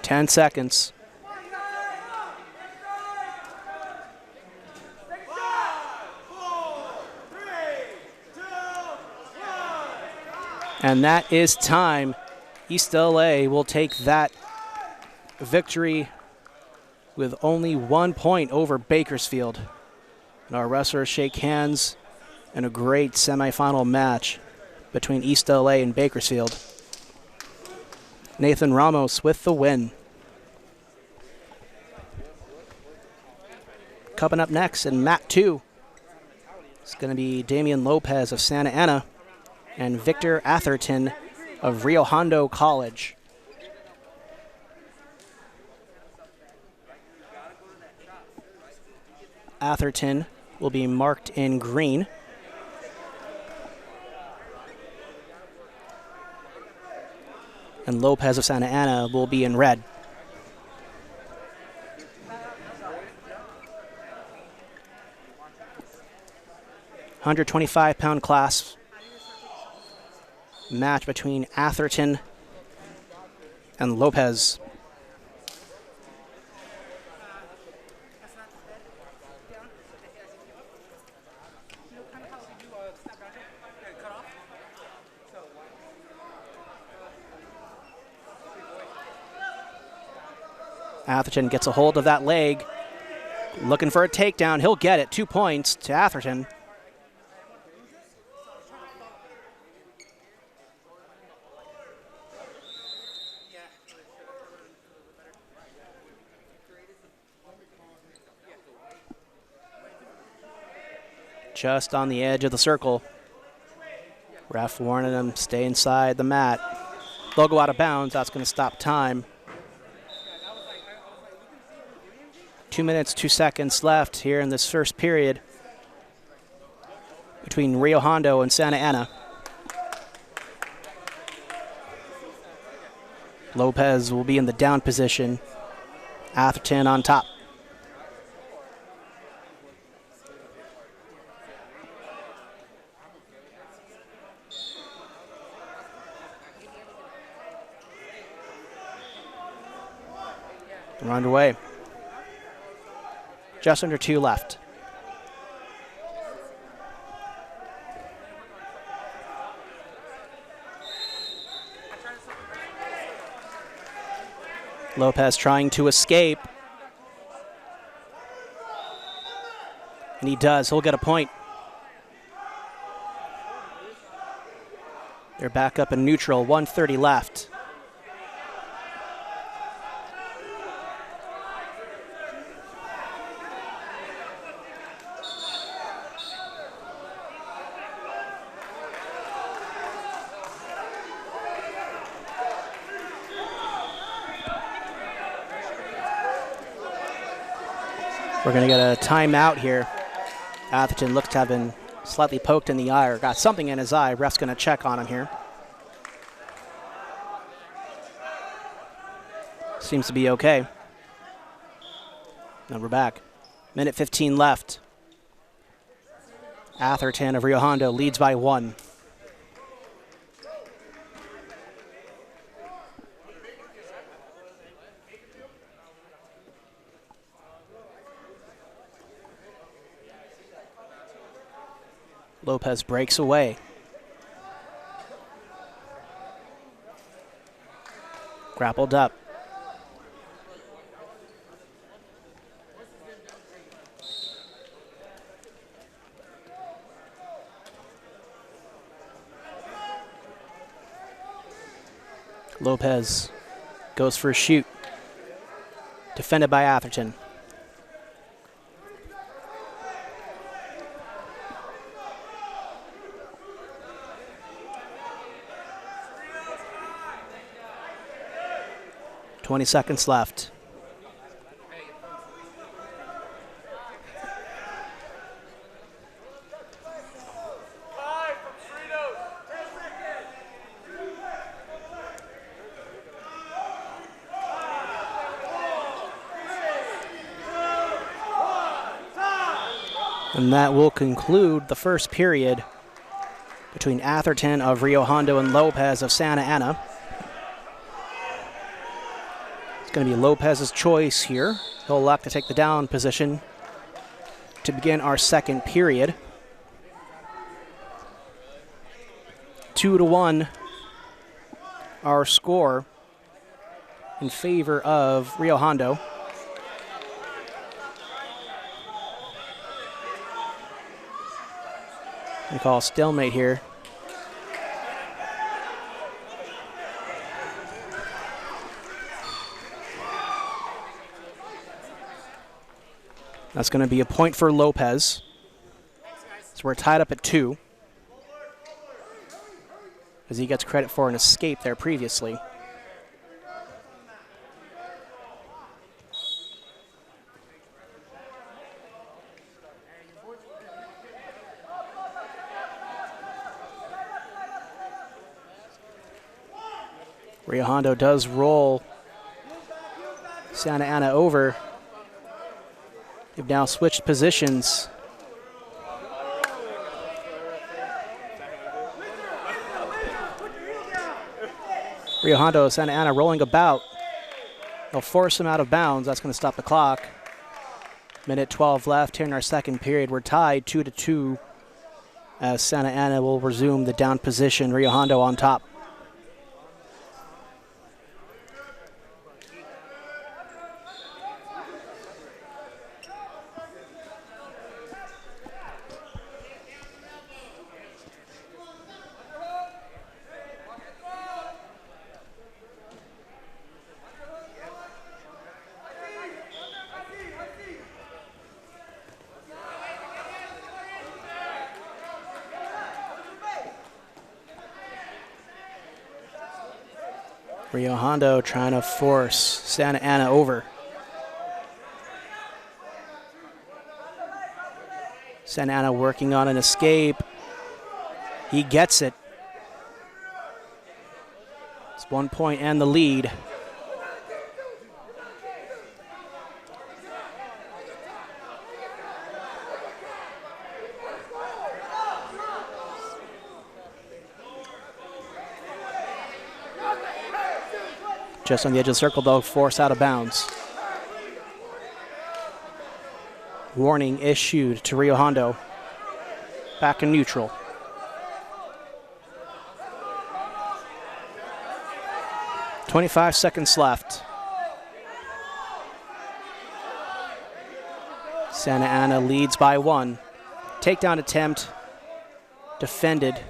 Ten seconds. And that is time. East LA will take that victory with only 1 point over Bakersfield. And our wrestlers shake hands in a great semifinal match between East LA and Bakersfield. Nathan Ramos with the win. Coming up next in mat 2, it's going to be Damian Lopez of Santa Ana and Victor Atherton of Rio Hondo College. Atherton will be marked in green. And Lopez of Santa Ana will be in red. £125 class match between Atherton and Lopez. Atherton gets a hold of that leg, looking for a takedown. He'll get it. 2 points to Atherton. just on the edge of the circle. Ref warning them, stay inside the mat. They'll go out of bounds. That's going to stop time. 2 minutes, 2 seconds left here in this first period between Rio Hondo and Santa Ana. Lopez will be in the down position. Atherton on top. We're underway. Just under 2 left. Lopez trying to escape. And he does. He'll get a point. They're back up in neutral. 1:30 left. We're going to get a timeout here. Atherton looks to have been slightly poked in the eye or got something in his eye. Ref's going to check on him here. Seems to be okay. Now we're back. Minute 15 left. Atherton of Rio Hondo leads by 1. Lopez breaks away. Grappled up. Lopez goes for a shoot. Defended by Atherton. .20 seconds left. And that will conclude the first period between Atherton of Rio Hondo and Lopez of Santa Ana. Going to be Lopez's choice here. He'll elect to take the down position to begin our second period. 2-1 our score in favor of Rio Hondo. We call stalemate here. That's going to be a point for Lopez. So we're tied up at 2. As he gets credit for an escape there previously. Rio Hondo does roll Santa Ana over. They've now switched positions. Rio Hondo, Santa Ana rolling about. They'll force him out of bounds. That's going to stop the clock. Minute 12 left here in our second period. We're tied 2-2 as Santa Ana will resume the down position. Rio Hondo on top. Rio Hondo trying to force Santa Ana over. Santa Ana working on an escape. He gets it. It's 1 point and the lead. Just on the edge of the circle, though, force out of bounds. Warning issued to Rio Hondo. Back in neutral. .25 seconds left. Santa Ana leads by 1. Takedown attempt defended.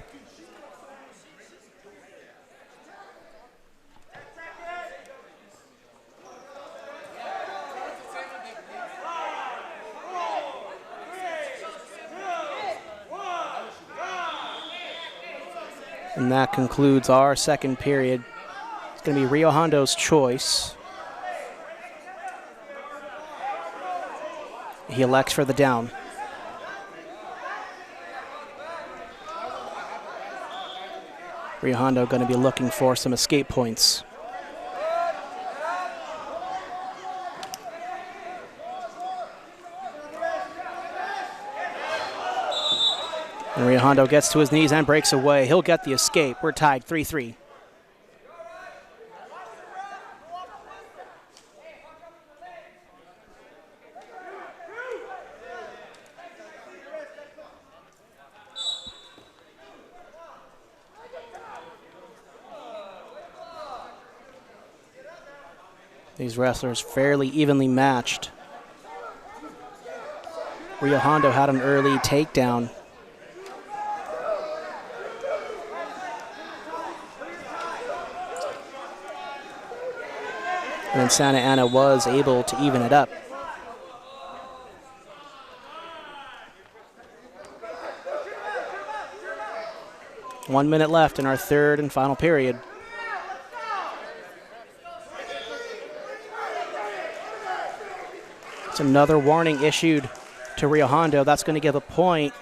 And that concludes our second period. It's going to be Rio Hondo's choice. He elects for the down. Rio Hondo going to be looking for some escape points. And Rio Hondo gets to his knees and breaks away. He'll get the escape. We're tied 3-3. These wrestlers fairly evenly matched. Rio Hondo had an early takedown. And then Santa Ana was able to even it up. One minute left in our third and final period. It's another warning issued to Rio Hondo. That's going to give a point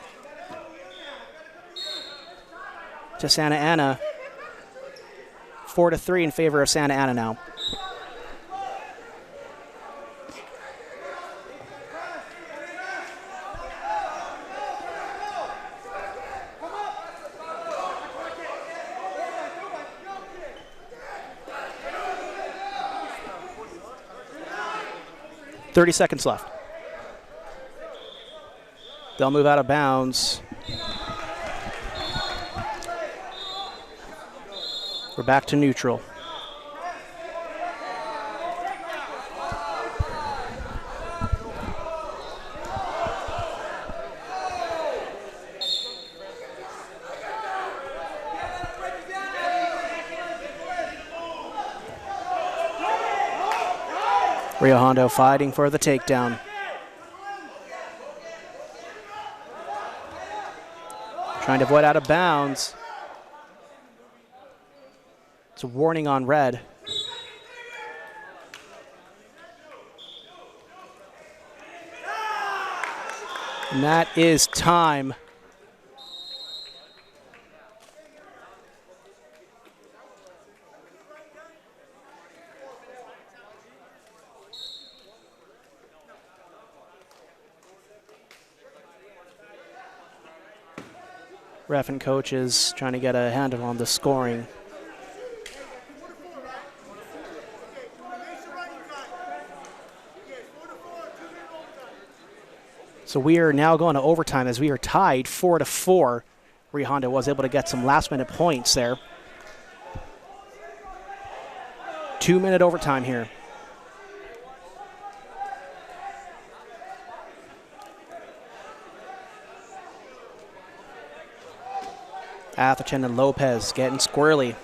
to Santa Ana. 4-3 in favor of Santa Ana now. .30 seconds left. They'll move out of bounds. We're back to neutral. Rio Hondo fighting for the takedown. Trying to avoid out of bounds. It's a warning on red. And that is time. Ref and coaches trying to get a handle on the scoring. So we are now going to overtime as we are tied 4-4. Rio Hondo was able to get some last-minute points there. 2-minute overtime here. Atherton and Lopez getting squirrely.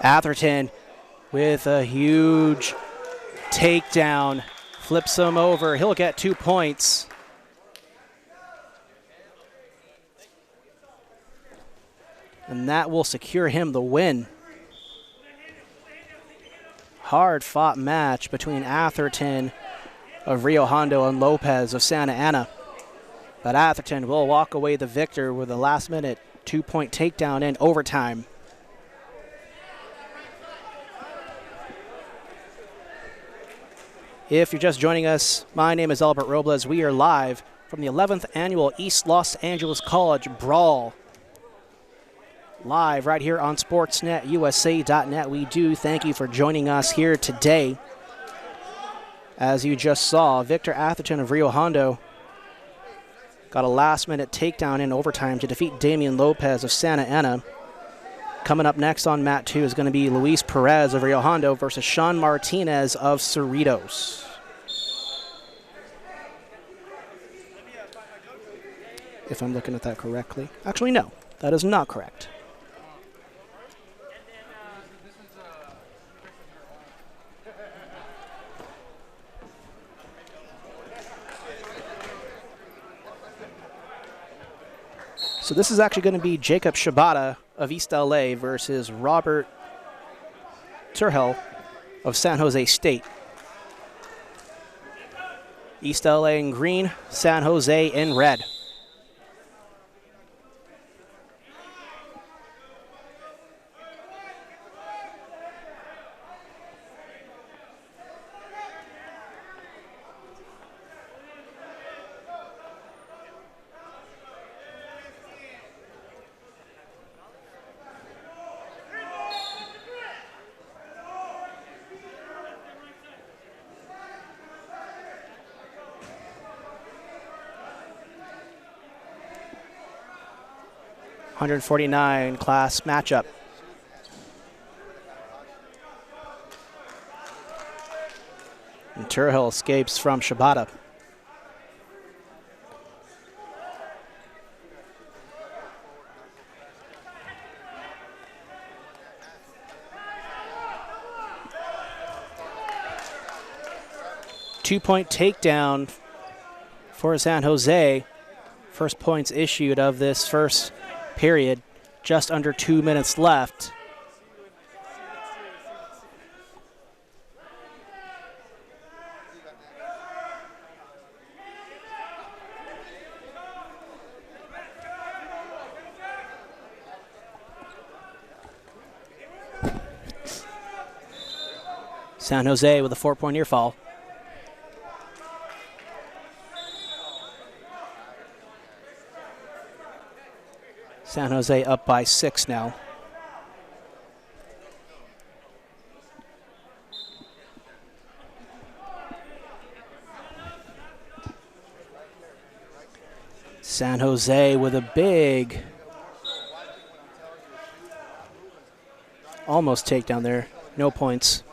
Atherton with a huge takedown, flips him over. He'll get 2 points. And that will secure him the win. Hard-fought match between Atherton of Rio Hondo and Lopez of Santa Ana. But Atherton will walk away the victor with a last-minute 2-point takedown in overtime. If you're just joining us, my name is Albert Robles. We are live from the 11th Annual East Los Angeles College Brawl. Live right here on SportsNetUSA.net. We do thank you for joining us here today. As you just saw, Victor Atherton of Rio Hondo got a last-minute takedown in overtime to defeat Damian Lopez of Santa Ana. Coming up next on mat 2 is going to be Luis Perez of Rio Hondo versus Sean Martinez of Cerritos. If I'm looking at that correctly. Actually, no, that is not correct. So this is actually going to be Jacob Shibata of East LA versus Robert Turhel of San Jose State. East LA in green, San Jose in red. .149 class matchup. And Turhill escapes from Shibata. Two-point takedown for San Jose. First points issued of this first period, just under 2 minutes left. San Jose with a 4-point ear fall. San Jose up by 6 now. San Jose with a big, almost takedown there. No points.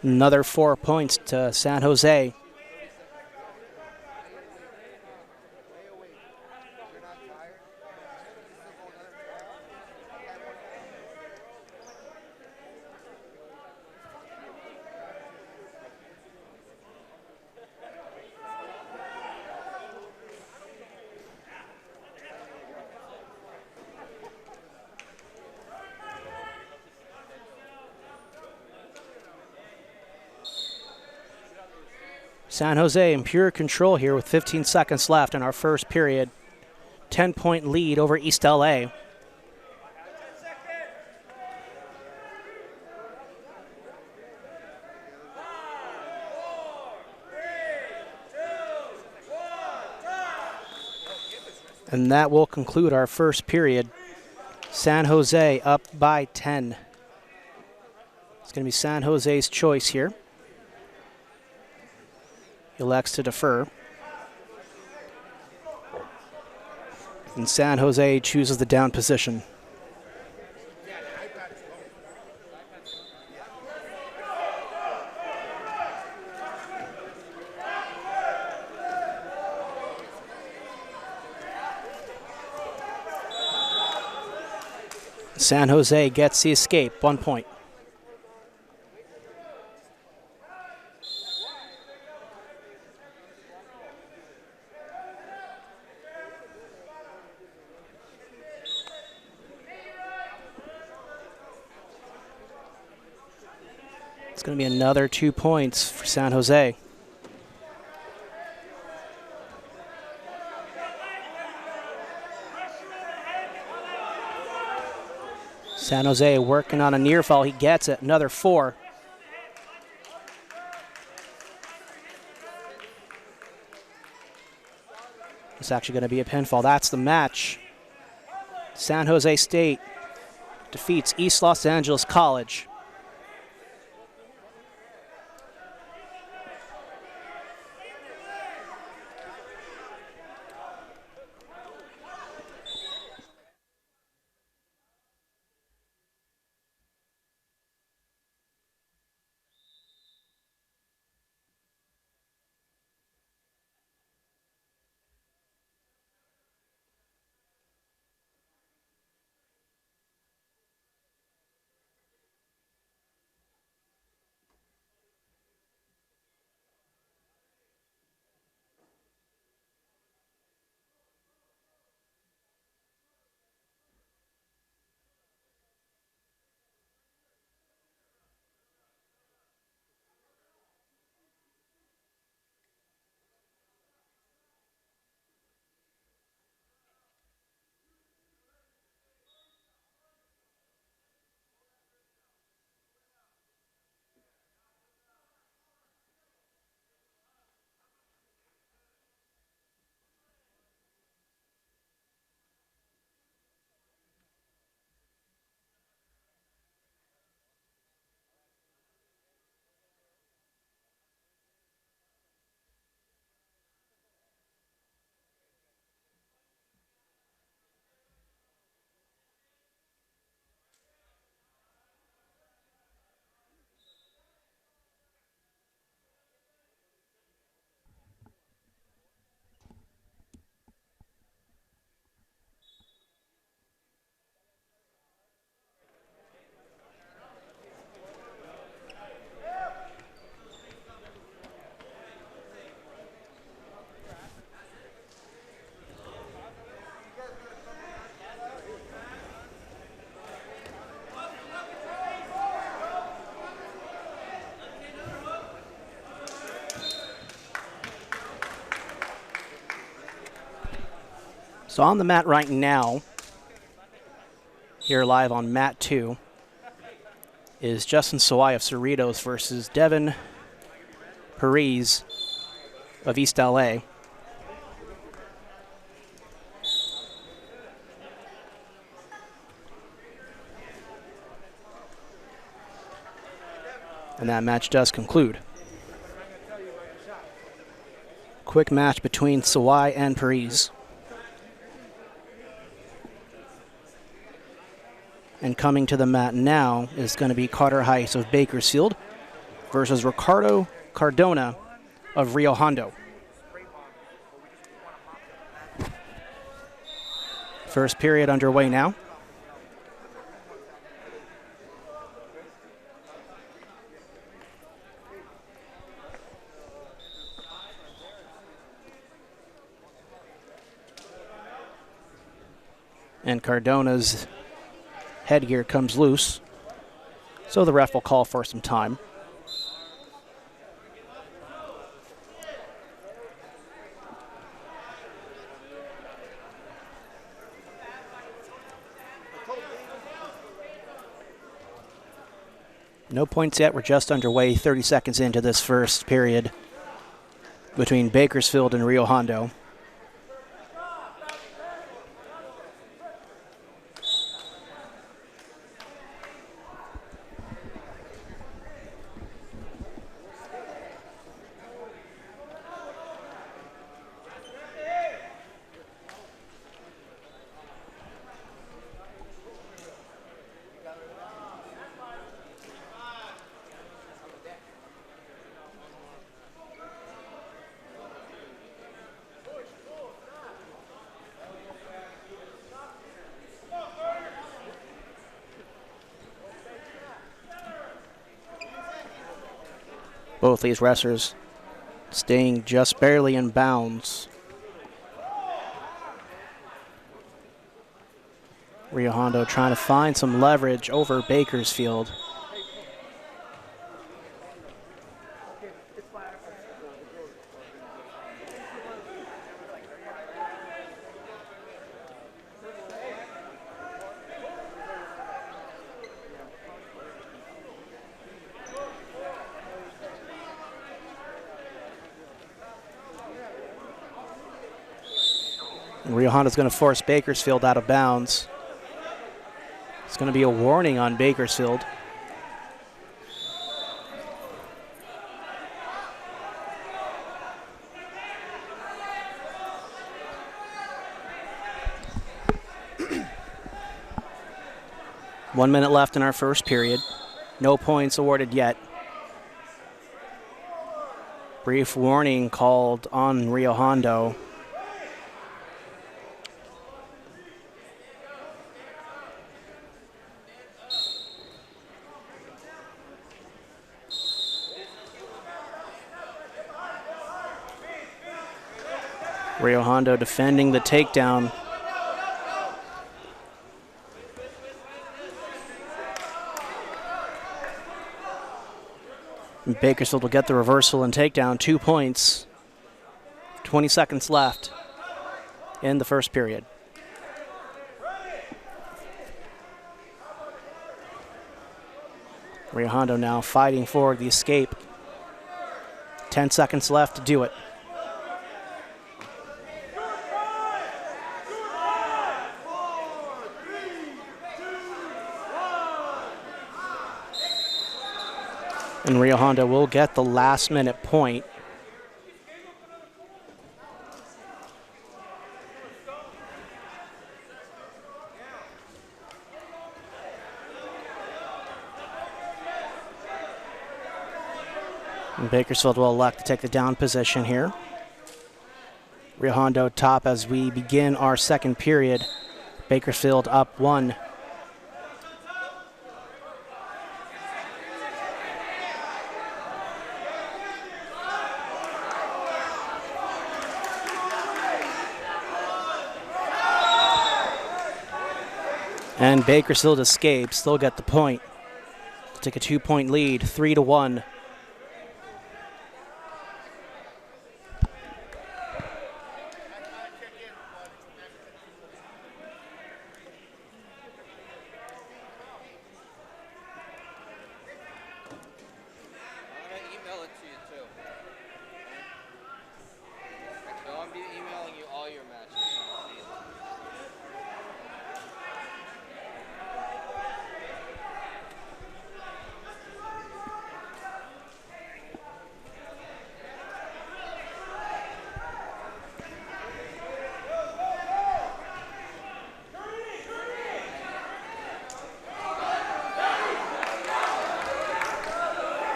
Another 4 points to San Jose. San Jose in pure control here with 15 seconds left in our first period. 10-point lead over East LA. And that will conclude our first period. San Jose up by 10. going to be San Jose's choice here. He elects to defer. And San Jose chooses the down position. San Jose gets the escape, 1 point. It's going to be another 2 points for San Jose. San Jose working on a near fall. He gets it. Another 4. It's actually going to be a pinfall. That's the match. San Jose State defeats East Los Angeles College. So on the mat right now, here live on mat 2, is Justin Sawai of Cerritos versus Devin Perez of East LA. And that match does conclude. Quick match between Sawai and Perez. And coming to the mat now is going to be Carter Heist of Bakersfield versus Ricardo Cardona of Rio Hondo. First period underway now. And Cardona's headgear comes loose, so the ref will call for some time. No points yet. We're just underway, 30 seconds into this first period between Bakersfield and Rio Hondo. Both these wrestlers staying just barely in bounds. Rio Hondo trying to find some leverage over Bakersfield. Rio Hondo's going to force Bakersfield out of bounds. It's going to be a warning on Bakersfield. One minute left in our first period. No points awarded yet. Brief warning called on Rio Hondo. Rio Hondo defending the takedown. Bakersfield will get the reversal and takedown. 2 points. 20 seconds left in the first period. Rio Hondo now fighting for the escape. 10 seconds left to do it. And Rio Hondo will get the last minute point. And Bakersfield will elect to take the down position here. Rio Hondo top as we begin our second period. Bakersfield up 1. And Bakersfield escapes. They'll get the point. They'll take a 2-point lead, 3-1.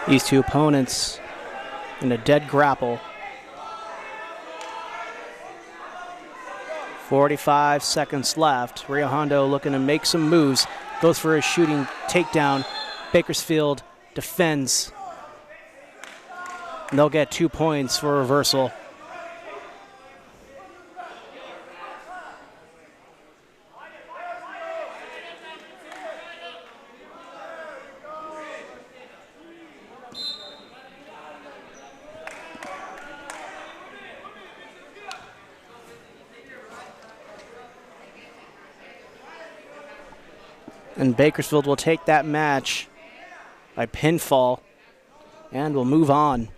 These two opponents in a dead grapple. 45 seconds left. Rio Hondo looking to make some moves. Goes for a shooting takedown. Bakersfield defends. And they'll get 2 points for reversal. And Bakersfield will take that match by pinfall and will move on.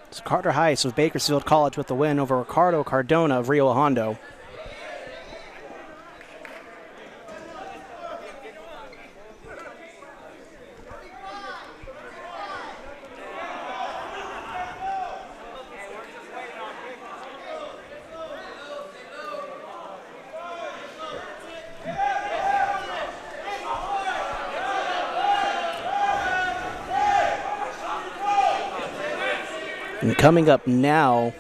It's Carter Heist of Bakersfield College with the win over Ricardo Cardona of Rio Hondo. And coming up now,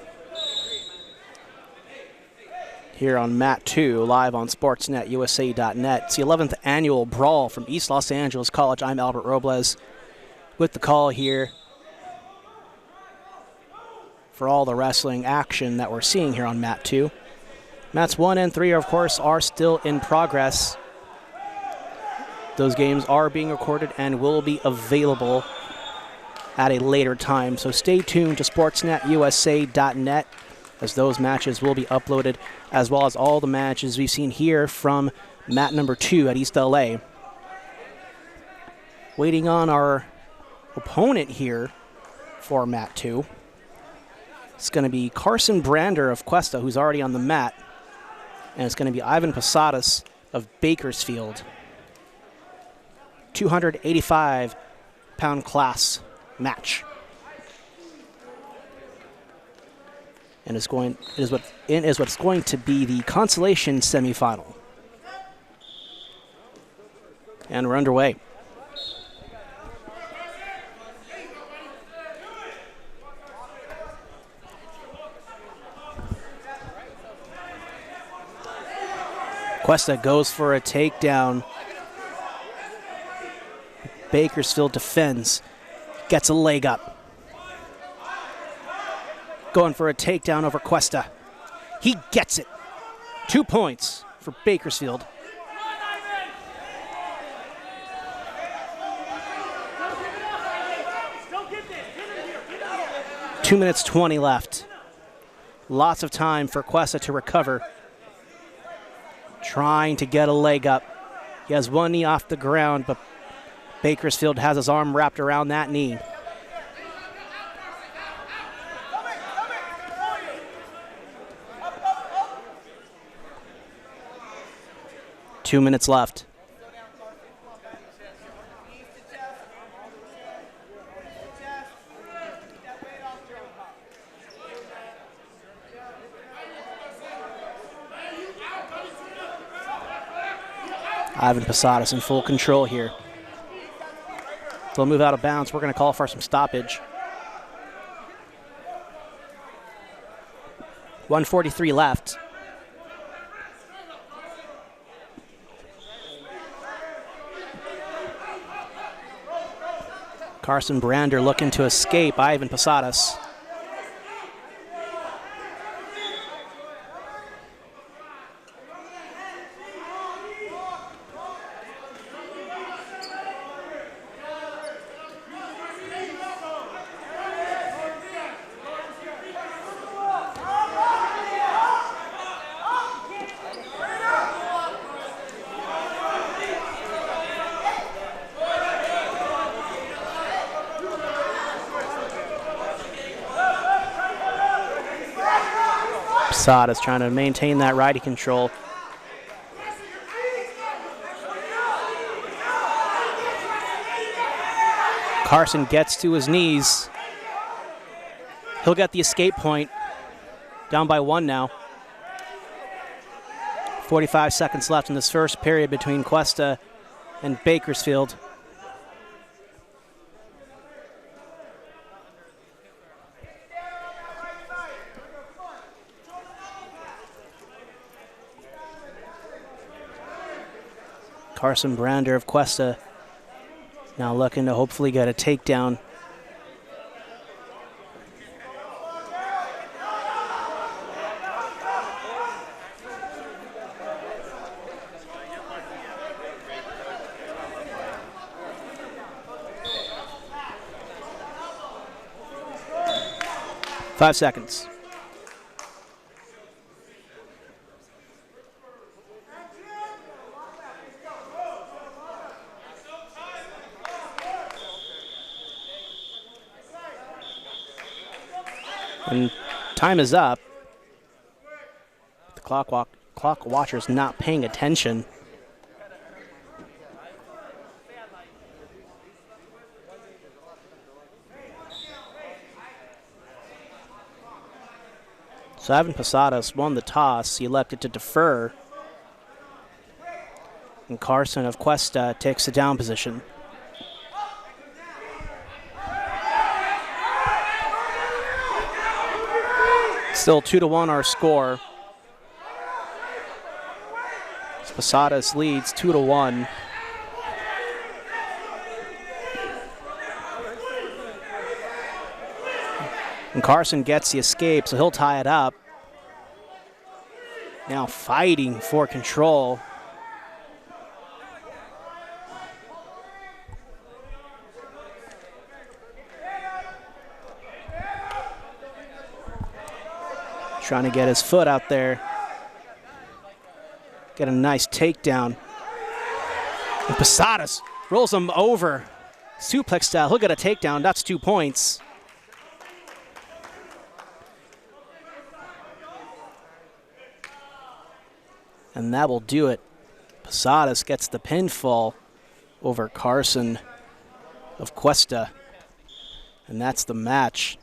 here on Mat 2, live on sportsnetusa.net. It's the 11th annual Brawl from East Los Angeles College. I'm Albert Robles with the call here for all the wrestling action that we're seeing here on Mat 2. Mats 1 and 3, of course, are still in progress. Those games are being recorded and will be available at a later time. So stay tuned to sportsnetusa.net as those matches will be uploaded, as well as all the matches we've seen here from mat number 2 at East LA. Waiting on our opponent here for mat 2. It's going to be Carson Brander of Cuesta, who's already on the mat. And it's going to be Ivan Posadas of Bakersfield. 285-pound class match. And it is what's going to be the consolation semifinal. And we're underway. Cuesta goes for a takedown. Bakersfield defends, gets a leg up. Going for a takedown over Cuesta. He gets it. 2 points for Bakersfield. Two minutes 20 left. Lots of time for Cuesta to recover. Trying to get a leg up. He has one knee off the ground, but Bakersfield has his arm wrapped around that knee. Two minutes left. Ivan Posadas in full control here. They'll move out of bounds. We're going to call for some stoppage. 1:43 left. Carson Brander looking to escape Ivan Posadas. Posadas trying to maintain that righty control. Carson gets to his knees. He'll get the escape point. Down by 1 now. 45 seconds left in this first period between Cuesta and Bakersfield. Carson Brander of Cuesta now looking to hopefully get a takedown. Five seconds. And time is up. The clock watcher's not paying attention. So Ivan Posadas won the toss. He elected to defer. And Carson of Cuesta takes the down position. Still 2-1 our score. Posadas leads 2-1. And Carson gets the escape, so he'll tie it up. Now fighting for control. Trying to get his foot out there. Get a nice takedown. And Posadas rolls him over. Suplex style, he'll get a takedown, that's 2 points. And that will do it. Posadas gets the pinfall over Carson of Cuesta. And that's the match.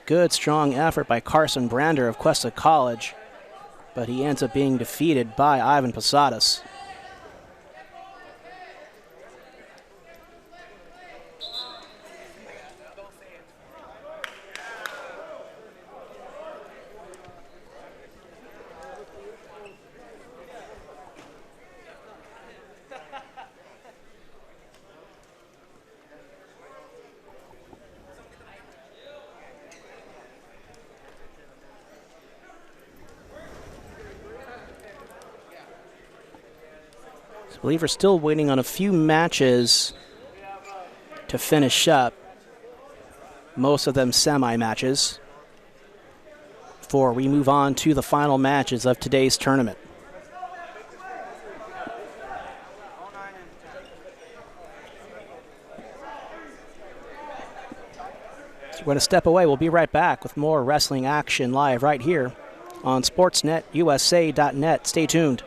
Good, strong effort by Carson Brander of Cuesta College, but he ends up being defeated by Ivan Posadas. I believe we're still waiting on a few matches to finish up. Most of them semi-matches. Before we move on to the final matches of today's tournament. So we're going to step away. We'll be right back with more wrestling action live right here on SportsNetUSA.net. Stay tuned.